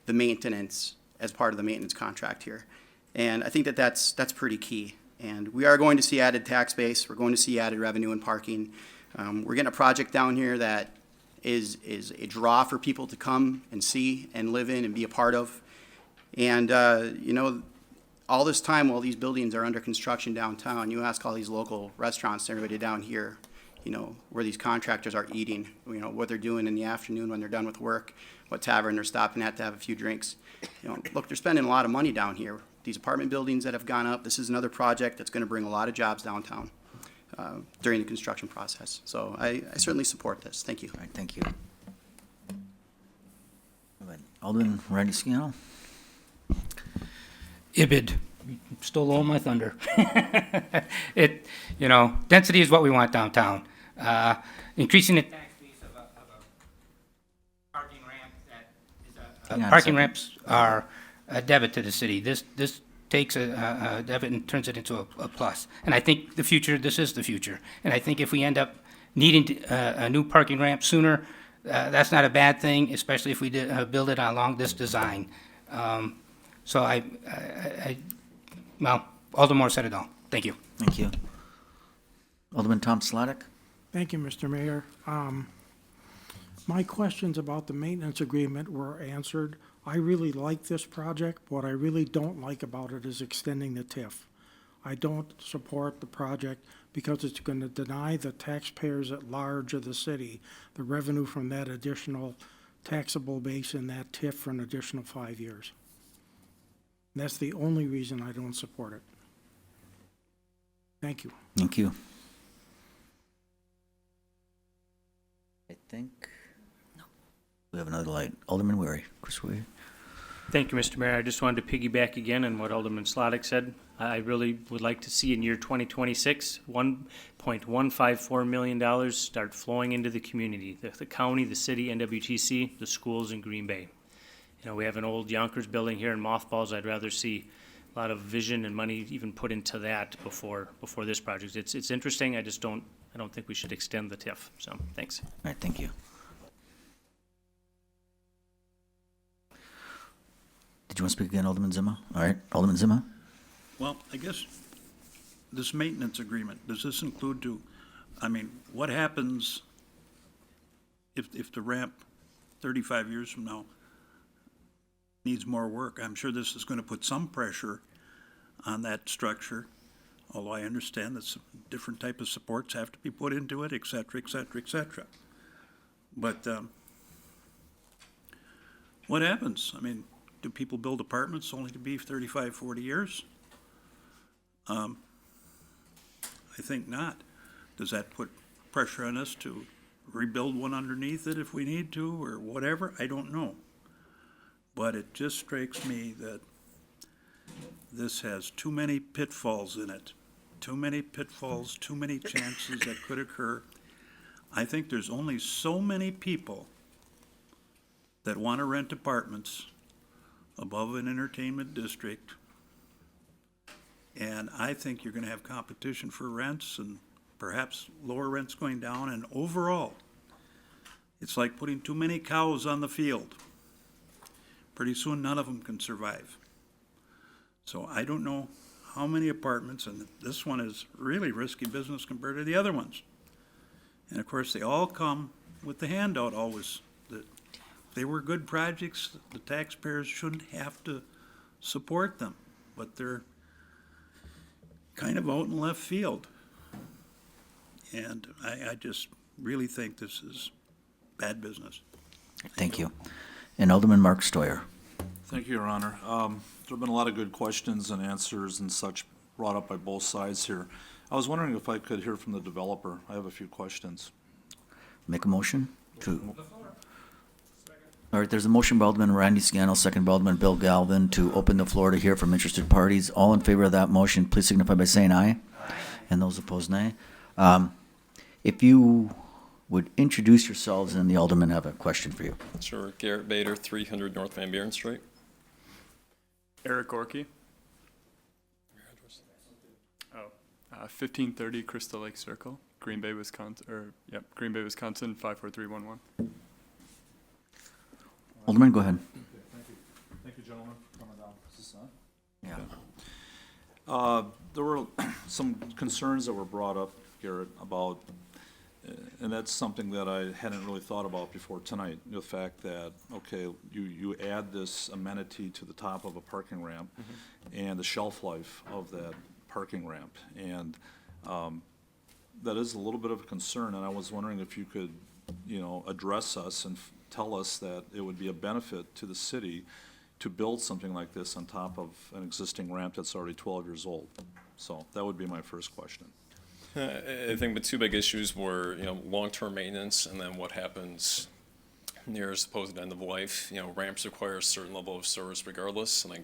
the maintenance as part of the maintenance contract here. And I think that that's pretty key. And we are going to see added tax base. We're going to see added revenue in parking. We're getting a project down here that is a draw for people to come and see and live in and be a part of. And, all this time while these buildings are under construction downtown, you ask all these local restaurants and everybody down here, where these contractors are eating, what they're doing in the afternoon when they're done with work, what tavern they're stopping at to have a few drinks. Look, they're spending a lot of money down here. These apartment buildings that have gone up, this is another project that's going to bring a lot of jobs downtown during the construction process. So I certainly support this. Thank you. All right, thank you. Alderman Randy-Sciano? Ibid, stole all my thunder. Density is what we want downtown. Increasing the tax base of a parking ramp parking ramps are a debit to the city. This takes a debit and turns it into a plus. And I think this is the future. And I think if we end up needing a new parking ramp sooner, that's not a bad thing, especially if we build it along this design. So Alderman Moore said it all. Thank you. Thank you. Alderman Tom Slotnick? Thank you, Mr. Mayor. My questions about the maintenance agreement were answered. I really like this project. What I really don't like about it is extending the TIF. I don't support the project because it's going to deny the taxpayers at large of the city the revenue from that additional taxable base in that TIF for an additional 5 years. That's the only reason I don't support it. Thank you. Thank you. I think we have another light. Alderman Weary. Chris Weary. Thank you, Mr. Mayor. I just wanted to piggyback again on what Alderman Slotnick said. I really would like to see in year 2026, $1.154 million start flowing into the community, the county, the city, NWTC, the schools in Green Bay. We have an old Yonkers building here in mothballs. I'd rather see a lot of vision and money even put into that before this project. It's interesting. I don't think we should extend the TIF. So thanks. All right, thank you. Did you want to speak again, Alderman Zima? All right, Alderman Zima? Well, I guess this maintenance agreement, does this include what happens if the ramp 35 years from now needs more work, I'm sure this is going to put some pressure on that structure, although I understand that some different type of supports have to be put into it, et cetera, et cetera, et cetera. But what happens? I mean, do people build apartments only to be 35, 40 years? I think not. Does that put pressure on us to rebuild one underneath it if we need to, or whatever? I don't know. But it just strikes me that this has too many pitfalls in it. Too many pitfalls, too many chances that could occur. I think there's only so many people that want to rent apartments above an entertainment district. And I think you're going to have competition for rents and perhaps lower rents going down. And overall, it's like putting too many cows on the field. Pretty soon, none of them can survive. So I don't know how many apartments, and this one is really risky business compared to the other ones. And of course, they all come with the handout always, that if they were good projects, the taxpayers shouldn't have to support them. But they're kind of out in left field. And I just really think this is bad business. Thank you. And Alderman Mark Stoyer. Thank you, Your Honor. There have been a lot of good questions and answers and such brought up by both sides here. I was wondering if I could hear from the developer. I have a few questions. Make a motion to. All right, there's a motion by Alderman Randy Scannell, second by Alderman Bill Galvin, to open the floor to hear from interested parties. All in favor of that motion, please signify by saying aye. And those opposed, nay. If you would introduce yourselves, and the Alderman have a question for you. Sure. Garrett Bader, 300 North Van Buren Street. Eric Gorky. 1530 Crystal Lake Circle, Green Bay, Wisconsin, Green Bay, Wisconsin, 54311. Alderman, go ahead. Thank you, gentlemen, for coming down. Is this on? Yeah. There were some concerns that were brought up, Garrett, about, and that's something that I hadn't really thought about before tonight, the fact that, okay, you add this amenity to the top of a parking ramp and the shelf life of that parking ramp. And that is a little bit of a concern, and I was wondering if you could, address us and tell us that it would be a benefit to the city to build something like this on top of an existing ramp that's already 12 years old. So that would be my first question. I think the two big issues were, long-term maintenance and then what happens near a supposed end of life. Ramps require a certain level of service regardless, and I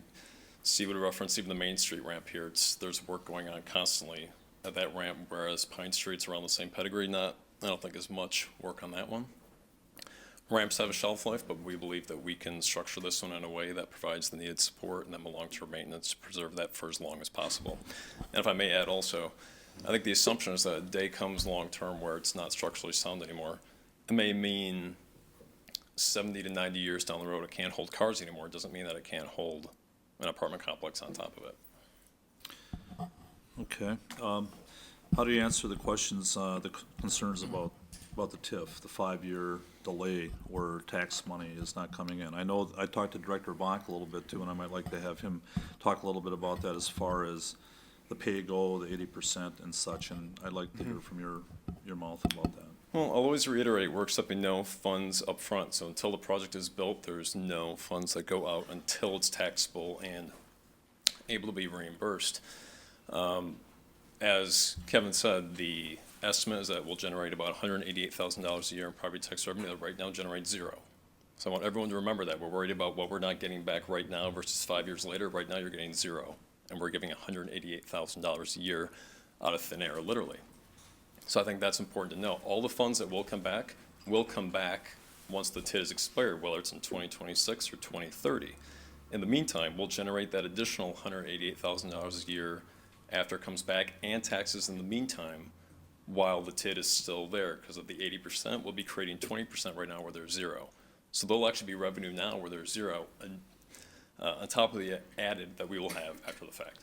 see would reference even the Main Street ramp here. There's work going on constantly at that ramp, whereas Pine Street's around the same pedigree. I don't think as much work on that one. Ramps have a shelf life, but we believe that we can structure this one in a way that provides the needed support and then the long-term maintenance to preserve that for as long as possible. And if I may add also, I think the assumption is that a day comes long-term where it's not structurally sound anymore. It may mean 70 to 90 years down the road it can't hold cars anymore. It doesn't mean that it can't hold an apartment complex on top of it. Okay. How do you answer the questions, the concerns about the TIF, the 5-year delay where tax money is not coming in? I know I talked to Director Bonk a little bit too, and I might like to have him talk a little bit about that as far as the pay-go, the 80% and such, and I'd like to hear from your mouth about that. Well, I'll always reiterate, we're accepting no funds up front. So until the project is built, there's no funds that go out until it's taxable and able to be reimbursed. As Kevin said, the estimate is that we'll generate about $188,000 a year in property tax revenue that right now generates zero. So I want everyone to remember that. We're worried about what we're not getting back right now versus 5 years later. Right now you're getting zero, and we're giving $188,000 a year out of thin air, literally. So I think that's important to know. All the funds that will come back once the TID is expired, whether it's in 2026 or 2030. In the meantime, we'll generate that additional $188,000 a year after it comes back, and taxes in the meantime while the TID is still there, because of the 80%, we'll be creating 20% right now where there's zero. So there'll actually be revenue now where there's zero, and on top of the added that we will have after the fact.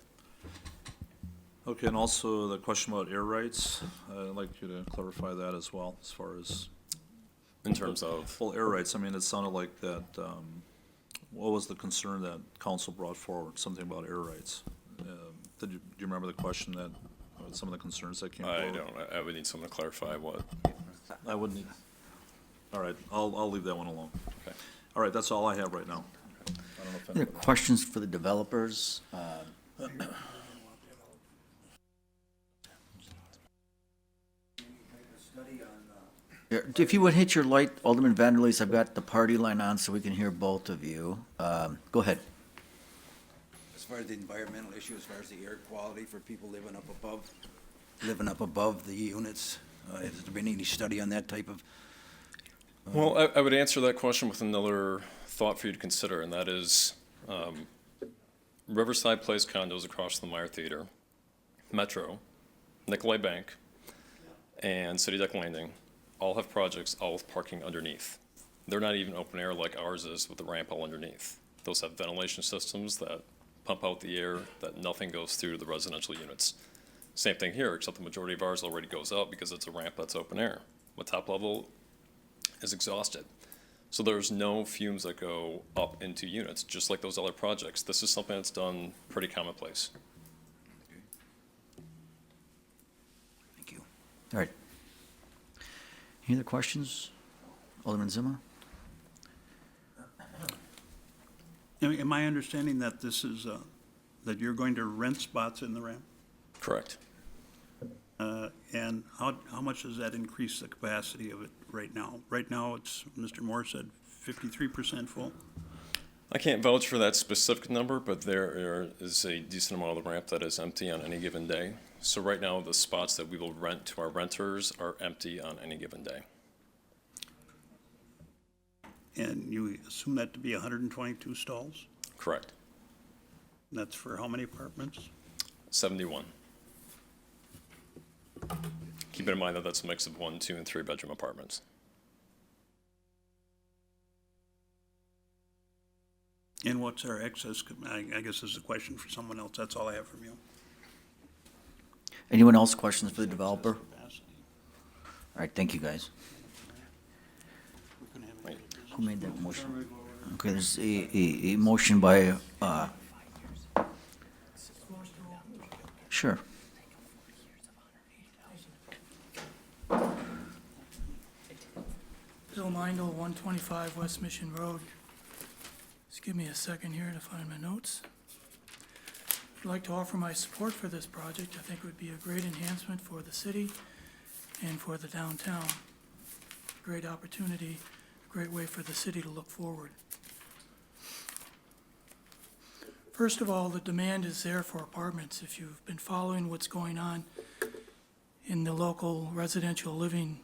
Okay, and also the question about air rights, I'd like you to clarify that as well, as far as in terms of, Well, air rights, I mean, it sounded like that, what was the concern that council brought forward? Something about air rights. Do you remember the question that, some of the concerns that came I forward? don't, I would need someone to clarify what. I would need, all right, I'll leave that one alone. Okay. All right, that's all I have right now. I don't know if Any anybody- questions for the developers? Yeah, if you would hit your light, Alderman Vanderleest, I've got the party line on so we can hear both of you. Go ahead. As far as the environmental issue, as far as the air quality for people living up above the units, has there been any study on that type of? Well, I would answer that question with another thought for you to consider, and that is Riverside Place condos across the Meyer Theater, Metro, Nicolay Bank, and City Deck Landing all have projects all with parking underneath. They're not even open air like ours is with the ramp all underneath. Those have ventilation systems that pump out the air, that nothing goes through to the residential units. Same thing here, except the majority of ours already goes out because it's a ramp that's open air. The top level is exhausted. So there's no fumes that go up into units, just like those other projects. This is something that's done pretty commonplace. Thank you. All right. Any other questions? Alderman Zima? Am I understanding that this is, that you're going to rent spots in the ramp? Correct. And how much does that increase the capacity of it right now? Right now, it's, Mr. Moore said, 53% full? I can't vouch for that specific number, but there is a decent amount of the ramp that is empty on any given day. So right now, the spots that we will rent to our renters are empty on any given day. And you assume that to be 122 stalls? Correct. That's for how many apartments? 71. Keep in mind that that's a mix of 1, 2, and 3 bedroom apartments. And what's our excess, I guess this is a question for someone else, that's all I have from you. Anyone else questions for the developer? All right, thank you, guys. Who made that motion? Okay, there's a motion by, sure. Bill Mindel, 125 West Mission Road. Just give me a second here to find my notes. I'd like to offer my support for this project. I think it would be a great enhancement for the city and for the downtown. Great opportunity, a great way for the city to look forward. First of all, the demand is there for apartments. If you've been following what's going on in the local residential living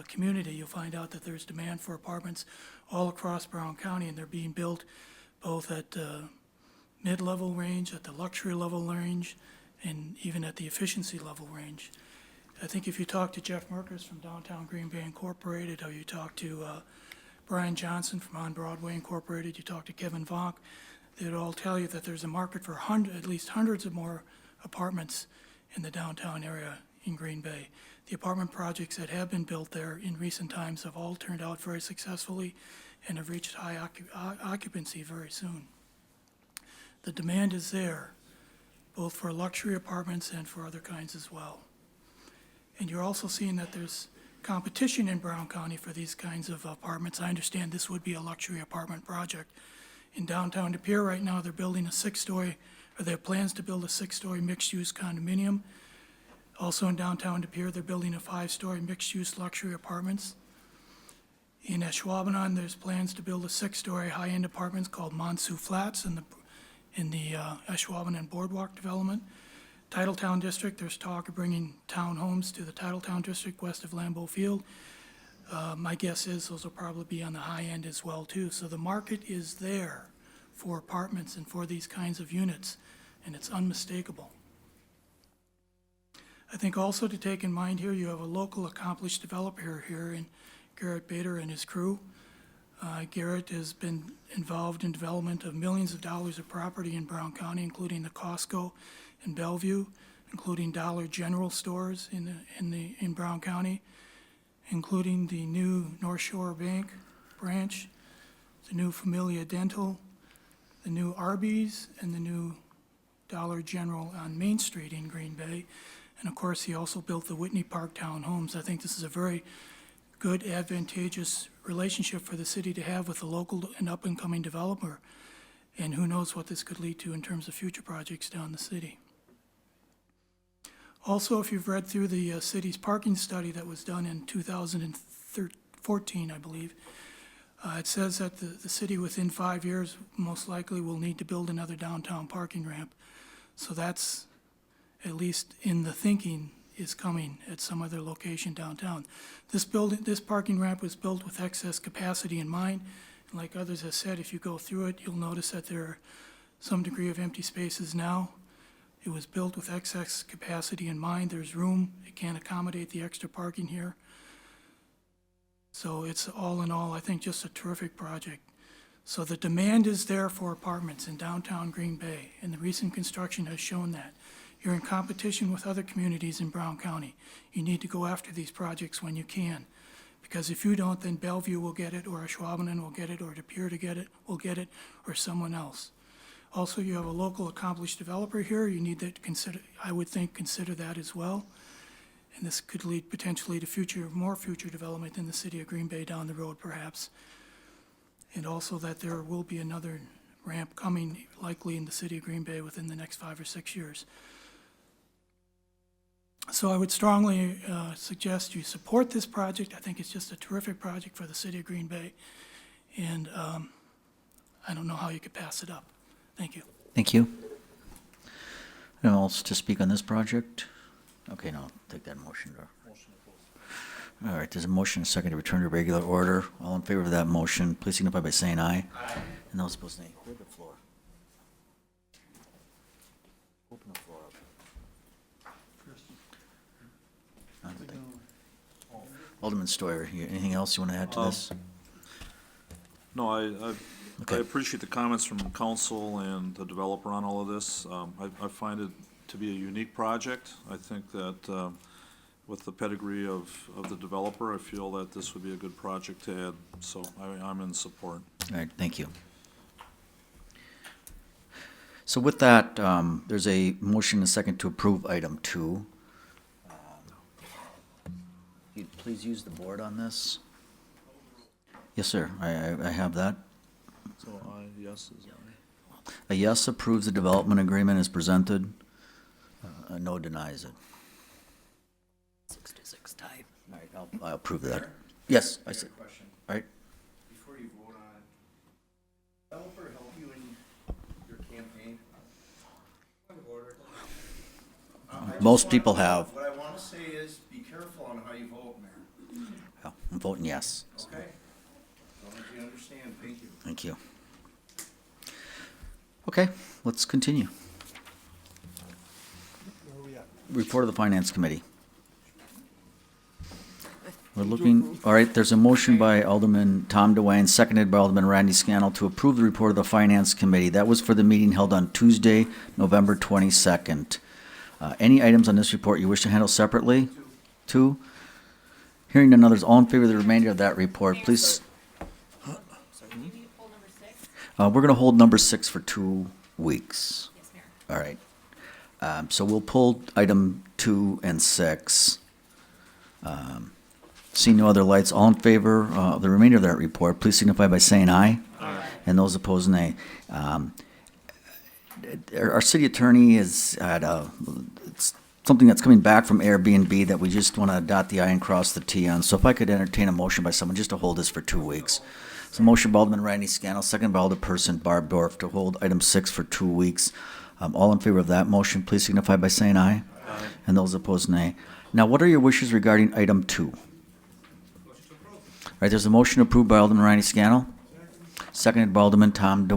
community, you'll find out that there's demand for apartments all across Brown County, and they're being built both at the mid-level range, at the luxury level range, and even at the efficiency level range. I think if you talk to Jeff Merkers from Downtown Green Bay Incorporated, or you talk to Brian Johnson from On Broadway Incorporated, you talk to Kevin Vonk, they'd all tell you that there's a market for at least hundreds of more apartments in the downtown area in Green Bay. The apartment projects that have been built there in recent times have all turned out very successfully and have reached high occupancy very soon. The demand is there, both for luxury apartments and for other kinds as well. And you're also seeing that there's competition in Brown County for these kinds of apartments. I understand this would be a luxury apartment project. In downtown De Pere right now, they're building a 6-story, or they have plans to build a 6-story mixed-use condominium. Also in downtown De Pere, they're building a 5-story mixed-use luxury apartments. In Ashwaubenon, there's plans to build a 6-story high-end apartments called Monsu Flats in the Ashwaubenon Boardwalk development. Titletown District, there's talk of bringing townhomes to the Titletown District west of Lambeau Field. My guess is those will probably be on the high end as well too. So the market is there for apartments and for these kinds of units, and it's unmistakable. I think also to take in mind here, you have a local accomplished developer here in Garrett Bader and his crew. Garrett has been involved in development of millions of dollars of property in Brown County, including the Costco in Bellevue, including Dollar General stores in Brown County. including the new North Shore Bank branch, the new Familia Dental, the new Arby's, and the new Dollar General on Main Street in Green Bay. And of course, he also built the Whitney Park Townhomes. I think this is a very good, advantageous relationship for the city to have with a local and up-and-coming developer. And who knows what this could lead to in terms of future projects down the city. Also, if you've read through the city's parking study that was done in 2014, I believe, it says that the city within 5 years most likely will need to build another downtown parking ramp. So that's, at least in the thinking, is coming at some other location downtown. This parking ramp was built with excess capacity in mind. And like others have said, if you go through it, you'll notice that there are some degree of empty spaces now. It was built with excess capacity in mind. There's room. It can't accommodate the extra parking here. So it's all in all, I think, just a terrific project. So the demand is there for apartments in downtown Green Bay, and the recent construction has shown that. You're in competition with other communities in Brown County. You need to go after these projects when you can. Because if you don't, then Bellevue will get it, or Ashwaubenon will get it, or De Pere will get it, or someone else. Also, you have a local accomplished developer here. You need to consider, I would think, consider that as well. And this could lead potentially to more future development in the city of Green Bay down the road, perhaps. And also that there will be another ramp coming likely in the city of Green Bay within the next 5 or 6 years. So I would strongly suggest you support this project. I think it's just a terrific project for the city of Green Bay. And I don't know how you could pass it up. Thank you. Thank you. Anyone else to speak on this project? Okay, no, I'll take that motion. All right, there's a motion, a second to return to regular order. All in favor of that motion, please signify by saying aye. Aye. And those opposed, nay. Hold the floor. Open the floor up. Alderman Stoyer, anything else you want to add to this? No, I appreciate the comments from council and the developer on all of this. I find it to be a unique project. I think that with the pedigree of the developer, I feel that this would be a good project to add. So I'm in support. All right, thank you. So with that, there's a motion and a second to approve item 2. You'd please use the board on this? Yes, sir, I have that. So yes is A yes approves the development agreement as presented. A no denies it. 6-6 tie. All right, I'll approve that. Yes, I said. Question. All right. Before you vote on it, developer help you in your campaign? Most people have. What I want to say is, be careful on how you vote, Mayor. Well, I'm voting yes. Okay? As long as you understand, thank you. Thank you. Okay, let's continue. Where are we at? Report of the Finance Committee. We're looking, all right, there's a motion by Alderman Tom DeWine, seconded by Alderman Randy Scannell to approve the report of the Finance Committee. That was for the meeting held on Tuesday, November 22nd. Any items on this report you wish to handle separately? Two. Hearing none others, all in favor of the remainder of that report, please. We're going to hold number 6 for 2 weeks. Yes, Mayor. All right. So we'll pull item 2 and 6. Seeing no other lights, all in favor of the remainder of that report, please signify by saying aye. Aye. And those opposed, nay. Our city attorney has had it's something that's coming back from Airbnb that we just want to dot the I and cross the T on. So if I could entertain a motion by someone just to hold this for 2 weeks. So motion by Alderman Randy Scannell, second by Alderperson Barb Dorf to hold item 6 for 2 weeks. All in favor of that motion, please signify by saying aye. Aye. And those opposed, nay. Now, what are your wishes regarding item 2? All right, there's a motion approved by Alderman Randy Scannell, seconded by Alderman Tom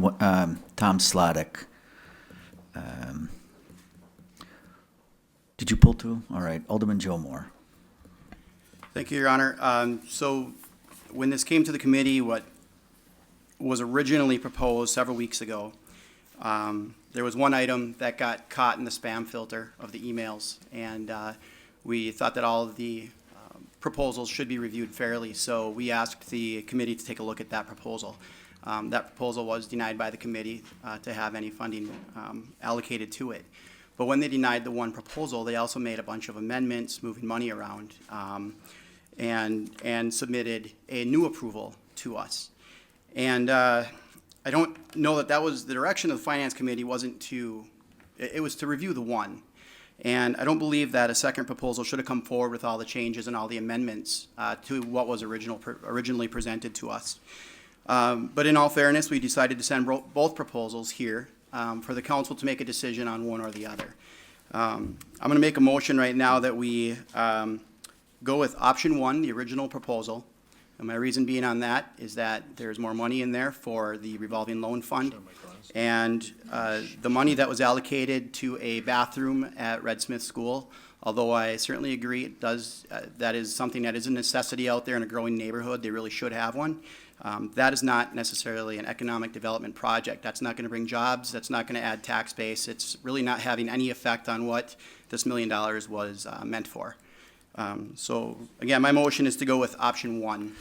Slotnick. Did you pull 2? All right, Alderman Joe Moore. Thank you, Your Honor. So when this came to the committee, what was originally proposed several weeks ago, there was one item that got caught in the spam filter of the emails, and we thought that all of the proposals should be reviewed fairly, so we asked the committee to take a look at that proposal. That proposal was denied by the committee to have any funding allocated to it. But when they denied the one proposal, they also made a bunch of amendments, moving money around, and submitted a new approval to us. And I don't know that that was, the direction of the Finance Committee wasn't to, it was to review the one. And I don't believe that a second proposal should have come forward with all the changes and all the amendments to what was originally presented to us. But in all fairness, we decided to send both proposals here for the council to make a decision on one or the other. I'm going to make a motion right now that we go with option one, the original proposal. And my reason being on that is that there's more money in there for the revolving loan fund. And the money that was allocated to a bathroom at Red Smith School, although I certainly agree it does, that is something that is a necessity out there in a growing neighborhood, they really should have one. That is not necessarily an economic development project. That's not going to bring jobs. That's not going to add tax base. It's really not having any effect on what this $1 million was meant for. So again, my motion is to go with option one.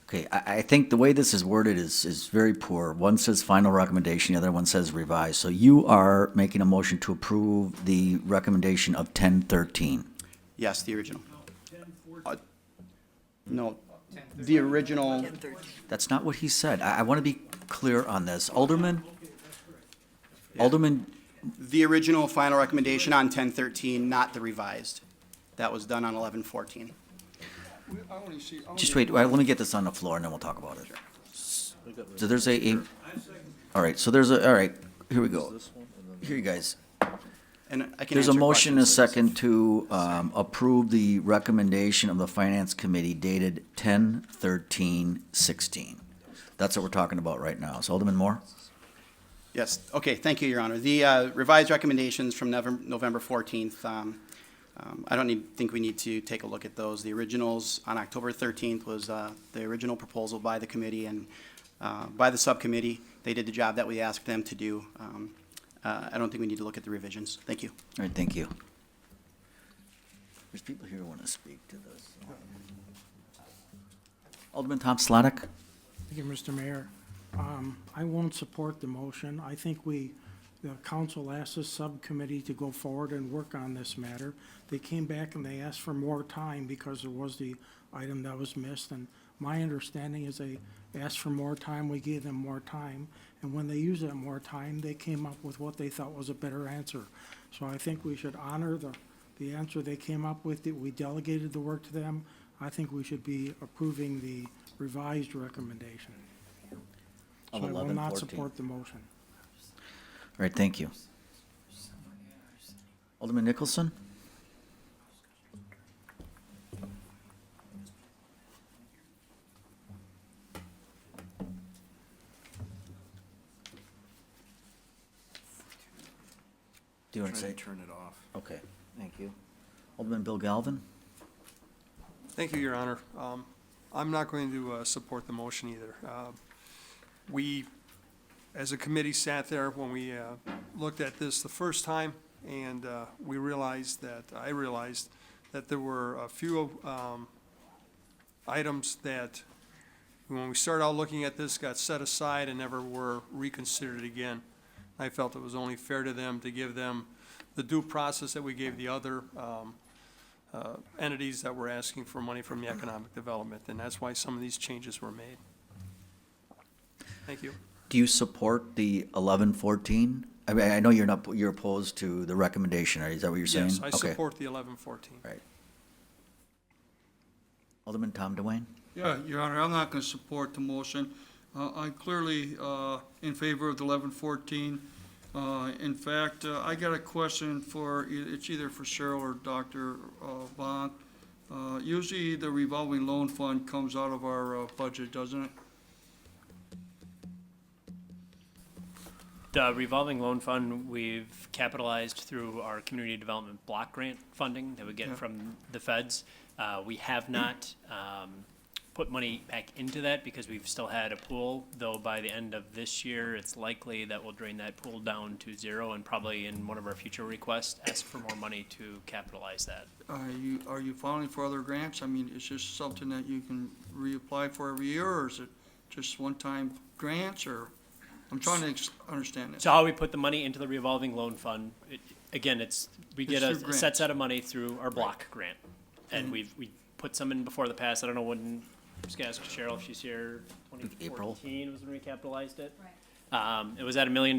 Okay, I think the way this is worded is very poor. One says final recommendation, the other one says revised. So you are making a motion to approve the recommendation of 1013. Yes, the original. No, the original. That's not what he said. I want to be clear on this. Alderman? Alderman, The original final recommendation on 1013, not the revised. That was done on 1114. just wait, let me get this on the floor and then we'll talk about it. So there's all right, so there's all right, here we go. Here you guys. And I can There's a answer motion and a questions, please. second to approve the recommendation of the Finance Committee dated 10/13/16. That's what we're talking about right now. So Alderman Moore? Yes, okay, thank you, Your Honor. The revised recommendations from November 14th, I don't think we need to take a look at those. The originals on October 13th was the original proposal by the committee and by the subcommittee. They did the job that we asked them to do. I don't think we need to look at the revisions. Thank you. All right, thank you. There's people here who want to speak to this. Alderman Tom Slotnick? Thank you, Mr. Mayor. I won't support the motion. I think the council asked the subcommittee to go forward and work on this matter. They came back and they asked for more time because there was the item that was missed. And my understanding is they asked for more time, we gave them more time. And when they used that more time, they came up with what they thought was a better answer. So I think we should honor the answer they came up with. We delegated the work to them. I think we should be approving the revised recommendation. So I will not 11-14. support the motion. All right, thank you. Alderman Nicholson? Do you want to say? Turn it off. Okay, thank you. Alderman Bill Galvin? Thank you, Your Honor. I'm not going to support the motion either. We, as a committee, sat there when we looked at this the first time, and I realized that there were a few items that, when we started out looking at this, got set aside and never were reconsidered again. I felt it was only fair to them to give them the due process that we gave the other entities that were asking for money from the economic development, and that's why some of these changes were made. Thank you. Do you support the 1114? I mean, I know you're opposed to the recommendation, is that what you're saying? Yes, I Okay. support the 1114. Right. Alderman Tom DeWayne? Yeah, Your Honor, I'm not going to support the motion. I'm clearly in favor of the 1114. In fact, I got a question for, it's either for Cheryl or Dr. Bond. Usually the revolving loan fund comes out of our budget, doesn't it? The revolving loan fund, we've capitalized through our community development block grant funding that we get Yeah. from the feds. We have not put money back into that because we've still had a pool, though by the end of this year, it's likely that we'll drain that pool down to zero and probably in one of our future requests, ask for more money to capitalize that. Are you filing for other grants? I mean, is this something that you can reapply for every year, or is it just one-time grants, or? I'm trying to understand this. So how we put the money into the revolving loan fund, again, we get It's a through set grants. set of money through our block grant. And we put some in before the past, I don't know when, just gonna ask Cheryl if she's here, April. 2014 was when we capitalized it. It was at $1 million,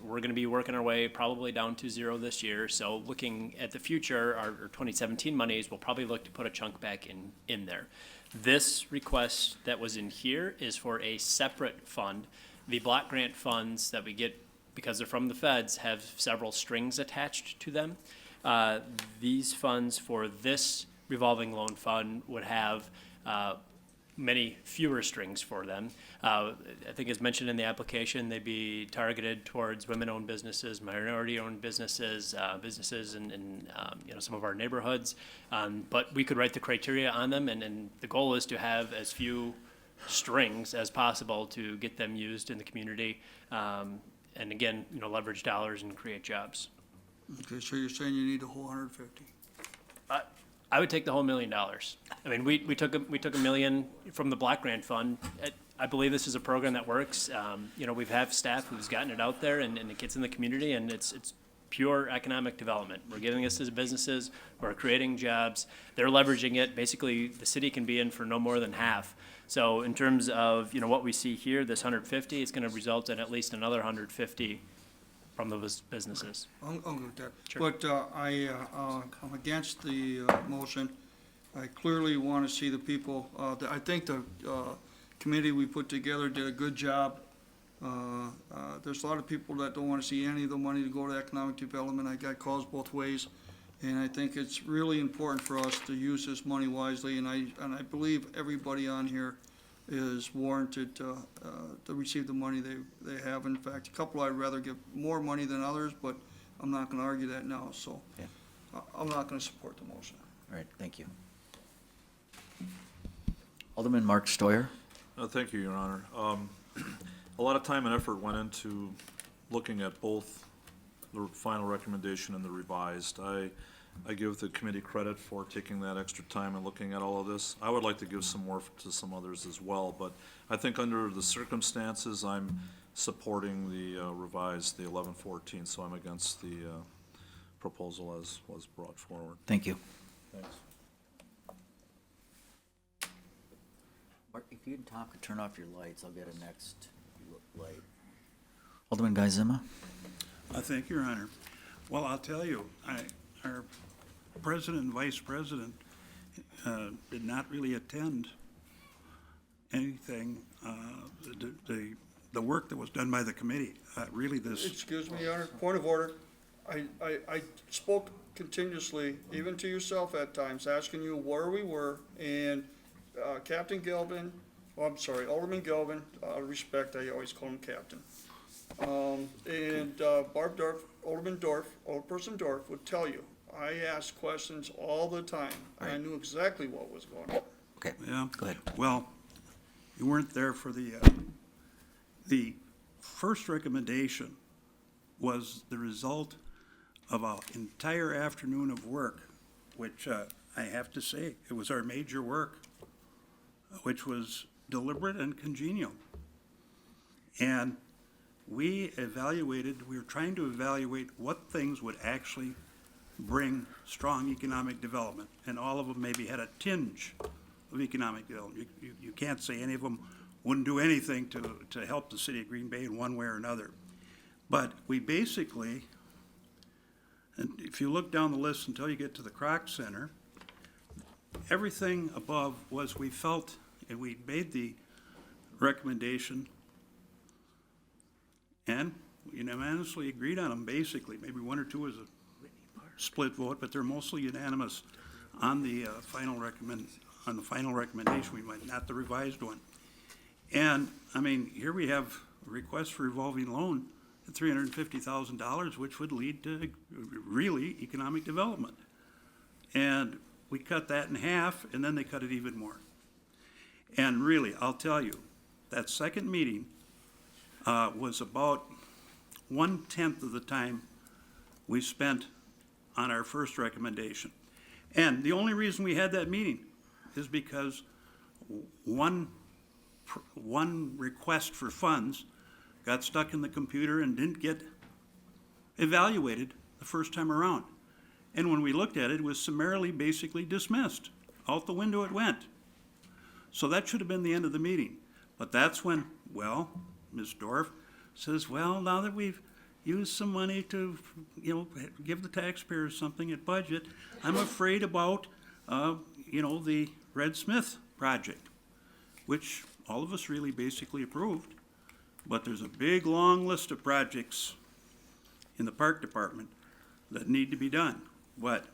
we're gonna be working our way probably down to zero this year, so looking at the future, our 2017 monies, we'll probably look to put a chunk back in there. This request that was in here is for a separate fund. The block grant funds that we get, because they're from the feds, have several strings attached to them. These funds for this revolving loan fund would have many fewer strings for them. I think as mentioned in the application, they'd be targeted towards women-owned businesses, minority-owned businesses, businesses in some of our neighborhoods. But we could write the criteria on them, and the goal is to have as few strings as possible to get them used in the community. And again, leverage dollars and create jobs. Okay, so you're saying you need the whole 150? I would take the whole $1 million. I mean, we took $1 million from the block grant fund. I believe this is a program that works. We've had staff who's gotten it out there and it gets in the community, and it's pure economic development. We're giving this to businesses, we're creating jobs, they're leveraging it. Basically, the city can be in for no more than half. So in terms of, what we see here, this 150, it's gonna result in at least another 150 from those businesses. I'm good with that. Sure. But I'm against the motion. I clearly want to see the people, I think the committee we put together did a good job. There's a lot of people that don't want to see any of the money to go to economic development. I got calls both ways. And I think it's really important for us to use this money wisely, and I believe everybody on here is warranted to receive the money they have. In fact, a couple I'd rather give more money than others, but I'm not gonna argue that now, so Yeah. I'm not gonna support the motion. All right, thank you. Alderman Mark Stoyer. Thank you, Your Honor. A lot of time and effort went into looking at both the final recommendation and the revised. I give the committee credit for taking that extra time and looking at all of this. I would like to give some more to some others as well, but I think under the circumstances, I'm supporting the revised, the 1114, so I'm against the proposal as was brought forward. Thank you. Thanks. Mark, if you can talk and turn off your lights, I'll get a next light. Alderman Guy Zima. Thank you, Your Honor. Well, I'll tell you, our president and vice president did not really attend anything, the work that was done by the committee. Really, this. Excuse me, Your Honor, point of order. I spoke continuously, even to yourself at times, asking you where we were, and Captain Gelvin, Alderman Gelvin, respect, I always call him Captain. And Barb Dorf, Alderperson Dorf would tell you, I asked questions all the time, and I knew exactly what was going on. Okay, Yeah. go ahead. Well, you weren't there for the first recommendation was the result of an entire afternoon of work, which I have to say, it was our major work, which was deliberate and congenial. And we were trying to evaluate what things would actually bring strong economic development, and all of them maybe had a tinge of economic development. You can't say any of them wouldn't do anything to help the city of Green Bay in one way or another. But we basically, and if you look down the list until you get to the Kroc Center, everything above was we felt, and we made the recommendation, and we unanimously agreed on them, basically. Maybe one or two was a split vote, but they're mostly unanimous on the final recommendation we made, not the revised one. And, I mean, here we have a request for revolving loan at $350,000, which would lead to really economic development. And we cut that in half, and then they cut it even more. And really, I'll tell you, that second meeting was about 1/10 of the time we spent on our first recommendation. And the only reason we had that meeting is because one request for funds got stuck in the computer and didn't get evaluated the first time around. And when we looked at it, it was summarily basically dismissed. Out the window it went. So that should have been the end of the meeting. But that's when, well, Ms. Dorf says, well, now that we've used some money to, give the taxpayers something at budget, I'm afraid about, the Red Smith project, which all of us really basically approved. But there's a big, long list of projects in the park department that need to be done. But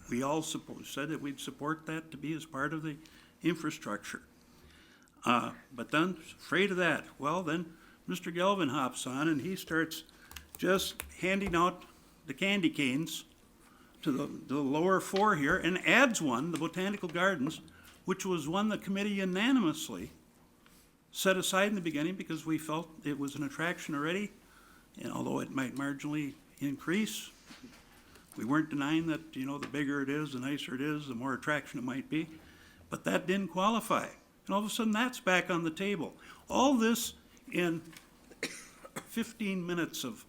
we all said that we'd support that to be as part of the infrastructure. But then, afraid of that, well, then Mr. Galvin hops on and he starts just handing out the candy canes to the lower four here and adds one, the Botanical Gardens, which was one the committee unanimously set aside in the beginning because we felt it was an attraction already, and although it might marginally increase, we weren't denying that, the bigger it is, the nicer it is, the more attraction it might be. But that didn't qualify. And all of a sudden, that's back on the table. All this in 15 minutes of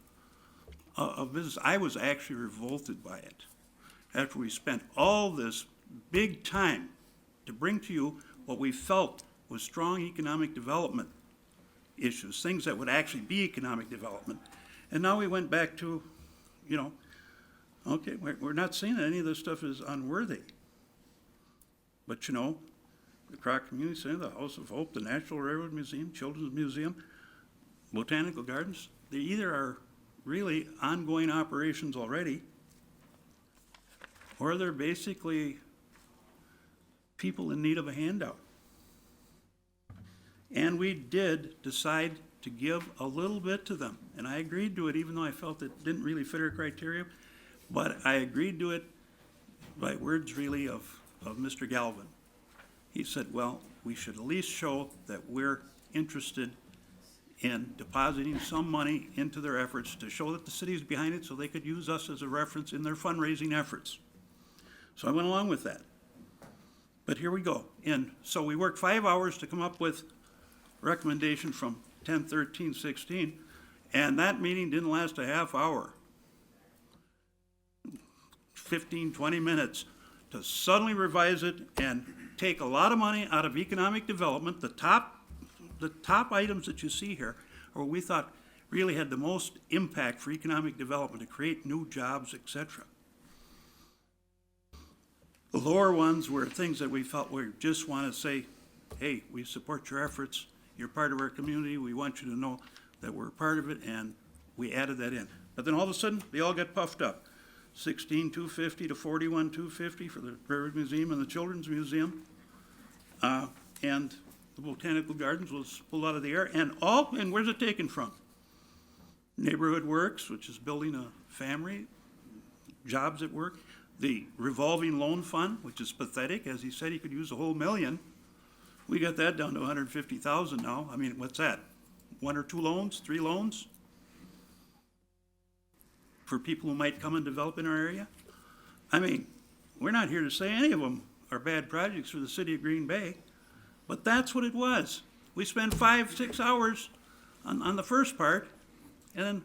business. I was actually revolted by it. After we spent all this big time to bring to you what we felt was strong economic development issues, things that would actually be economic development. And now we went back to, okay, we're not saying that any of this stuff is unworthy. But the Croc Community Center, the House of Hope, the National Railroad Museum, Children's Museum, Botanical Gardens, they either are really ongoing operations already, or they're basically people in need of a handout. And we did decide to give a little bit to them, and I agreed to it even though I felt it didn't really fit our criteria, but I agreed to it by words really of Mr. Galvin. He said, well, we should at least show that we're interested in depositing some money into their efforts to show that the city is behind it so they could use us as a reference in their fundraising efforts. So I went along with that. But here we go. And so we worked 5 hours to come up with a recommendation from 10/13/16, and that meeting didn't last a half hour. 15, 20 minutes to suddenly revise it and take a lot of money out of economic development. The top items that you see here are what we thought really had the most impact for economic development to create new jobs, etc. The lower ones were things that we felt we just want to say, hey, we support your efforts. You're part of our community. We want you to know that we're part of it, and we added that in. But then all of a sudden, they all got puffed up. 16,250 to 41,250 for the Railroad Museum and the Children's Museum. And the Botanical Gardens was pulled out of the air. And where's it taken from? Neighborhood Works, which is building a family, jobs at work. The revolving loan fund, which is pathetic. As he said, he could use a whole $1 million. We got that down to $150,000 now. I mean, what's that? 1 or 2 loans, 3 loans? For people who might come and develop in our area? I mean, we're not here to say any of them are bad projects for the city of Green Bay, but that's what it was. We spent 5-6 hours on the first part, and then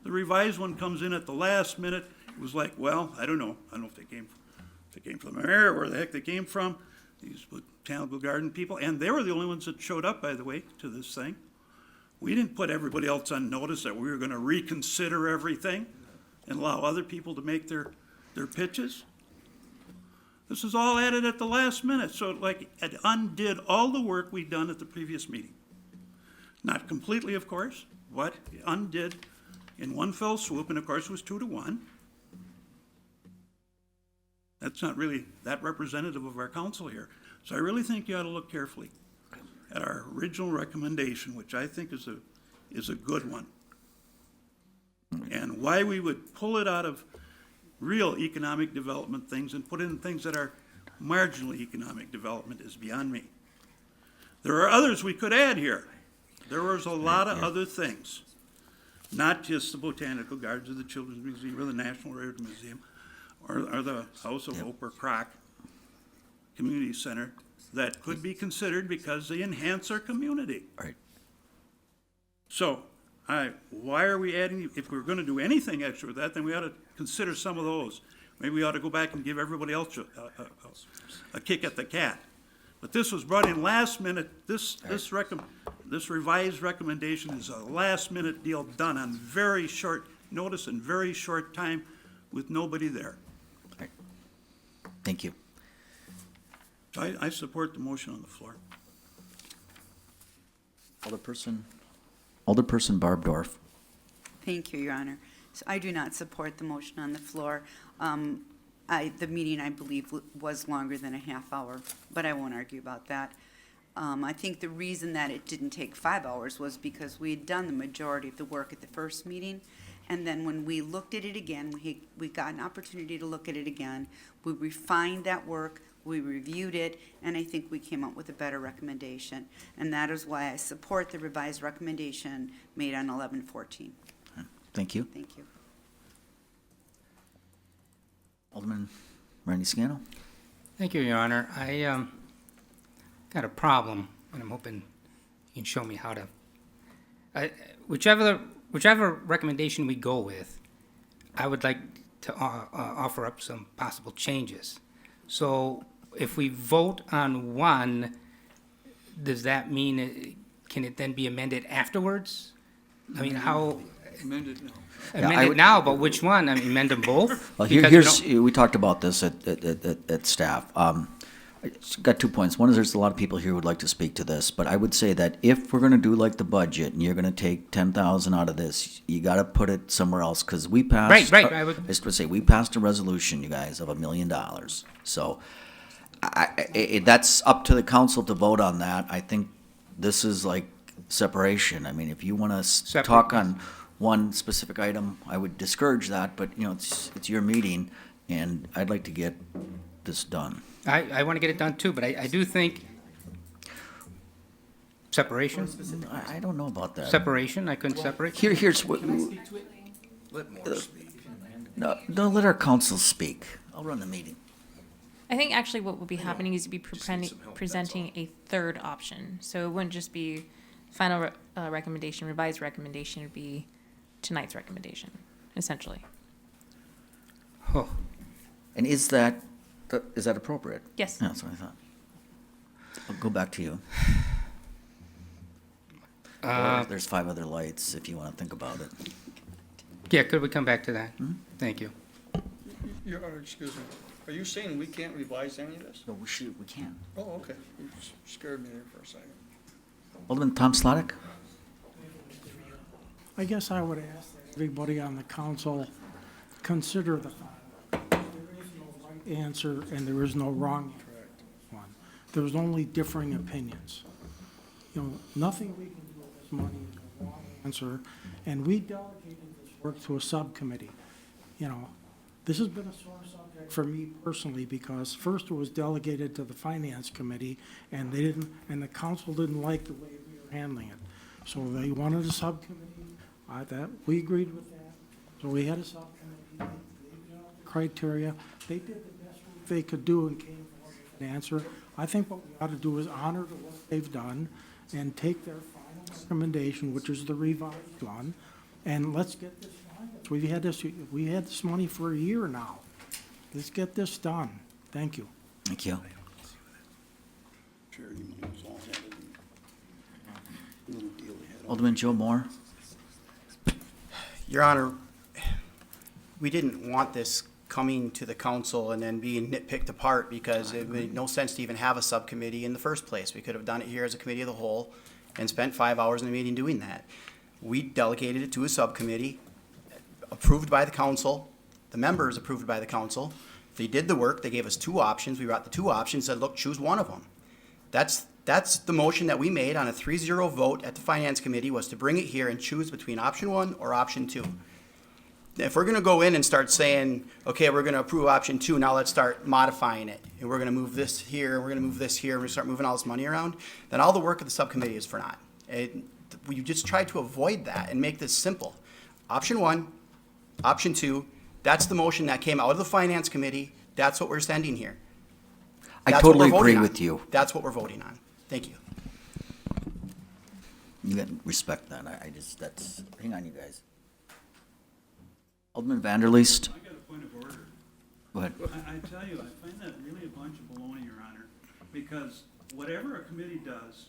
the revised one comes in at the last minute. It was like, well, I don't know. I don't know if they came from the mayor or where the heck they came from, these Botanical Garden people, and they were the only ones that showed up, by the way, to this thing. We didn't put everybody else on notice that we were going to reconsider everything and allow other people to make their pitches. This is all added at the last minute, so it undid all the work we'd done at the previous meeting. Not completely, of course, but it undid in one fell swoop, and of course it was 2-1. That's not really that representative of our council here. So I really think you ought to look carefully at our original recommendation, which I think is a good one. And why we would pull it out of real economic development things and put it in things that are marginal economic development is beyond me. There are others we could add here. There was a lot of other things, not just the Botanical Gardens or the Children's Museum or the National Railroad Museum or the House of Hope or Kroc Community Center that could be considered because they enhance our community. Right. So, why are we adding, if we're gonna do anything extra with that, then we ought to consider some of those. Maybe we ought to go back and give everybody else a kick at the cat. But this was brought in last minute, this revised recommendation is a last minute deal done on very short notice and very short time with nobody there. Thank you. So I support the motion on the floor. Alderperson Barb Dorf. Thank you, Your Honor. So I do not support the motion on the floor. The meeting, I believe, was longer than a half hour, but I won't argue about that. I think the reason that it didn't take 5 hours was because we had done the majority of the work at the first meeting. And then when we looked at it again, we got an opportunity to look at it again. We refined that work, we reviewed it, and I think we came up with a better recommendation. And that is why I support the revised recommendation made on 11/14. Thank you. Thank you. Alderman Randy Scannell. Thank you, Your Honor. I got a problem, and I'm hoping you can show me how to. Whichever recommendation we go with, I would like to offer up some possible changes. So if we vote on one, does that mean can it then be amended afterwards? I mean, how? Amended, no. Amended now, but which one? I mean, amend them both? Well, Because we talked about this at staff. I just got 2 points. One is there's a lot of people here who would like to speak to this, but I would say that if we're gonna do like the budget and you're gonna take 10,000 out of this, you gotta put it somewhere else, cause we passed. Right, I would- I was gonna say, we passed a resolution, you guys, of $1 million. So that's up to the council to vote on that. I think this is like separation. I mean, if you wanna talk on one specific item, I would discourage that, but it's your meeting and I'd like to get this done. I want to get it done too, but I do think separation. I don't know about that. Separation, I couldn't separate. Here's what. No, let our council speak. I'll run the meeting. I think actually what will be happening is you'd be presenting a third option. So it wouldn't just be final recommendation, revised recommendation, it'd be tonight's recommendation, essentially. Oh. And is that appropriate? Yes. Yeah, that's what I thought. I'll go back to you. There's 5 other lights if you want to think about it. Yeah, could we come back to that? Thank you. Your Honor, excuse me. Are you saying we can't revise any of this? No, we can. Oh, okay. You scared me there for a second. Alderman Tom Slotnick? I guess I would ask everybody on the council, consider the fact there is no right answer and there is no wrong one. There's only differing opinions. Nothing we can do with this money is a wrong answer, and we delegated this work to a subcommittee. This has been a sore subject for me personally, because first it was delegated to the finance committee, and the council didn't like the way we were handling it. So they wanted a subcommittee. We agreed with that. So we had a subcommittee. They developed the criteria. They did the best they could do and came forward with an answer. I think what we ought to do is honor the work they've done and take their final recommendation, which is the revised one, and let's get this financed. We had this money for a year now. Let's get this done. Thank you. Thank you. Alderman Joe Moore? Your Honor, we didn't want this coming to the council and then being nitpicked apart, because it made no sense to even have a subcommittee in the first place. We could have done it here as a committee of the whole and spent 5 hours in the meeting doing that. We delegated it to a subcommittee, approved by the council, the members approved by the council. They did the work, they gave us 2 options, we brought the 2 options, said, look, choose one of them. That's the motion that we made on a 3-0 vote at the Finance Committee, was to bring it here and choose between option 1 or option 2. if we're gonna go in and start saying, okay, we're gonna approve option 2, now let's start modifying it, and we're gonna move this here, we're gonna move this here, and we start moving all this money around, then all the work of the subcommittee is for naught. We just try to avoid that and make this simple. Option 1, option 2, that's the motion that came out of the finance committee, that's what we're sending here. I That's what totally we're voting agree on. with you. That's what we're voting on. Thank you. You got to respect that. I just, that's, hang on, you guys. Alderman Vanderleest? I got a point of order. Go ahead. I tell you, I find that really a bunch of baloney, Your Honor, because whatever a committee does,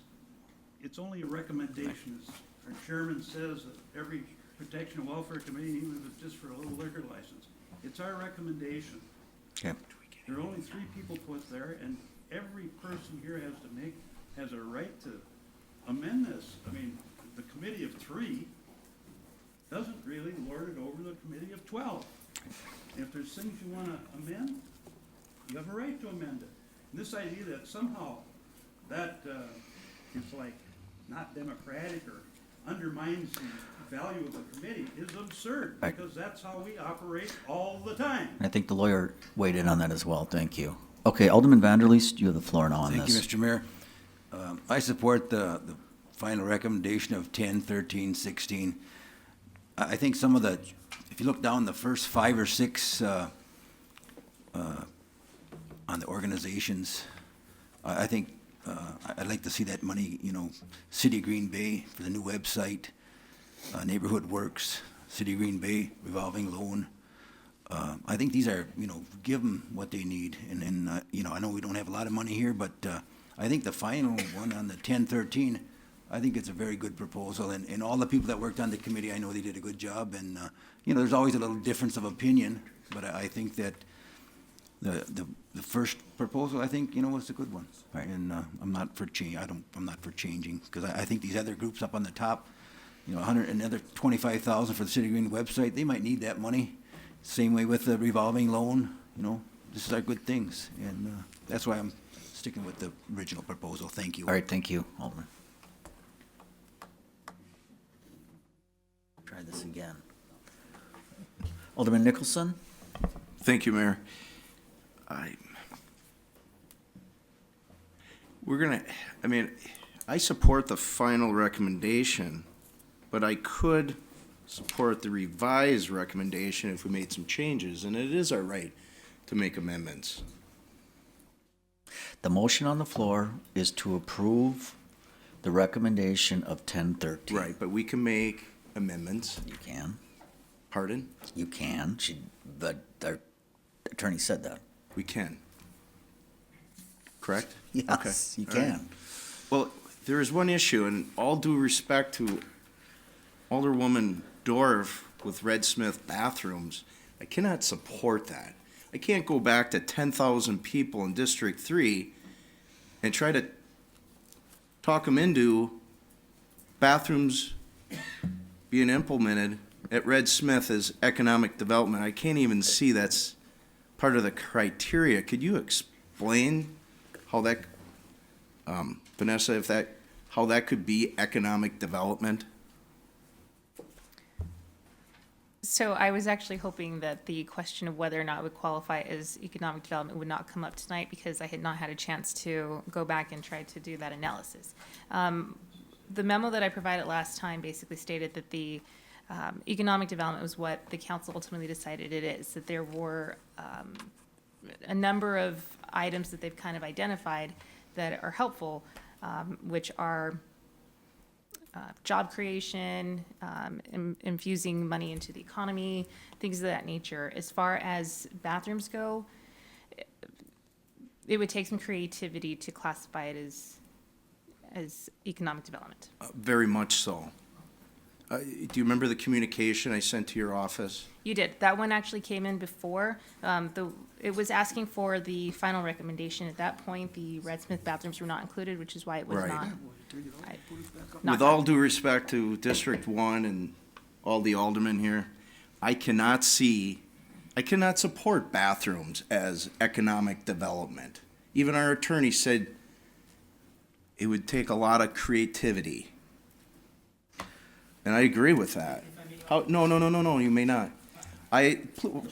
it's only a recommendation. As our chairman says that every protection and welfare committee, even if it's just for a little liquor license, it's our recommendation. Okay. There are only 3 people put there, and every person here has a right to amend this. I mean, the committee of 3 doesn't really lord it over the committee of 12. If there's things you want to amend, you have a right to amend it. And this idea that somehow that is like not democratic or undermines the value of the committee is absurd, Right. because that's how we operate all the time. I think the lawyer weighed in on that as well. Thank you. Okay, Alderman Vanderleest, you have the floor now on Thank you, this. Mr. Mayor. I support the final recommendation of 10, 13, 16. I think some of the, if you look down the first 5 or 6 on the organizations, I think I'd like to see that money, City of Green Bay for the new website, Neighborhood Works, City of Green Bay revolving loan. I think these are, give them what they need. And I know we don't have a lot of money here, but I think the final one on the 1013, I think it's a very good proposal. And all the people that worked on the committee, I know they did a good job. And, there's always a little difference of opinion, but I think that the first proposal, I think, was a good one. Right. And I'm not for change. I'm not for changing, because I think these other groups up on the top, 100, another 25,000 for the City Green website, they might need that money. Same way with the revolving loan, this is our good things. And that's why I'm sticking with the original proposal. Thank you. All right, thank you, Alderman. Try this again. Alderman Nicholson? Thank you, Mayor. I support the final recommendation, but I could support the revised recommendation if we made some changes, and it is our right to make amendments. The motion on the floor is to approve the recommendation of 1013. Right, but we can make amendments. You can. Pardon? You can. Our attorney said that. We can. Correct? Yes, you All right. can. Well, there is one issue, and all due respect to Alderwoman Dorf with Red Smith bathrooms, I cannot support that. I can't go back to 10,000 people in District 3 and try to talk them into bathrooms being implemented at Red Smith as economic development. I can't even see that's part of the criteria. Could you explain how that, Vanessa, how that could be economic development? So I was actually hoping that the question of whether or not it would qualify as economic development would not come up tonight, because I had not had a chance to go back and try to do that analysis. The memo that I provided last time basically stated that the economic development was what the council ultimately decided it is, that there were a number of items that they've kind of identified that are helpful, which are job creation, infusing money into the economy, things of that nature. As far as bathrooms go, it would take some creativity to classify it as economic development. Very much so. Do you remember the communication I sent to your office? You did. That one actually came in before. It was asking for the final recommendation. At that point, the Red Smith bathrooms were not included, which is why it was Right. not With all due respect to District 1 and all the aldermen here, I cannot support bathrooms as economic development. Even our attorney said it would take a lot of creativity. And I agree with that. No, you may not.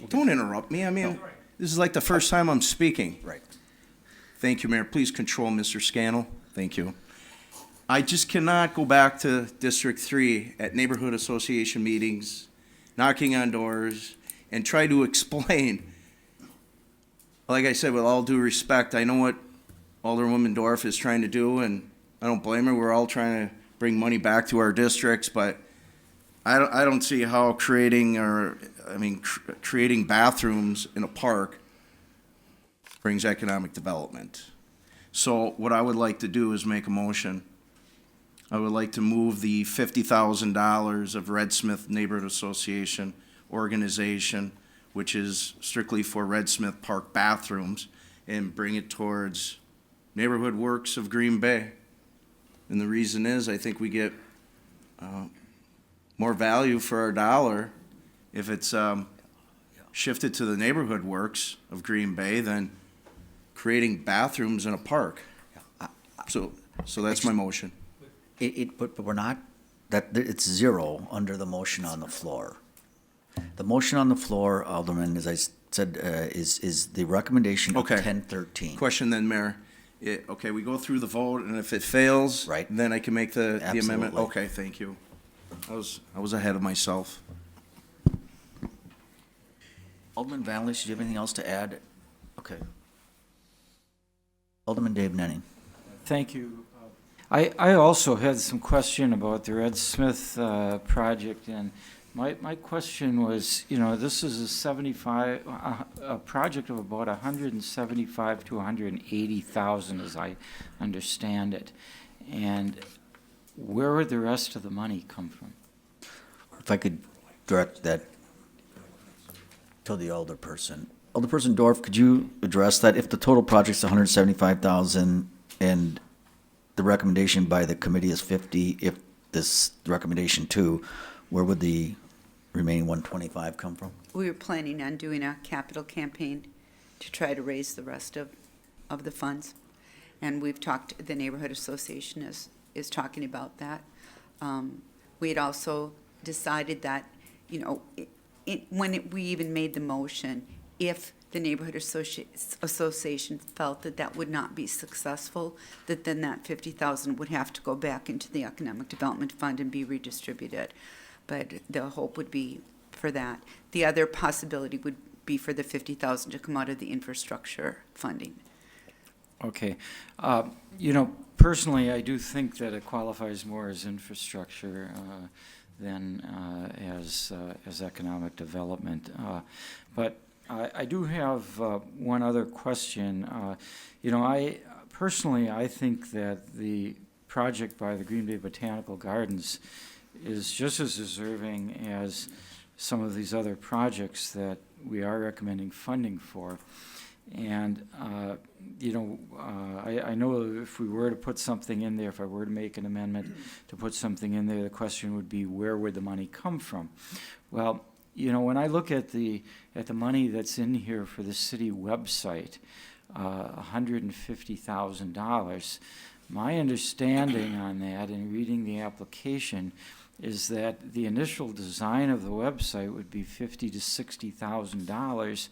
Don't interrupt me. I mean, this is like the first time I'm speaking. Right. Thank you, Mayor. Please control Mr. Scannell. Thank you. I just cannot go back to District 3 at neighborhood association meetings, knocking on doors, and try to explain. Like I said, with all due respect, I know what Alderwoman Dorf is trying to do, and I don't blame her. We're all trying to bring money back to our districts, but I don't see how creating bathrooms in a park brings economic development. So what I would like to do is make a motion. I would like to move the $50,000 of Red Smith Neighborhood Association organization, which is strictly for Red Smith Park bathrooms, and bring it towards Neighborhood Works of Green Bay. And the reason is, I think we get more value for our dollar if it's shifted to the Neighborhood Works of Green Bay than creating bathrooms in a park. So that's my motion. But we're not, it's zero under the motion on the floor. The motion on the floor, Alderman, as I said, is the recommendation of Okay. 1013. Question then, Mayor. Okay, we go through the vote, and if it fails, Right. then I can make the amendment? Absolutely. Okay, thank you. I was ahead of myself. Alderman Vanley, do you have anything else to add? Okay. Alderman Dave Nenning. Thank you. I also had some question about the Red Smith project, and my question was, this is a project of about 175 to 180,000, as I understand it. And where would the rest of the money come from? If I could direct that to the alderperson. Alderperson Dorf, could you address that? If the total project's 175,000 and the recommendation by the committee is 50, if this recommendation 2, where would the remaining 125 come from? We were planning on doing a capital campaign to try to raise the rest of the funds. And we've talked, the neighborhood association is talking about that. We had also decided that, when we even made the motion, if the neighborhood association felt that would not be successful, that then that 50,000 would have to go back into the economic development fund and be redistributed. But the hope would be for that. The other possibility would be for the 50,000 to come out of the infrastructure funding. Okay. Personally, I do think that it qualifies more as infrastructure than as economic development. But I do have one other question. I think that the project by the Green Bay Botanical Gardens is just as deserving as some of these other projects that we are recommending funding for. And, I know if we were to put something in there, if I were to make an amendment to put something in there, the question would be, where would the money come from? Well, when I look at the money that's in here for the city website, $150,000, my understanding on that in reading the application is that the initial design of the website would be $50,000 to $60,000,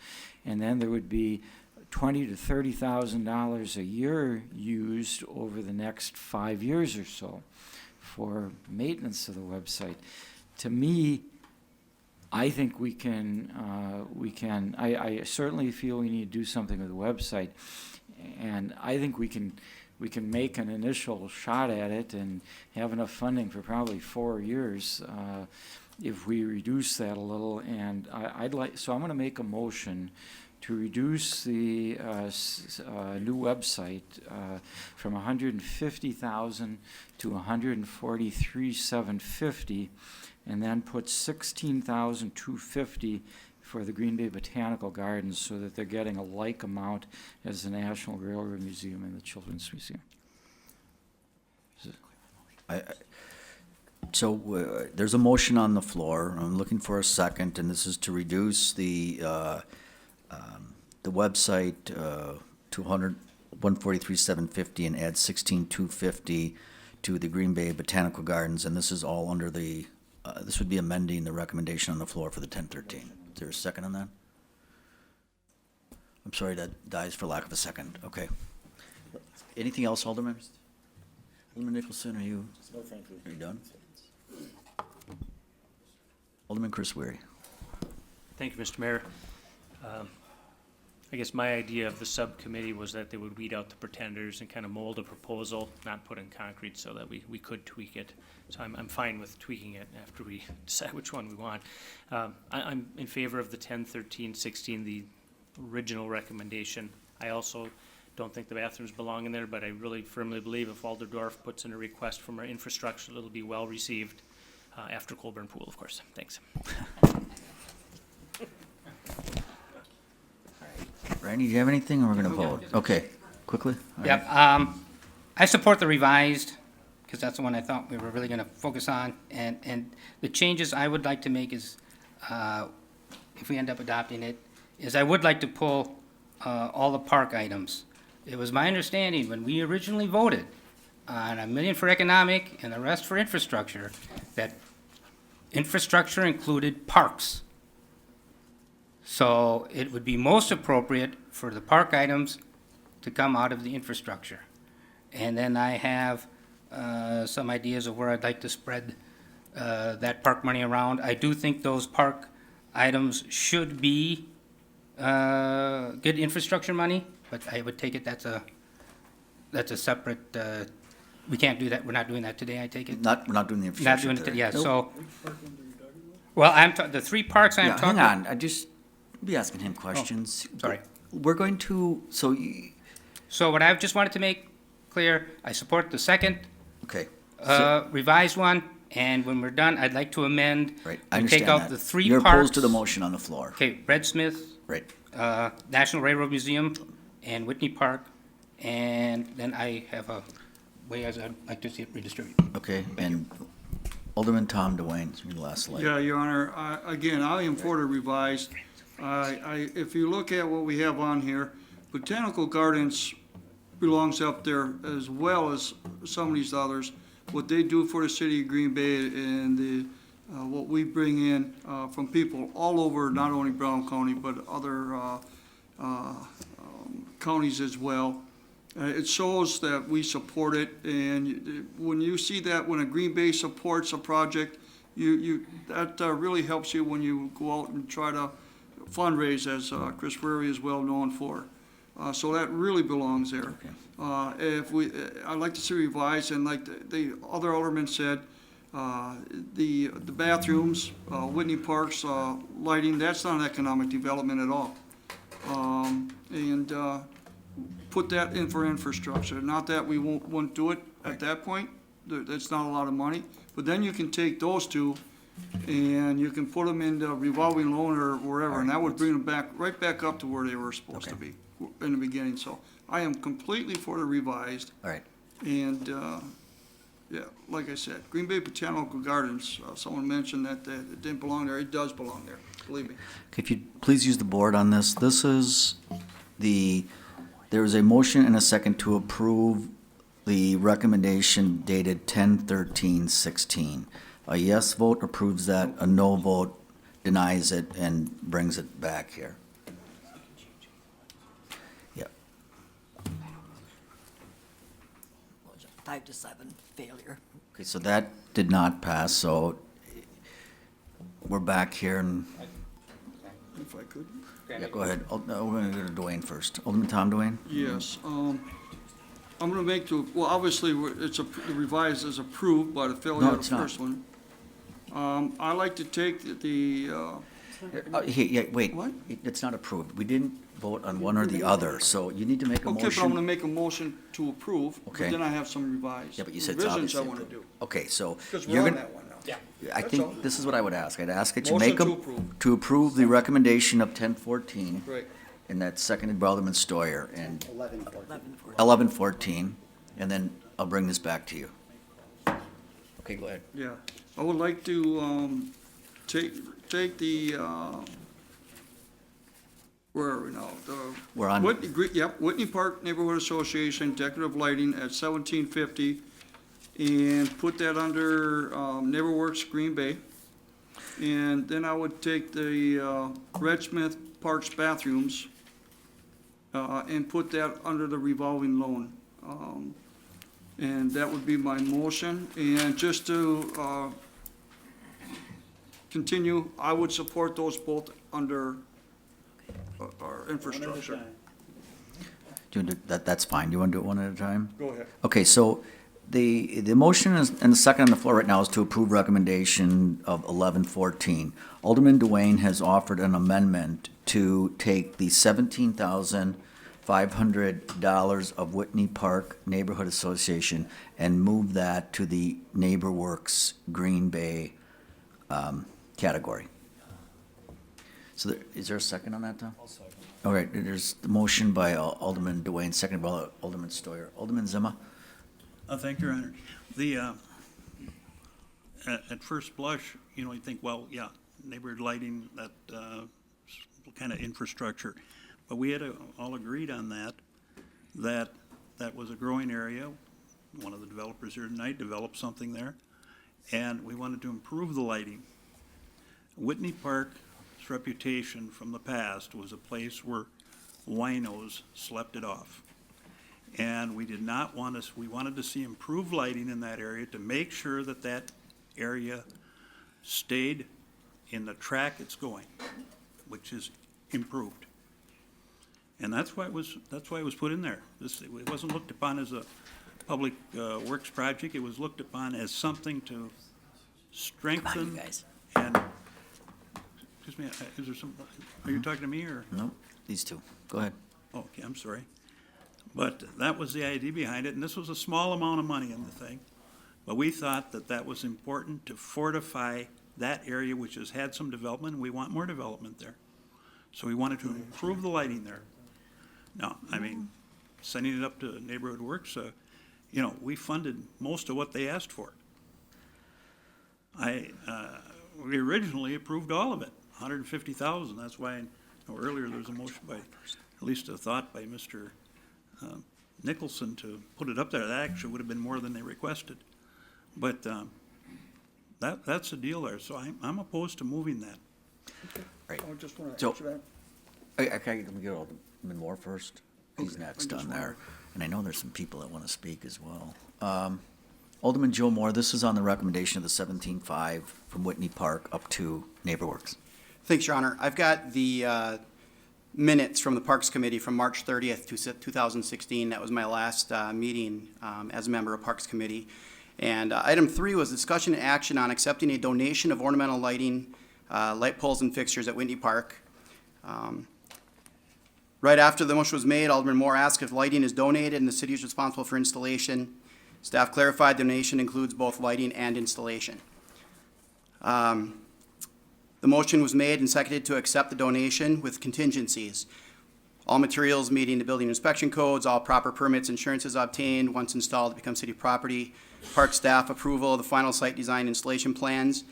and then there would be $20,000 to $30,000 a year used over the next 5 years or so for maintenance of the website. To me, I think I certainly feel we need to do something with the website, and I think we can make an initial shot at it and have enough funding for probably 4 years if we reduce that a little. And so I'm going to make a motion to reduce the new website from $150,000 to $143,750, and then put $16,250 for the Green Bay Botanical Gardens, so that they're getting a like amount as the National Railroad Museum and the Children's Museum. There's a motion on the floor. I'm looking for a second, and this is to reduce the website to $143,750 and add $16,250 to the Green Bay Botanical Gardens, and this is all under the, this would be amending the recommendation on the floor for the 1013. Is there a second on that? I'm sorry, that dies for lack of a second. Okay. Anything else, Alderman? Alderman Nicholson, are you? No, thank you. Are you done? Alderman Chris Weary. Thank you, Mr. Mayor. I guess my idea of the subcommittee was that they would weed out the pretenders and kind of mold a proposal, not put in concrete, so that we could tweak it. So I'm fine with tweaking it after we decide which one we want. I'm in favor of the 10, 13, 16, the original recommendation. I also don't think the bathrooms belong in there, but I really firmly believe if Walderdorf puts in a request from our infrastructure, it'll be well received, after Colburn Pool, of course. Thanks. Randy, do you have anything, or we're gonna vote? Okay, quickly? All right. Yep, I support the revised, because that's the one I thought we were really gonna focus on, and the changes I would like to make is, if we end up adopting it, is I would like to pull, all the park items. It was my understanding when we originally voted on $1 million for economic and the rest for infrastructure, that infrastructure included parks. So it would be most appropriate for the park items to come out of the infrastructure. And then I have some ideas of where I'd like to spread that park money around. I do think those park items should be good infrastructure money, but I would take it that's a separate, we can't do that, we're not doing that today, I take it? We're not doing the Not infrastructure doing it, today. yeah, Nope. so, well, the 3 parks I'm Yeah, talking. hang on, I just, be asking him questions. sorry. We're going to, So what I just wanted to make clear, I support the second okay. revised one, and when we're done, I'd like to amend. Right, I and take understand out that. the 3 You're parks. opposed to the motion on the floor. Okay, Red Smith. Right. National Railroad Museum and Whitney Park, and then I have a way I'd like to see it redistributed. Okay, and Alderman Tom Dwayne, your last slide. Yeah, Your Honor, again, I am for the revised. If you look at what we have on here, Botanical Gardens belongs up there as well as some of these others. What they do for the city of Green Bay and what we bring in from people all over, not only Brown County, but other counties as well. It shows that we support it, and when you see that, when a Green Bay supports a project, that really helps you when you go out and try to fundraise, as Chris Weary is well known for. So that really belongs there. I'd like to see revised, and like the other alderman said, the bathrooms, Whitney Park's lighting, that's not economic development at all. And put that in for infrastructure. Not that we won't do it at that point, that's not a lot of money, but then you can take those two and you can put them in the revolving loan or wherever, and that would bring them right back up to where they were supposed to be in the beginning. So I am completely for the revised. All right. And, yeah, like I said, Green Bay Botanical Gardens, someone mentioned that it didn't belong there. It does belong there, believe me. Okay, if you'd please use the board on this. This is there is a motion and a second to approve the recommendation dated 10/13/16. A yes vote approves that, a no vote denies it and brings it back here. Yep. 5-7 failure. Okay, so that did not pass, so we're back here and, If I could. yeah, go ahead. No, we're gonna go to Dwayne first. Alderman Tom Dwayne? Yes, I'm gonna well, obviously, the revised is approved by the failure No, of it's the not. first one. I like to take the, Wait, What? it's not approved. We didn't vote on one or the other, so you need to make a okay, but I'm gonna motion. make a motion to approve, but Okay. then I have some revised. Yeah, but you said it's revisions obviously I wanna approved. do, Okay, so because you're we're on gonna, that one now. I That's all. think this is what I would ask. I'd ask that you Motion make to a, approve. to approve the recommendation of 10/14, Right. and that's seconded by Alderman Stoyer, and 11-14. 11/14, and then I'll bring this back to you. Okay, go ahead. Yeah, I would like to, take the, where are we now? We're on- Whitney Park Neighborhood Association decorative lighting at 1750, and put that under, NeighborWorks Green Bay. And then I would take the Red Smith Parks bathrooms and put that under the revolving loan. And that would be my motion. And just to continue, I would support those both under our infrastructure. Do you want to, that's fine. Do you want to do it one at a time? Go ahead. Okay, so the motion is, and the second on the floor right now is to approve recommendation of 1114. Alderman Dwayne has offered an amendment to take the $17,500 of Whitney Park Neighborhood Association and move that to the NeighborWorks Green Bay category. So is there a second on that, Tom? I'll second. All right, there's the motion by Alderman Dwayne, seconded by Alderman Stoyer. Alderman Zima? Thank you, Your Honor. The, at first blush, you know, you think, well, yeah, neighborhood lighting, that kind of infrastructure. But we had all agreed on that was a growing area. One of the developers here tonight developed something there, and we wanted to improve the lighting. Whitney Park's reputation from the past was a place where winos slept it off. And we did not want us, we wanted to see improved lighting in that area to make sure that that area stayed in the track it's going, which is improved. And that's why it was put in there. It wasn't looked upon as a public works project. It was looked upon as something to strengthen and, excuse me, is there some, are you talking to me or? No, these two. Go ahead. Okay, I'm sorry. But that was the idea behind it, and this was a small amount of money in the thing. But we thought that that was important to fortify that area which has had some development, and we want more development there. So we wanted to improve the lighting there. Now, I mean, sending it up to Neighborhood Works, you know, we funded most of what they asked for. We originally approved all of it, $150,000. That's why, you know, earlier there was a motion by, at least a thought by Mr. Nicholson to put it up there. That actually would have been more than they requested. But that's the deal there, so I'm opposed to moving that. Right. I just want to So- answer that. Can we get Alderman Moore first? He's Okay, next I just on there. wanna- And I know there's some people that want to speak as well. Alderman Joe Moore, this is on the recommendation of the 17.5 from Whitney Park up to NeighborWorks. Thanks, Your Honor. I've got the minutes from the Parks Committee from March 30th, 2016. That was my last meeting as a member of Parks Committee. And item 3 was discussion and action on accepting a donation of ornamental lighting, light poles and fixtures at Whitney Park. Right after the motion was made, Alderman Moore asked if lighting is donated and the city is responsible for installation. Staff clarified the donation includes both lighting and installation. The motion was made and seconded to accept the donation with contingencies. All materials meeting the building inspection codes, all proper permits, insurances obtained, once installed, become city property, park staff approval of the final site design installation plans,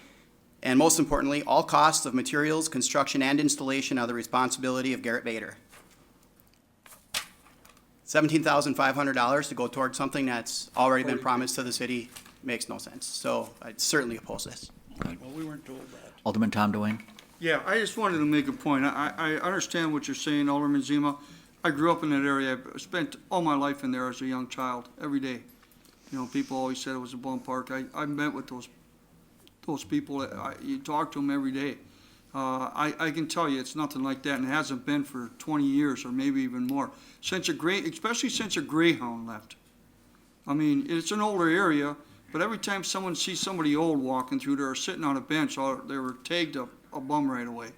and most importantly, all costs of materials, construction, and installation are the responsibility of Garrett Bader. $17,500 to go towards something that's already been promised to the city makes no sense. So I'd certainly oppose this. Well, we weren't told that. Alderman Tom Dwayne? Yeah, I just wanted to make a point. I understand what you're saying, Alderman Zima. I grew up in that area. I spent all my life in there as a young child, every day. You know, people always said it was a bum park. I met with those people. You talk to them every day. I can tell you it's nothing like that, and it hasn't been for 20 years or maybe even more. Especially since a Greyhound left. I mean, it's an older area, but every time someone sees somebody old walking through there or sitting on a bench, they were tagged a bum right away.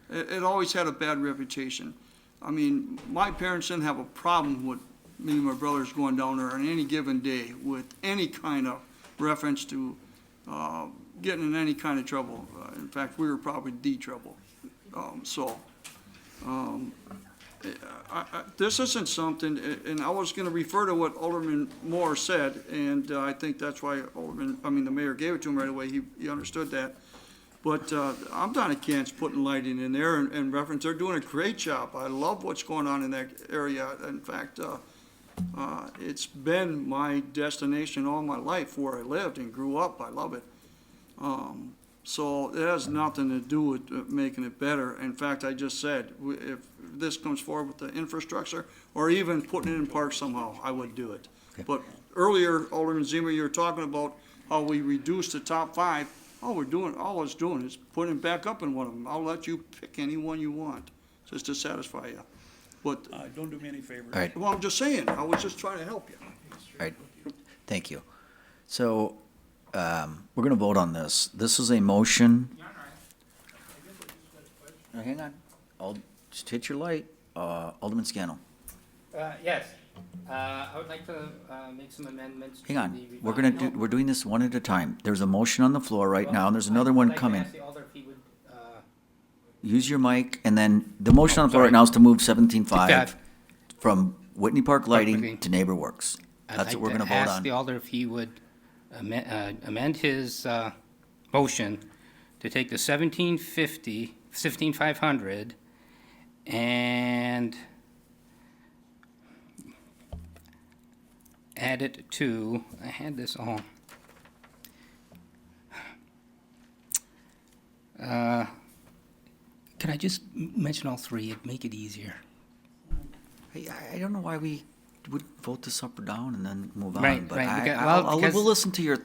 It always had a bad reputation. I mean, my parents didn't have a problem with me and my brothers going down there on any given day with any kind of reference to getting in any kind of trouble. In fact, we were probably the trouble. This isn't something, and I was going to refer to what Alderman Moore said, and I think that's why the mayor gave it to him right away. He understood that. But I'm not against putting lighting in there and reference. They're doing a great job. I love what's going on in that area. In fact, it's been my destination all my life where I lived and grew up. I love it. So it has nothing to do with making it better. In fact, I just said, if this comes forward with the infrastructure, or even putting it in parks somehow, I would do it. But earlier, Alderman Zima, you were talking about how we reduced the top 5. All it's doing is putting it back up in one of them. I'll let you pick any one you want, just to satisfy you. But, Don't do me any favors. All right, well, I'm just saying, I was just trying to help you. all right, thank you. So, we're gonna vote on this. This is a motion. Now, hang on, just hit your light, Alderman Scannell. Yes, I would like to, make some amendments. Hang on, we're doing this one at a time. There's a motion on the floor right now, and there's another one coming. Use your mic, and then the motion on the floor right now is to move 17.5 from Whitney Park Lighting to Neighbor Works. That's what we're gonna vote I'd like to ask the on. alder if he would amend his motion to take the 17,500 and add it to, I had this all. Can I just mention all three? It'd make it easier. Hey, I don't know why we would vote this up or down and then move on, Right, but right, because- we'll listen to your.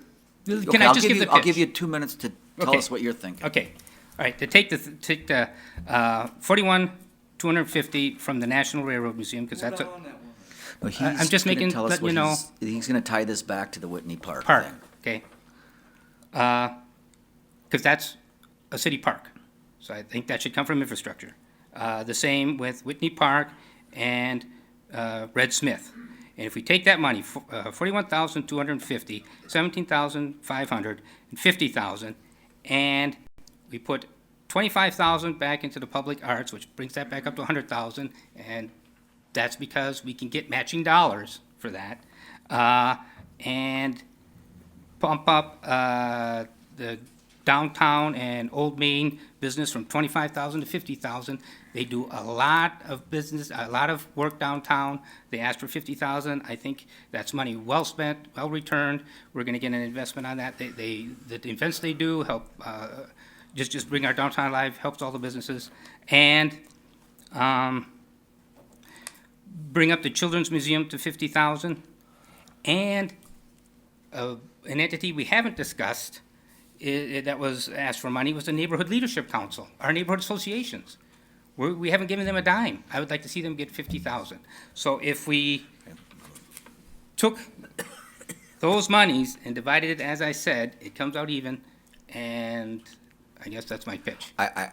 Can Okay, I I'll just give the I'll pitch? give you 2 minutes to tell Okay. us what you're thinking. Okay, all right, to take the 41,250 from the National Railroad Museum, because that's a No, he's I'm just gonna making- tell us letting you what know. he's gonna tie this back to the Whitney Park park, thing. okay? Because that's a city park, so I think that should come from infrastructure. The same with Whitney Park and Red Smith. And if we take that money, 41,250, 17,500, and 50,000, and we put 25,000 back into the public arts, which brings that back up to 100,000, and that's because we can get matching dollars for that. And pump up the downtown and Old Main business from 25,000 to 50,000. They do a lot of business, a lot of work downtown. They asked for 50,000. I think that's money well spent, well returned. We're gonna get an investment on that. The events they do help, just bring our downtown alive, helps all the businesses. And, bring up the Children's Museum to 50,000. And, an entity we haven't discussed, that was asked for money was the Neighborhood Leadership Council, our neighborhood associations. We haven't given them a dime. I would like to see them get 50,000. So if we took those monies and divided it, as I said, it comes out even, and I guess that's my pitch. I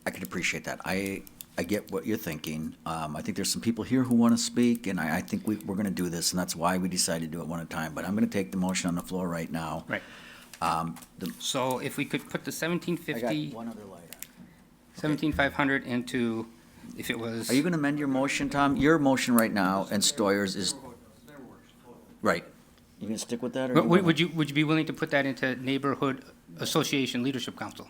could appreciate that. I get what you're thinking. I think there's some people here who want to speak, and I think we're going to do this, and that's why we decided to do it one at a time. But I'm going to take the motion on the floor right now. Right. The- So if we could put the I 1750, got one other light on. 17,500 into, if it was. Are you going to amend your motion, Tom? Your motion right now and Stoyer's is, right. You going to stick with that? Or Would you be willing to put that into Neighborhood Association Leadership Council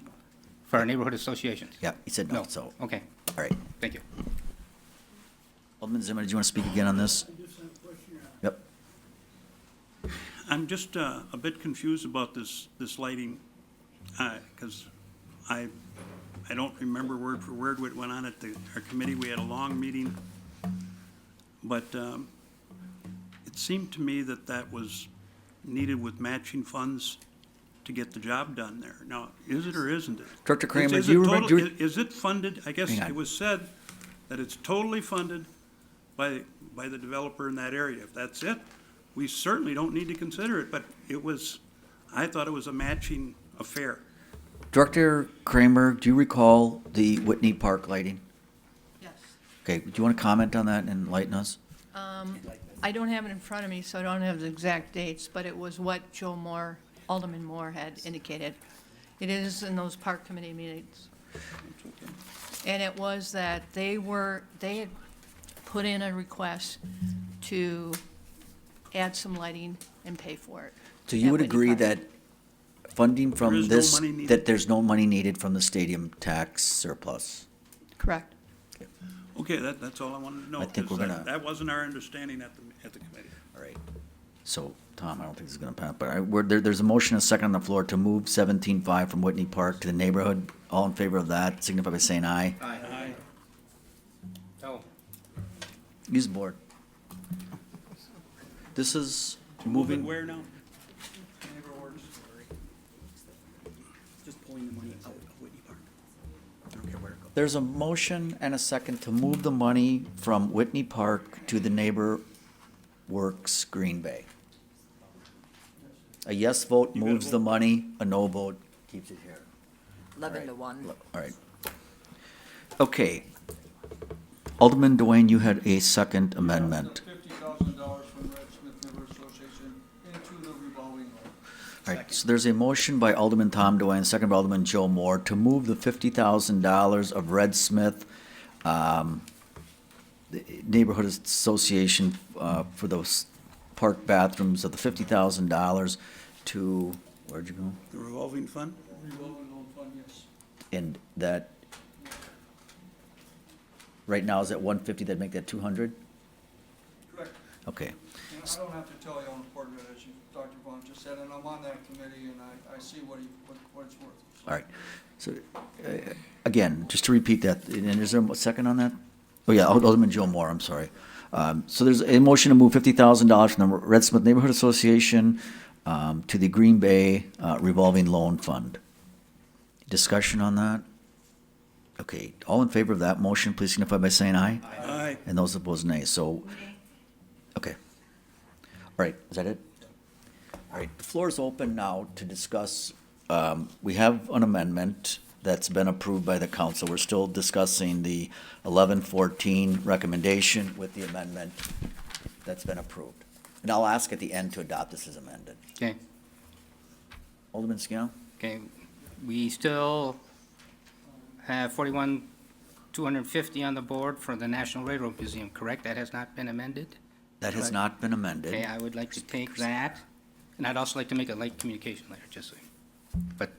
for our neighborhood associations? Yeah, he said no, so, Okay, all right. thank you. Alderman Zimmer, did you want to speak again on this? Yep. I'm just a bit confused about this lighting, because I don't remember word for word what went on at our committee. We had a long meeting, but it seemed to me that was needed with matching funds to get the job done there. Now, is it or isn't it? Director Kramer, Is do you it remember? total- Is it funded? I guess Hang on. it was said that it's totally funded by the developer in that area. If that's it, we certainly don't need to consider it, but I thought it was a matching affair. Director Kramer, do you recall the Whitney Park lighting? Yes. Okay, do you want to comment on that and enlighten us? I don't have it in front of me, so I don't have the exact dates, but it was what Joe Moore, Alderman Moore had indicated. It is in those park committee meetings. And it was that they had put in a request to add some lighting and pay for it. So you at would Whitney agree Park. that funding There from is no this, money needed. that there's no money needed from the stadium tax surplus? Correct. Okay, that's all I wanted to know. I think we're because gonna- That wasn't our understanding at the committee. All right. So Tom, I don't think this is gonna pass, but there's a motion, and a second on the floor to move 17.5 from Whitney Park to the neighborhood. All in favor of that, signify by saying aye. Aye. Oh, Use the board. This is moving. Where now? Just pulling the money out of Whitney Park. I don't care where it goes. There's a motion and a second to move the money from Whitney Park to the Neighbor Works Green Bay. A yes vote moves the money, a no vote keeps it here. 11-1. All right. Okay. Alderman Dwayne, you had a second amendment. $50,000 from Red Smith Neighborhood Association into the revolving loan. All right, so there's a motion by Alderman Tom Dwayne, second by Alderman Joe Moore, to move the $50,000 of Red Smith the Neighborhood Association for those park bathrooms of the $50,000 to, where'd you go? The revolving fund? Revolving loan fund, yes. And that, right now is at 150, that'd make that 200? Correct. Okay. And I don't have to tell you how important it is, Dr. Vaughn just said, and I'm on that committee, and I see what it's worth. So. All right. So, again, just to repeat that, and is there a second on that? Oh, yeah, Alderman Joe Moore, I'm sorry. So there's a motion to move $50,000 from the Red Smith Neighborhood Association to the Green Bay revolving loan fund. Discussion on that? Okay, all in favor of that motion, please signify by saying aye. Aye. And those opposed, nay. So, okay. All right, is that it? All right, the floor is open now to discuss. We have an amendment that's been approved by the council. We're still discussing the 1114 recommendation with the amendment that's been approved. And I'll ask at the end to adopt this as amended. okay, Alderman Scannell? okay. We still have 41,250 on the board for the National Railroad Museum, correct? That has not been amended? That has Right. not been amended. Okay, I would like to take that, and I'd also like to make a light communication letter, just so. But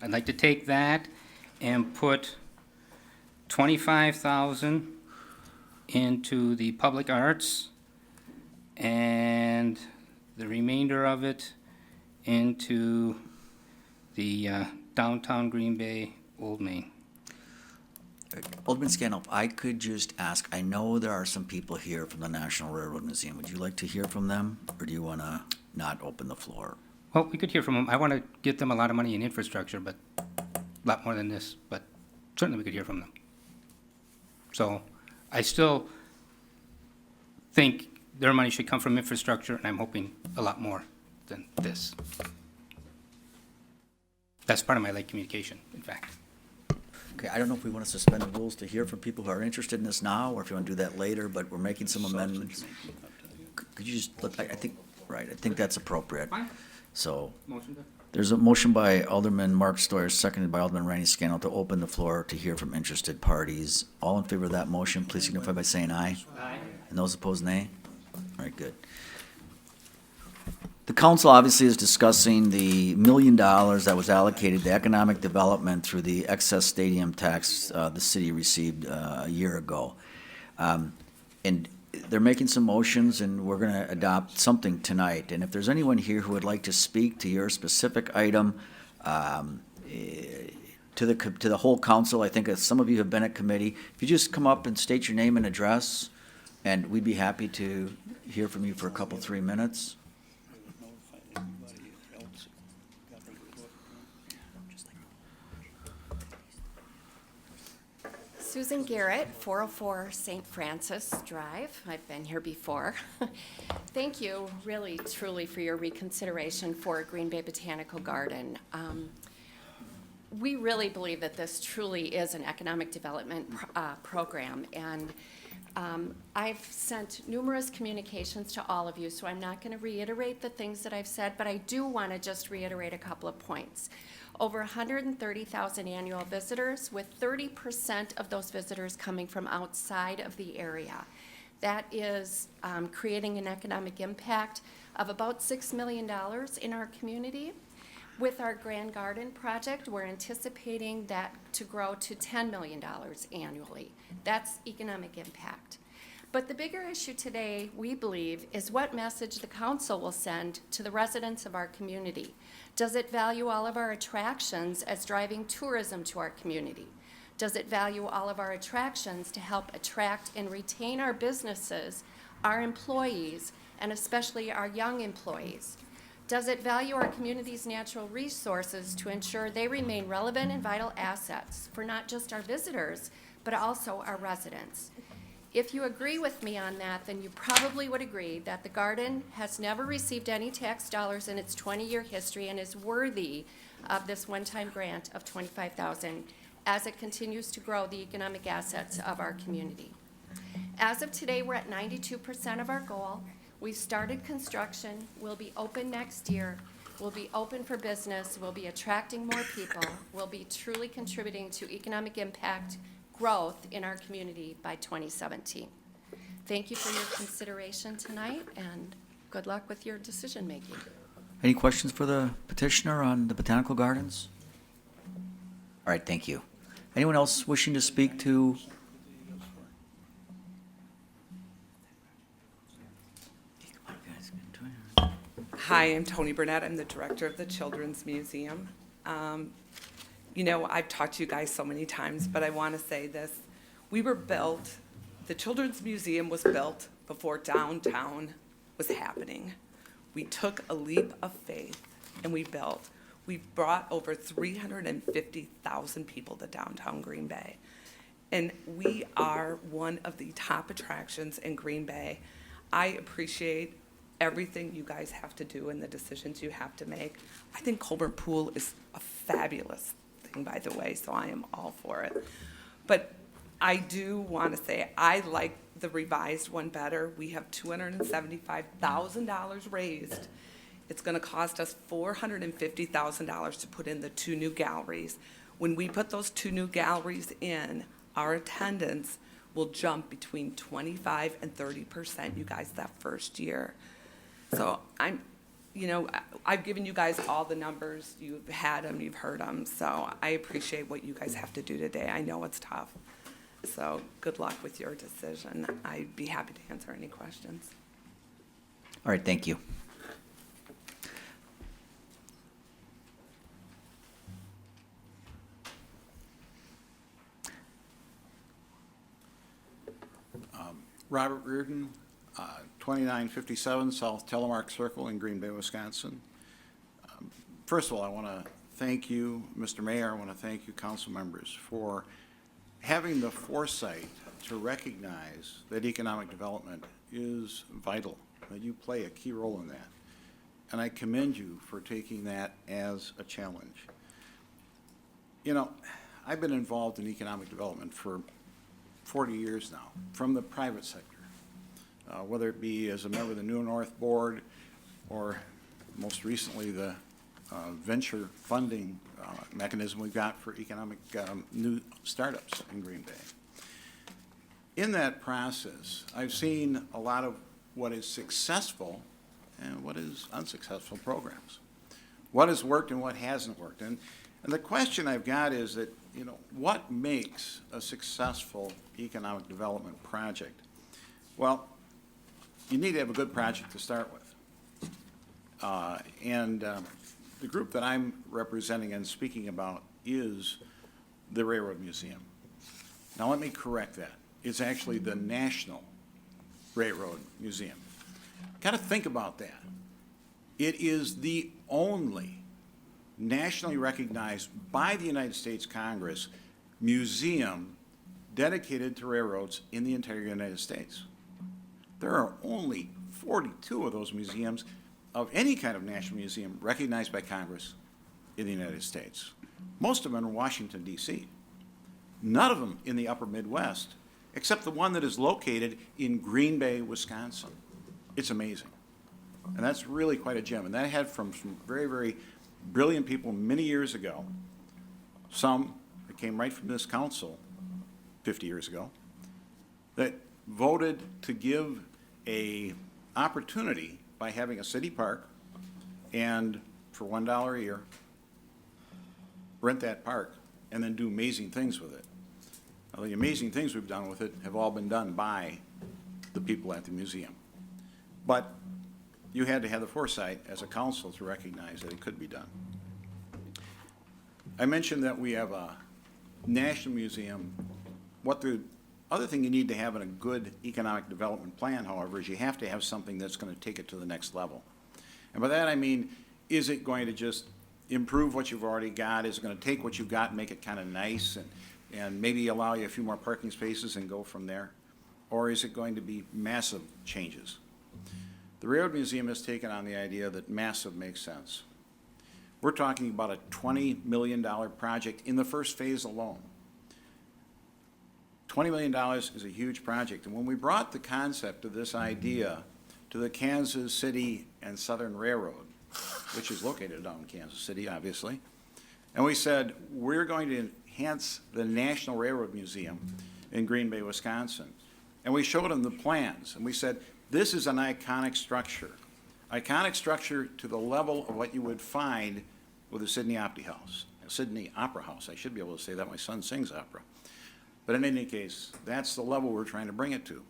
I'd like to take that and put 25,000 into the public arts, and the remainder of it into the downtown Green Bay Old Main. Alderman Scannell, if I could just ask, I know there are some people here from the National Railroad Museum. Would you like to hear from them, or do you want to not open the floor? Well, we could hear from them. I want to get them a lot of money in infrastructure, but a lot more than this, but certainly we could hear from them. So I still think their money should come from infrastructure, and I'm hoping a lot more than this. That's part of my light communication, in fact. Okay, I don't know if we want to suspend the rules to hear from people who are interested in this now, or if you want to do that later, but we're making some amendments. Could you just, I think, right, I think that's appropriate. Fine. So, Motion to? there's a motion by Alderman Mark Stoyer, seconded by Alderman Randy Scannell, to open the floor to hear from interested parties. All in favor of that motion, please signify by saying aye. Aye. And those opposed, nay. All right, good. The council obviously is discussing the $1 million that was allocated to economic development through the excess stadium tax the city received a year ago. And they're making some motions, and we're going to adopt something tonight. And if there's anyone here who would like to speak to your specific item, to the whole council, I think some of you have been at committee. If you just come up and state your name and address, and we'd be happy to hear from you for a couple, 3 minutes. Susan Garrett, 404 St. Francis Drive. I've been here before. Thank you, really, truly, for your reconsideration for Green Bay Botanical Garden. We really believe that this truly is an economic development program, and I've sent numerous communications to all of you, so I'm not going to reiterate the things that I've said, but I do want to just reiterate a couple of points. Over 130,000 annual visitors, with 30% of those visitors coming from outside of the area. That is creating an economic impact of about $6 million in our community. With our Grand Garden project, we're anticipating that to grow to $10 million annually. That's economic impact. But the bigger issue today, we believe, is what message the council will send to the residents of our community. Does it value all of our attractions as driving tourism to our community? Does it value all of our attractions to help attract and retain our businesses, our employees, and especially our young employees? Does it value our community's natural resources to ensure they remain relevant and vital assets for not just our visitors, but also our residents? If you agree with me on that, then you probably would agree that the garden has never received any tax dollars in its 20-year history and is worthy of this one-time grant of $25,000 as it continues to grow the economic assets of our community. As of today, we're at 92% of our goal. We've started construction. We'll be open next year. We'll be open for business. We'll be attracting more people. We'll be truly contributing to economic impact growth in our community by 2017. Thank you for your consideration tonight, and good luck with your decision-making. Any questions for the petitioner on the Botanical Gardens? All right, thank you. Anyone else wishing to speak to? Hi, I'm Tony Burnett. I'm the director of the Children's Museum. You know, I've talked to you guys so many times, but I want to say this. We were built, the Children's Museum was built before downtown was happening. We took a leap of faith and we built. We brought over 350,000 people to downtown Green Bay. And we are one of the top attractions in Green Bay. I appreciate everything you guys have to do and the decisions you have to make. I think Colburn Pool is a fabulous thing, by the way, so I am all for it. But I do want to say I like the revised one better. We have $275,000 raised. It's going to cost us $450,000 to put in the 2 new galleries. When we put those 2 new galleries in, our attendance will jump between 25 and 30%, you guys, that first year. So I've given you guys all the numbers. You've had them, you've heard them. So I appreciate what you guys have to do today. I know it's tough. So good luck with your decision. I'd be happy to answer any questions. All right, thank you. Robert Reardon, 2957 South Telemark Circle in Green Bay, Wisconsin. First of all, I want to thank you, Mr. Mayor. I want to thank you, council members, for having the foresight to recognize that economic development is vital, that you play a key role in that. And I commend you for taking that as a challenge. You know, I've been involved in economic development for 40 years now, from the private sector, whether it be as a member of the New North Board or most recently the venture funding mechanism we've got for economic new startups in Green Bay. In that process, I've seen a lot of what is successful and what is unsuccessful programs. What has worked and what hasn't worked. And the question I've got is that, you know, what makes a successful economic development project? Well, you need to have a good project to start with. The group that I'm representing and speaking about is the Railroad Museum. Now, let me correct that. It's actually the National Railroad Museum. Got to think about that. It is the only nationally recognized by the United States Congress museum dedicated to railroads in the entire United States. There are only 42 of those museums of any kind of national museum recognized by Congress in the United States. Most of them are in Washington, D.C. None of them in the upper Midwest, except the one that is located in Green Bay, Wisconsin. It's amazing. And that's really quite a gem. And that I had from some very, very brilliant people many years ago. Some that came right from this council 50 years ago, that voted to give a opportunity by having a city park and for $1 a year, rent that park and then do amazing things with it. Now, the amazing things we've done with it have all been done by the people at the museum. But you had to have the foresight as a council to recognize that it could be done. I mentioned that we have a national museum. What the other thing you need to have in a good economic development plan, however, is you have to have something that's going to take it to the next level. And by that I mean, is it going to just improve what you've already got? Is it going to take what you've got and make it kind of nice and maybe allow you a few more parking spaces and go from there? Or is it going to be massive changes? The Railroad Museum has taken on the idea that massive makes sense. We're talking about a $20 million project in the first phase alone. $20 million is a huge project. And when we brought the concept of this idea to the Kansas City and Southern Railroad, which is located down in Kansas City, obviously, and we said, we're going to enhance the National Railroad Museum in Green Bay, Wisconsin. And we showed them the plans, and we said, this is an iconic structure to the level of what you would find with the Sydney Opera House. I should be able to say that, my son sings opera. But in any case, that's the level we're trying to bring it to.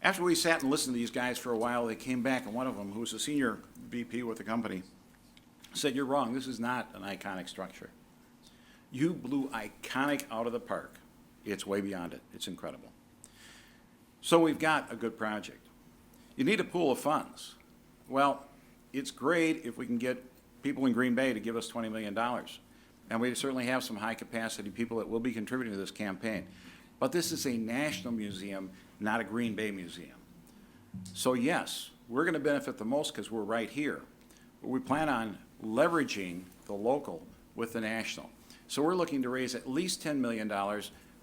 After we sat and listened to these guys for a while, they came back, and one of them, who was a senior VP with the company, said, you're wrong, this is not an iconic structure. You blew iconic out of the park. It's way beyond it. It's incredible. So we've got a good project. You need a pool of funds. Well, it's great if we can get people in Green Bay to give us $20 million. And we certainly have some high-capacity people that will be contributing to this campaign. But this is a national museum, not a Green Bay museum. So yes, we're going to benefit the most because we're right here. But we plan on leveraging the local with the national. So we're looking to raise at least $10 million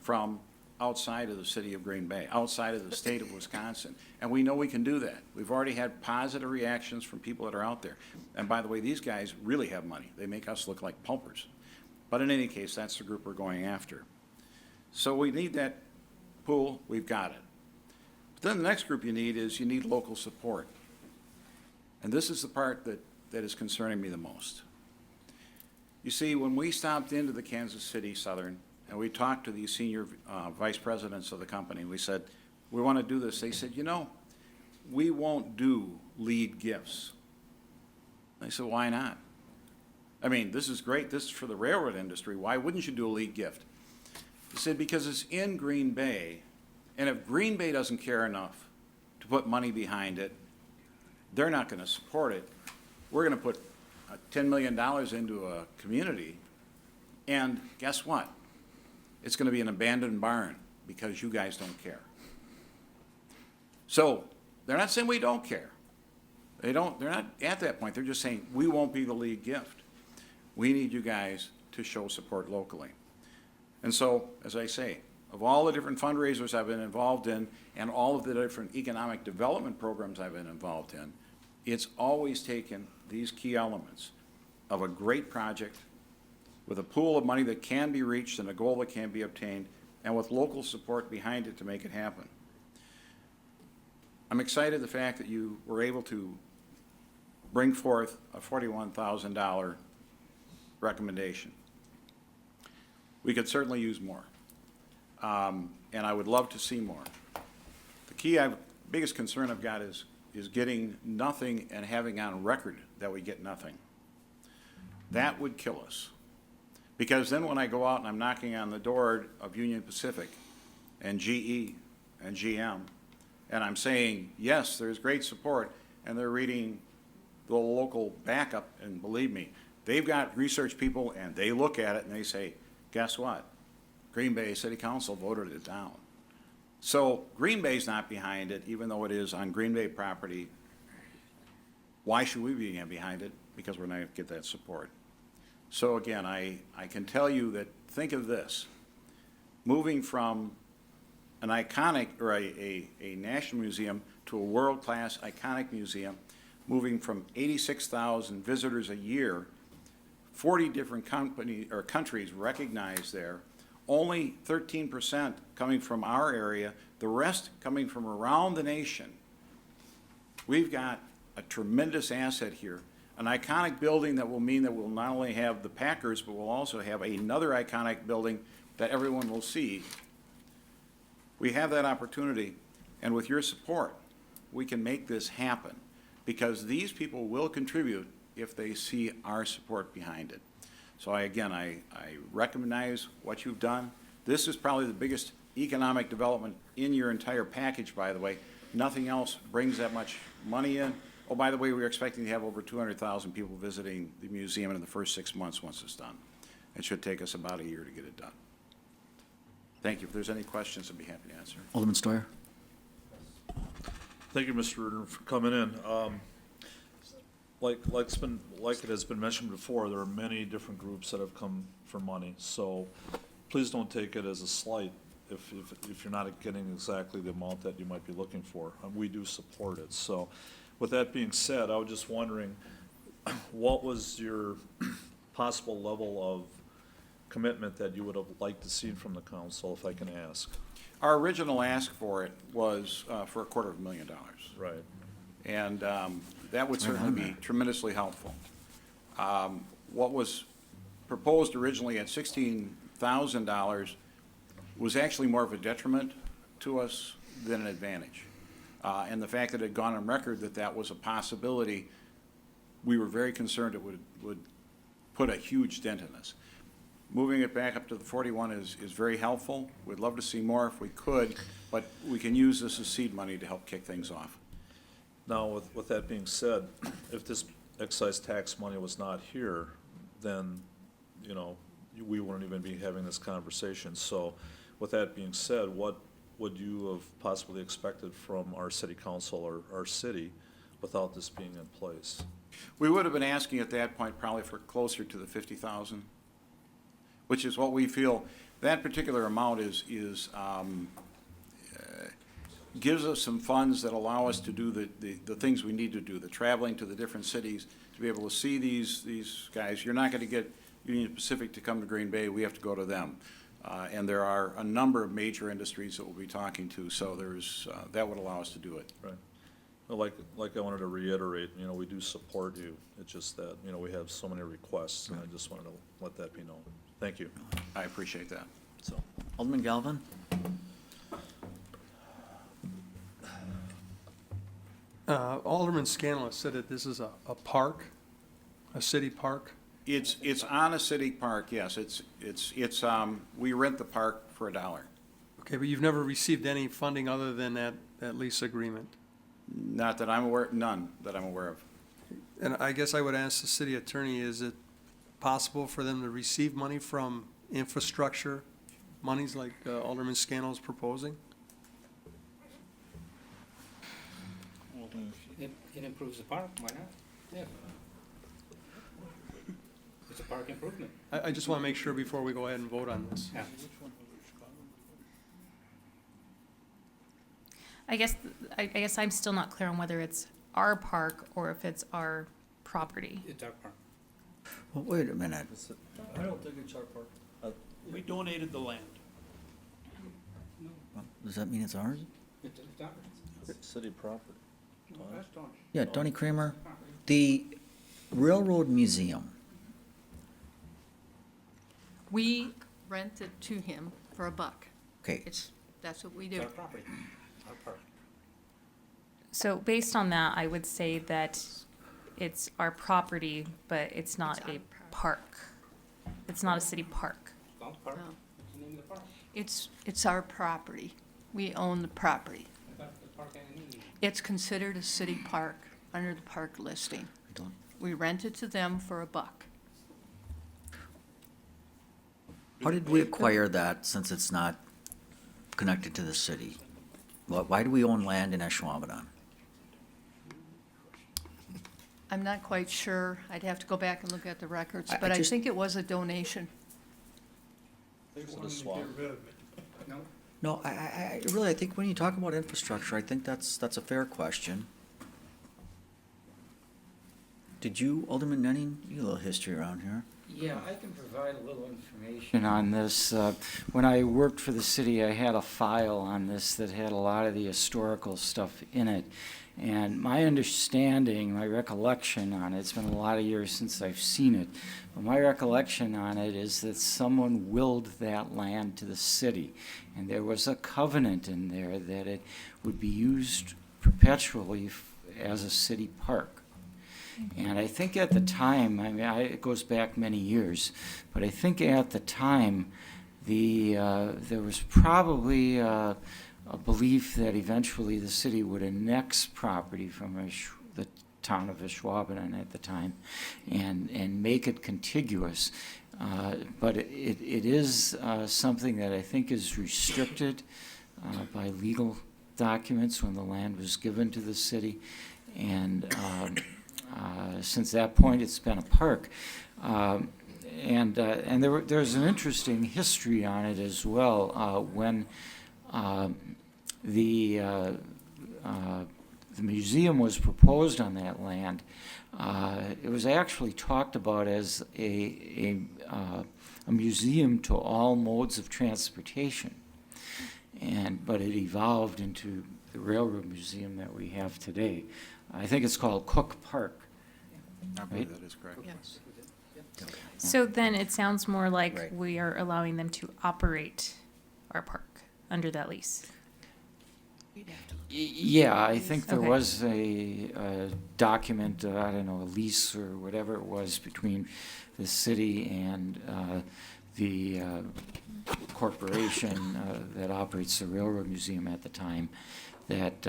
from outside of the city of Green Bay, outside of the state of Wisconsin. And we know we can do that. We've already had positive reactions from people that are out there. And by the way, these guys really have money. They make us look like paupers. But in any case, that's the group we're going after. So we need that pool. We've got it. But then the next group you need local support. And this is the part that is concerning me the most. You see, when we stopped into the Kansas City Southern and we talked to these senior vice presidents of the company, we said, we want to do this. They said, you know, we won't do lead gifts. I said, why not? I mean, this is great. This is for the railroad industry. Why wouldn't you do a lead gift? He said, because it's in Green Bay, and if Green Bay doesn't care enough to put money behind it, they're not going to support it. We're going to put $10 million into a community, and guess what? It's going to be an abandoned barn because you guys don't care. So they're not saying we don't care. They're not at that point. They're just saying we won't be the lead gift. We need you guys to show support locally. And so, as I say, of all the different fundraisers I've been involved in and all of the different economic development programs I've been involved in, it's always taken these key elements of a great project with a pool of money that can be reached and a goal that can be obtained, and with local support behind it to make it happen. I'm excited the fact that you were able to bring forth a $41,000 recommendation. We could certainly use more, and I would love to see more. The biggest concern I've got is getting nothing and having on record that we get nothing. That would kill us. Because then when I go out and I'm knocking on the door of Union Pacific and GE and GM, and I'm saying, yes, there's great support, and they're reading the local backup, and believe me, they've got research people, and they look at it and they say, guess what? Green Bay City Council voted it down. So Green Bay's not behind it, even though it is on Green Bay property. Why should we be behind it? Because we're not going to get that support. So again, I can tell you that, think of this. Moving from an iconic, or a national museum to a world-class iconic museum, moving from 86,000 visitors a year, 40 different countries recognized there, only 13% coming from our area, the rest coming from around the nation. We've got a tremendous asset here, an iconic building that will mean that we'll not only have the Packers, but we'll also have another iconic building that everyone will see. We have that opportunity, And with your support, we can make this happen, because these people will contribute if they see our support behind it. So I recognize what you've done. This is probably the biggest economic development in your entire package, by the way. Nothing else brings that much money in. Oh, by the way, we're expecting to have over 200,000 people visiting the museum in the first 6 months once it's done. It should take us about a year to get it done. Thank you. If there's any questions, I'd be happy to answer. Alderman Stoyer? Thank you, Mr. Reardon, for coming in. Like it has been mentioned before, there are many different groups that have come for money, so please don't take it as a slight if you're not getting exactly the amount that you might be looking for. We do support it. So with that being said, I was just wondering, what was your possible level of commitment that you would have liked to see from the council, if I can ask? Our original ask for it was for $250,000. Right. And that would certainly be tremendously helpful. What was proposed originally at $16,000 was actually more of a detriment to us than an advantage. And the fact that it had gone on record that that was a possibility, we were very concerned it would put a huge dent in us. Moving it back up to the 41 is very helpful. We'd love to see more if we could, but we can use this as seed money to help kick things off. Now, with that being said, if this excise tax money was not here, then, you know, we wouldn't even be having this conversation. So with that being said, what would you have possibly expected from our city council or our city without this being in place? We would have been asking at that point probably for closer to the 50,000, which is what we feel that particular amount gives us some funds that allow us to do the things we need to do, the traveling to the different cities, to be able to see these guys. You're not going to get Union Pacific to come to Green Bay. We have to go to them. And there are a number of major industries that we'll be talking to, so that would allow us to do it. Right. Well, like I wanted to reiterate, you know, we do support you. It's just that, you know, we have so many requests, and I just wanted to let that be known. Thank you. I appreciate that. So, Alderman Galvin? Alderman Scanlon said that this is a park, a city park. It's on a city park, yes. We rent the park for $1. Okay, but you've never received any funding other than that lease agreement? Not that I'm aware, none that I'm aware of. And I guess I would ask the city attorney, is it possible for them to receive money from infrastructure monies like Alderman Scannell is proposing? It improves the park, why not? Yeah. It's a park improvement. I just want to make sure before we go ahead and vote on this. Yeah. I guess I'm still not clear on whether it's our park or if it's our property. It's our park. Well, wait a minute. I don't think it's our park. We donated the land. Does that mean it's ours? It's ours. it's city property. Yeah, Tony Kramer, the Railroad Museum, We rent it to him for $1. okay, That's what we do. It's our property, our park. So based on that, I would say that it's our property, but it's not a park. It's not a city park. It's not a park. No. What's the name of the park? It's our property. We own the property. I thought the park had a name. It's considered a city park under the park listing. don't, We rent it to them for $1. how did we acquire that since it's not connected to the city? Why do we own land in Ashwaubenon? I'm not quite sure. I'd have to go back and look at the records, I but I just- think it was a donation. No? No, I really, I think when you talk about infrastructure, I think that's a fair question. Did you, Alderman Nenning, you have a little history around here? Yeah, I can provide a little information on this. When I worked for the city, I had a file on this that had a lot of the historical stuff in it. And my understanding, my recollection on it, it's been a lot of years since I've seen it, but my recollection on it is that someone willed that land to the city. And there was a covenant in there that it would be used perpetually as a city park. And I think at the time, I mean, it goes back many years, but I think at the time, there was probably a belief that eventually the city would annex property from the town of Ashwaubenon at the time and make it contiguous. But it is something that I think is restricted by legal documents when the land was given to the city. And since that point, it's been a park. And there's an interesting history on it as well. When the museum was proposed on that land, it was actually talked about as a museum to all modes of transportation. But it evolved into the railroad museum that we have today. I think it's called Cook Park. I believe that is correct. Yes. So then it sounds more like Right. we are allowing them to operate our park under that lease. Yeah, I think there Okay. was a document, I don't know, a lease or whatever it was between the city and the corporation that operates the Railroad Museum at the time that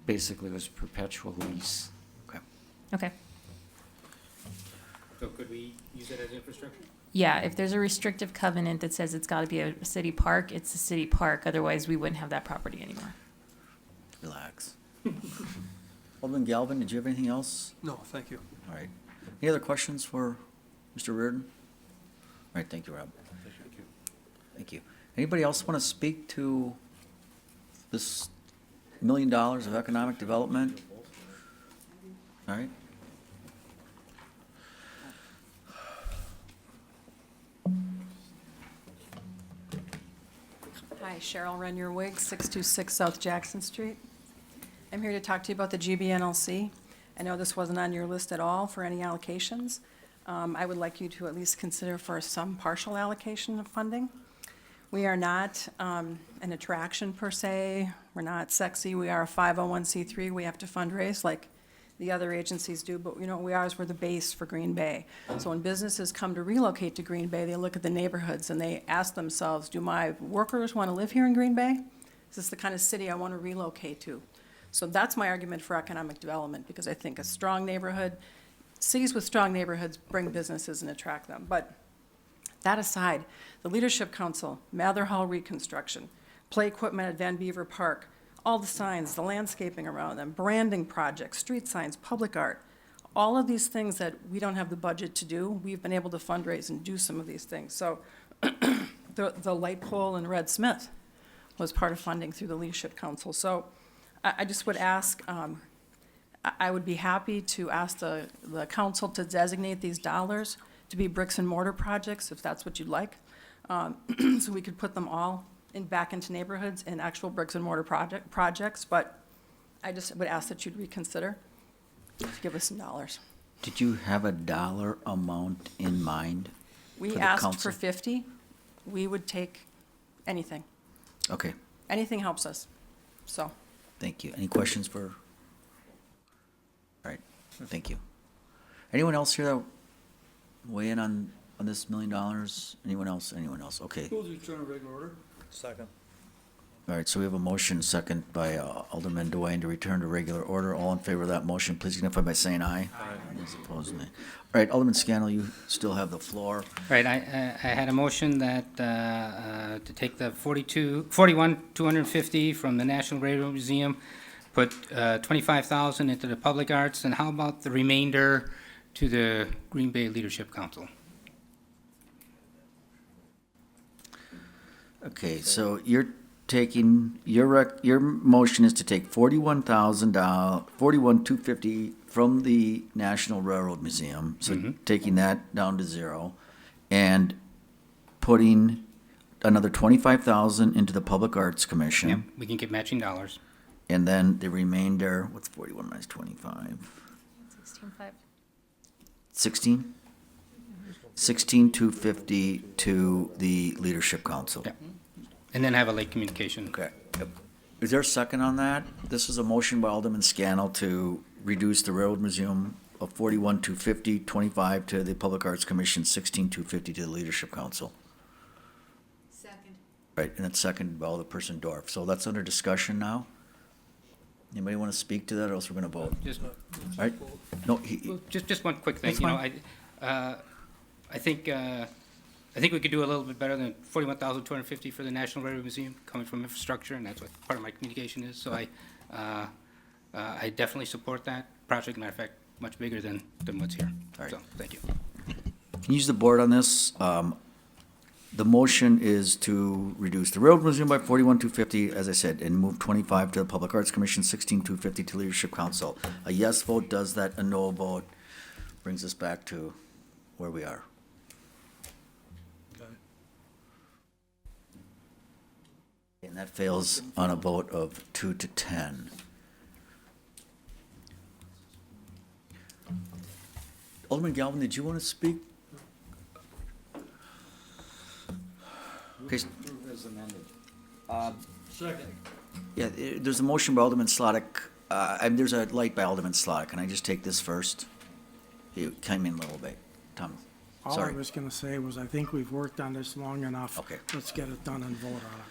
basically was perpetual lease. Okay. So could we use it as infrastructure? Yeah, if there's a restrictive covenant that says it's gotta be a city park, it's a city park, otherwise we wouldn't have that property anymore. Relax. Alderman Galvin, did you have anything else? No, thank you. All right. Any other questions for Mr. Reardon? All right, thank you, Rob. Thank you. Anybody else want to speak to this $1 million of economic development? All right. Hi, Cheryl Renyer-Wigg, 626 South Jackson Street. I'm here to talk to you about the GBNLC. I know this wasn't on your list at all for any allocations. I would like you to at least consider for some partial allocation of funding. We are not an attraction per se. We're not sexy. We are a 501c3. We have to fundraise like the other agencies do, but you know, we're the base for Green Bay. So when businesses come to relocate to Green Bay, they look at the neighborhoods and they ask themselves, do my workers want to live here in Green Bay? Is this the kind of city I want to relocate to? So that's my argument for economic development, because I think a strong neighborhood, cities with strong neighborhoods bring businesses and attract them. But that aside, the Leadership Council, Mather Hall reconstruction, play equipment at Van Beaver Park, all the signs, the landscaping around them, branding projects, street signs, public art, all of these things that we don't have the budget to do, we've been able to fundraise and do some of these things. So the light pole in Red Smith was part of funding through the Leadership Council. So I just would ask, I would be happy to ask the council to designate these dollars to be bricks and mortar projects, if that's what you'd like. So we could put them all back into neighborhoods in actual bricks and mortar projects, but I just would ask that you'd reconsider, to give us some dollars. Did you have a dollar amount in mind? We for the asked council? for 50, we would take anything. Okay, Anything helps us, so. thank you. Any questions for? All right, thank you. Anyone else here that weigh in on this $1 million? Anyone else? Anyone else? Okay. Move to return to regular order. Second. All right, so we have a motion, second by Alderman Dwayne to return to regular order. All in favor of that motion, please signify by saying aye. Aye. Those opposed, nay. All right, Alderman Scannell, you still have the floor. Right, I had a motion that, to take the 41,250 from the National Railroad Museum, put 25,000 into the public arts, and how about the remainder to the Green Bay Leadership Council? Okay, so you're taking, your motion is to take $41,250 from the National Railroad Museum, so taking that down to zero, and putting another $25,000 into the Public Arts Commission. Yep, we can get matching dollars. And then the remainder, what's 41 minus 25? 16.5. 16? 16,250 to the Leadership Council. Yeah. And then have a late communication. Okay. Yep. Is there a second on that? This is a motion by Alderman Scannell to reduce the Railroad Museum of 41,250, 25 to the Public Arts Commission, 16,250 to the Leadership Council. Second. Right, and it's seconded by Alderperson Dorf. So that's under discussion now. Anybody want to speak to that, or else we're going to vote? Just, All right? No, well, just one quick thing, That's you know, fine. I think we could do a little bit better than 41,250 for the National Railroad Museum, coming from infrastructure, and that's what part of my communication is. So I definitely support that project. Matter of fact, much bigger than what's here. All right. So, thank you. Can you use the board on this? The motion is to reduce the Railroad Museum by 41,250, as I said, and move 25 to the Public Arts Commission, 16,250 to Leadership Council. A yes vote does that, a no vote brings us back to where we are. And that fails on a vote of 2 to 10. Alderman Galvin, did you want to speak? Okay. Second. Yeah, there's a motion by Alderman Slotnick, and there's a light by Alderman Slotnick. Can I just take this first? You came in a little bit, Tom. All I Sorry. was gonna say was, I think we've worked on this long enough. Okay. Let's get it done and vote on it.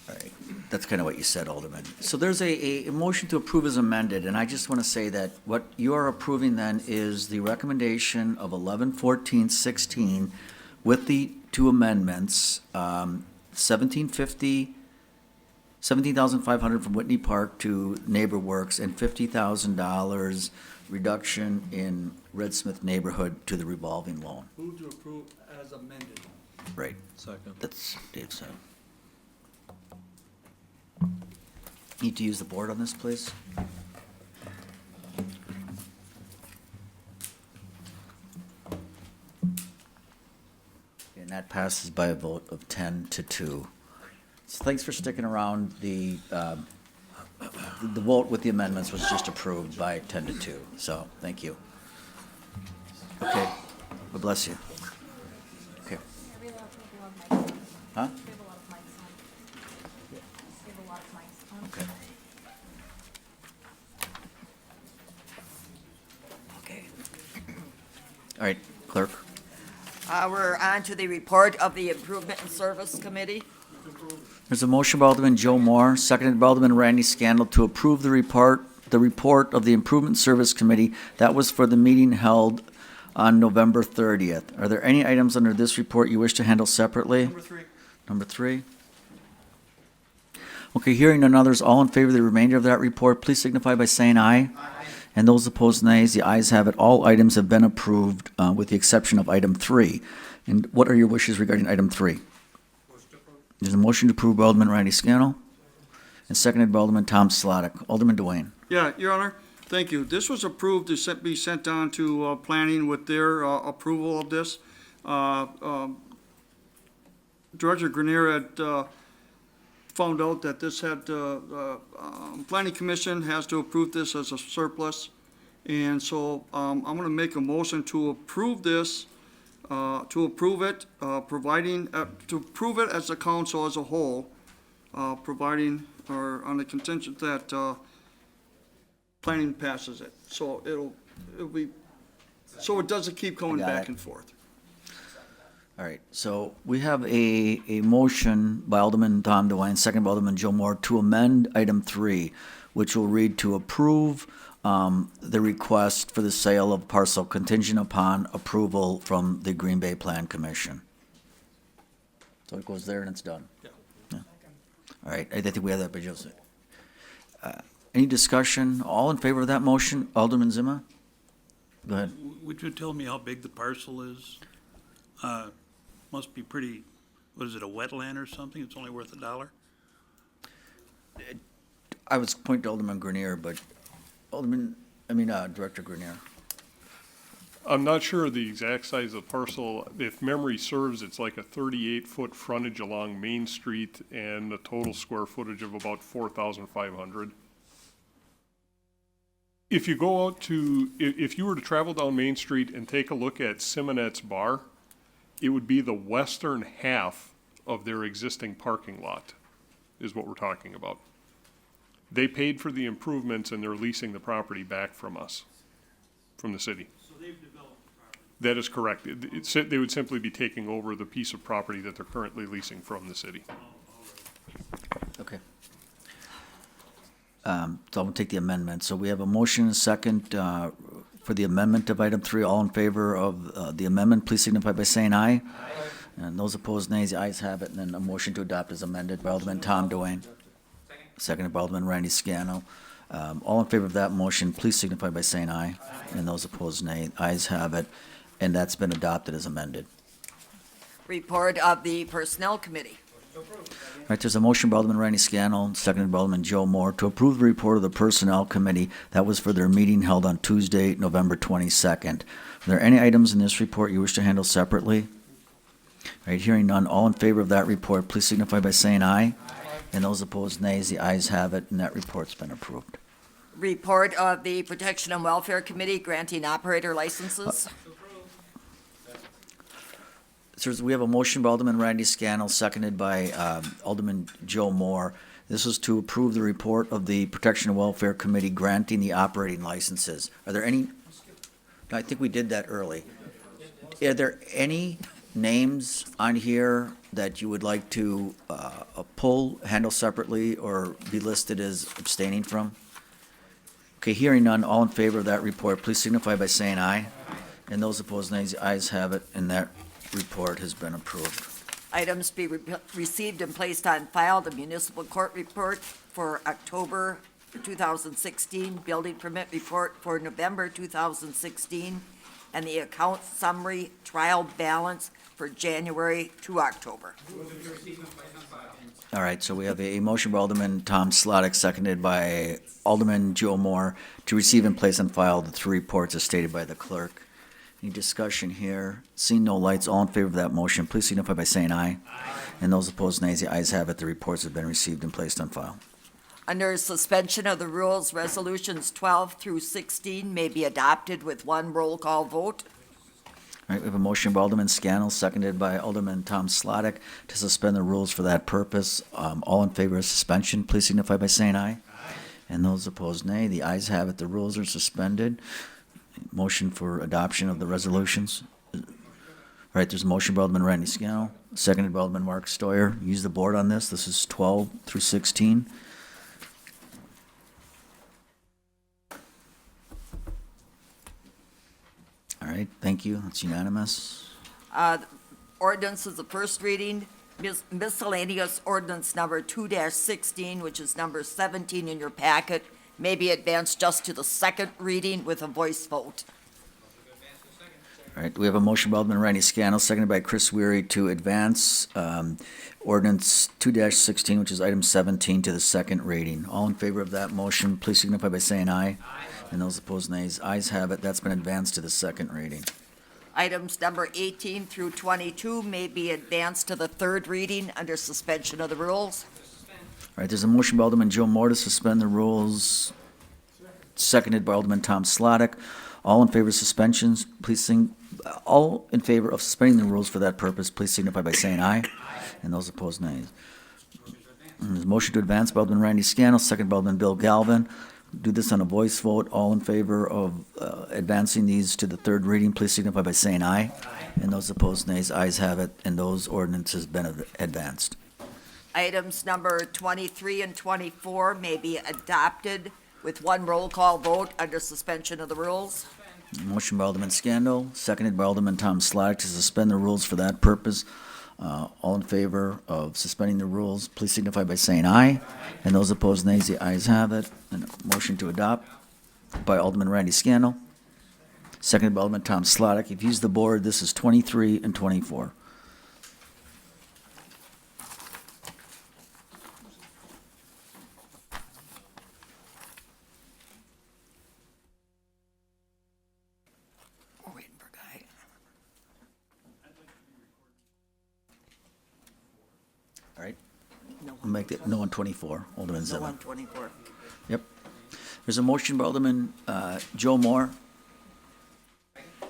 All right, that's kind of what you said, Alderman. So there's a motion to approve as amended, and I just want to say that what you are approving then is the recommendation of 11-14-16 with the two amendments, 17,500 from Whitney Park to Neighbor Works, and $50,000 reduction in Red Smith neighborhood to the revolving loan. Move to approve as amended. Right. Second. That's Dave said. Need to use the board on this, please? And that passes by a vote of 10 to 2. So thanks for sticking around. The vote with the amendments was just approved by 10 to 2, so thank you. Okay, God bless you. Okay. Huh? Okay. Okay. All right, clerk. We're on to the report of the Improvement and Service Committee. There's a motion by Alderman Joe Moore, seconded by Alderman Randy Scannell to approve the report of the Improvement Service Committee. That was for the meeting held on November 30th. Are there any items under this report you wish to handle separately? Number 3. Number 3? Okay, hearing none others, all in favor of the remainder of that report, please signify by saying aye. Aye. And those opposed, nays. The ayes have it. All items have been approved, with the exception of item 3. And what are your wishes regarding item 3? There's a motion to approve by Alderman Randy Scannell, and seconded by Alderman Tom Slotnick. Alderman Dwayne. Yeah, Your Honor, thank you. This was approved to be sent on to planning with their approval of this. Director Grenier had found out that this had, Planning Commission has to approve this as a surplus. And so I'm going to make a motion to approve this, to approve it, to approve it as a council as a whole, providing, or on the contingent that planning passes it. So it'll be, so it doesn't keep going got back it. and forth. All right, so we have a motion by Alderman Tom DeWine, second by Alderman Joe Moore, to amend item 3, which will read to approve the request for the sale of parcel contingent upon approval from the Green Bay Plan Commission. So it goes there and it's done. Yeah. All right, I think we have that by Joseph. Any discussion? All in favor of that motion? Alderman Zima? Go ahead. Would you tell me how big the parcel is? Must be pretty, what is it, a wetland or something? It's only worth $1? I was pointing to Alderman Grenier, but Director Grenier. I'm not sure of the exact size of the parcel. If memory serves, it's like a 38-foot frontage along Main Street and a total square footage of about 4,500. If you go out to, if you were to travel down Main Street and take a look at Simonette's Bar, it would be the western half of their existing parking lot, is what we're talking about. They paid for the improvements and they're leasing the property back from us, from the city. So they've developed the property. That is correct. They would simply be taking over the piece of property that they're currently leasing from the city. Okay. So I'm going to take the amendment. So we have a motion and a second for the amendment of item 3. All in favor of the amendment, please signify by saying aye. And those opposed, nays. The ayes have it. And then a motion to adopt is amended by Alderman Tom Dwayne. Seconded by Alderman Randy Scannell. All in favor of that motion, please signify by saying aye. And those opposed, nay. Ayes have it. And that's been adopted as amended. Report of the Personnel Committee. All right, there's a motion by Alderman Randy Scannell, seconded by Alderman Joe Moore, to approve the report of the Personnel Committee. That was for their meeting held on Tuesday, November 22nd. Are there any items in this report you wish to handle separately? All right, hearing none, all in favor of that report, please signify by saying aye. And those opposed, nays. The ayes have it, and that report's been approved. Report of the Protection and Welfare Committee granting operator licenses. Sirs, we have a motion by Alderman Randy Scannell, seconded by Alderman Joe Moore. This is to approve the report of the Protection and Welfare Committee granting the operating licenses. Are there any? I think we did that early. Are there any names on here that you would like to pull, handle separately, or be listed as abstaining from? Okay, hearing none, all in favor of that report, please signify by saying aye. And those opposed, nays. The ayes have it, and that report has been approved. Items be received and placed on file. The municipal court report for October 2016, building permit report for November 2016, and the account summary trial balance for January to October. All right, so we have a motion by Alderman Tom Slotnick, seconded by Alderman Joe Moore, to receive and place on file the 3 reports as stated by the clerk. Any discussion here? Seeing no lights, all in favor of that motion, please signify by saying aye. And those opposed, nays. The ayes have it. The reports have been received and placed on file. Under suspension of the rules, resolutions 12 through 16 may be adopted with 1 roll call vote. All right, we have a motion by Alderman Scannell, seconded by Alderman Tom Slotnick, to suspend the rules for that purpose. All in favor of suspension, please signify by saying aye. And those opposed, nay. The ayes have it. The rules are suspended. Motion for adoption of the resolutions. All right, there's a motion by Alderman Randy Scannell, seconded by Alderman Mark Stoyer. Use the board on this. This is 12 through 16. All right, thank you. That's unanimous. Ordinance is the first reading. Miscellaneous ordinance number 2-16, which is number 17 in your packet, may be advanced just to the second reading with a voice vote. All right, we have a motion by Alderman Randy Scannell, seconded by Chris Weary, to advance ordinance 2-16, which is item 17, to the second reading. All in favor of that motion, please signify by saying aye. And those opposed, nays. Ayes have it. That's been advanced to the second reading. Items number 18 through 22 may be advanced to the third reading under suspension of the rules. All right, there's a motion by Alderman Joe Moore to suspend the rules, seconded by Alderman Tom Slotnick. All in favor of suspensions, please all in favor of suspending the rules for that purpose, please signify by saying aye. And those opposed, nays. There's a motion to advance by Alderman Randy Scannell, seconded by Alderman Bill Galvin. Do this on a voice vote. All in favor of advancing these to the third reading, please signify by saying aye. And those opposed, nays. Ayes have it, and those ordinances have been advanced. Items number 23 and 24 may be adopted with 1 roll call vote under suspension of the rules. Motion by Alderman Scannell, seconded by Alderman Tom Slotnick, to suspend the rules for that purpose. All in favor of suspending the rules, please signify by saying aye. And those opposed, nays. The ayes have it. And a motion to adopt by Alderman Randy Scannell, seconded by Alderman Tom Slotnick. If you use the board, this is 23 and 24. We're waiting All right? We'll make it no on 24, Alderman No Zima. on 24. Yep. There's a motion by Alderman Joe Moore,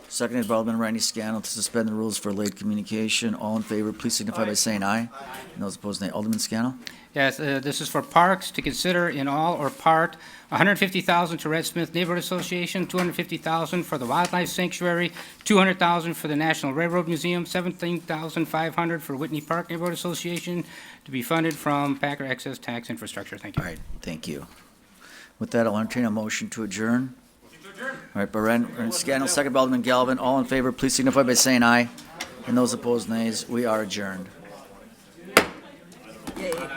seconded by Alderman Randy Scannell to suspend the rules for late communication. All in favor, please signify by saying aye. And those opposed, nay. Alderman Scannell? Yes, this is for parks to consider in all or part, $150,000 to Red Smith Neighborhood Association, $250,000 for the Wildlife Sanctuary, $200,000 for the National Railroad Museum, $17,500 for Whitney Park Neighborhood Association, to be funded from Packer Excess Tax Infrastructure. Thank you. All right, thank you. With that, I'll entertain a motion to adjourn. All right, by Randy Scannell, second by Alderman Galvin. All in favor, please signify by saying aye. And those opposed, nays. We are adjourned.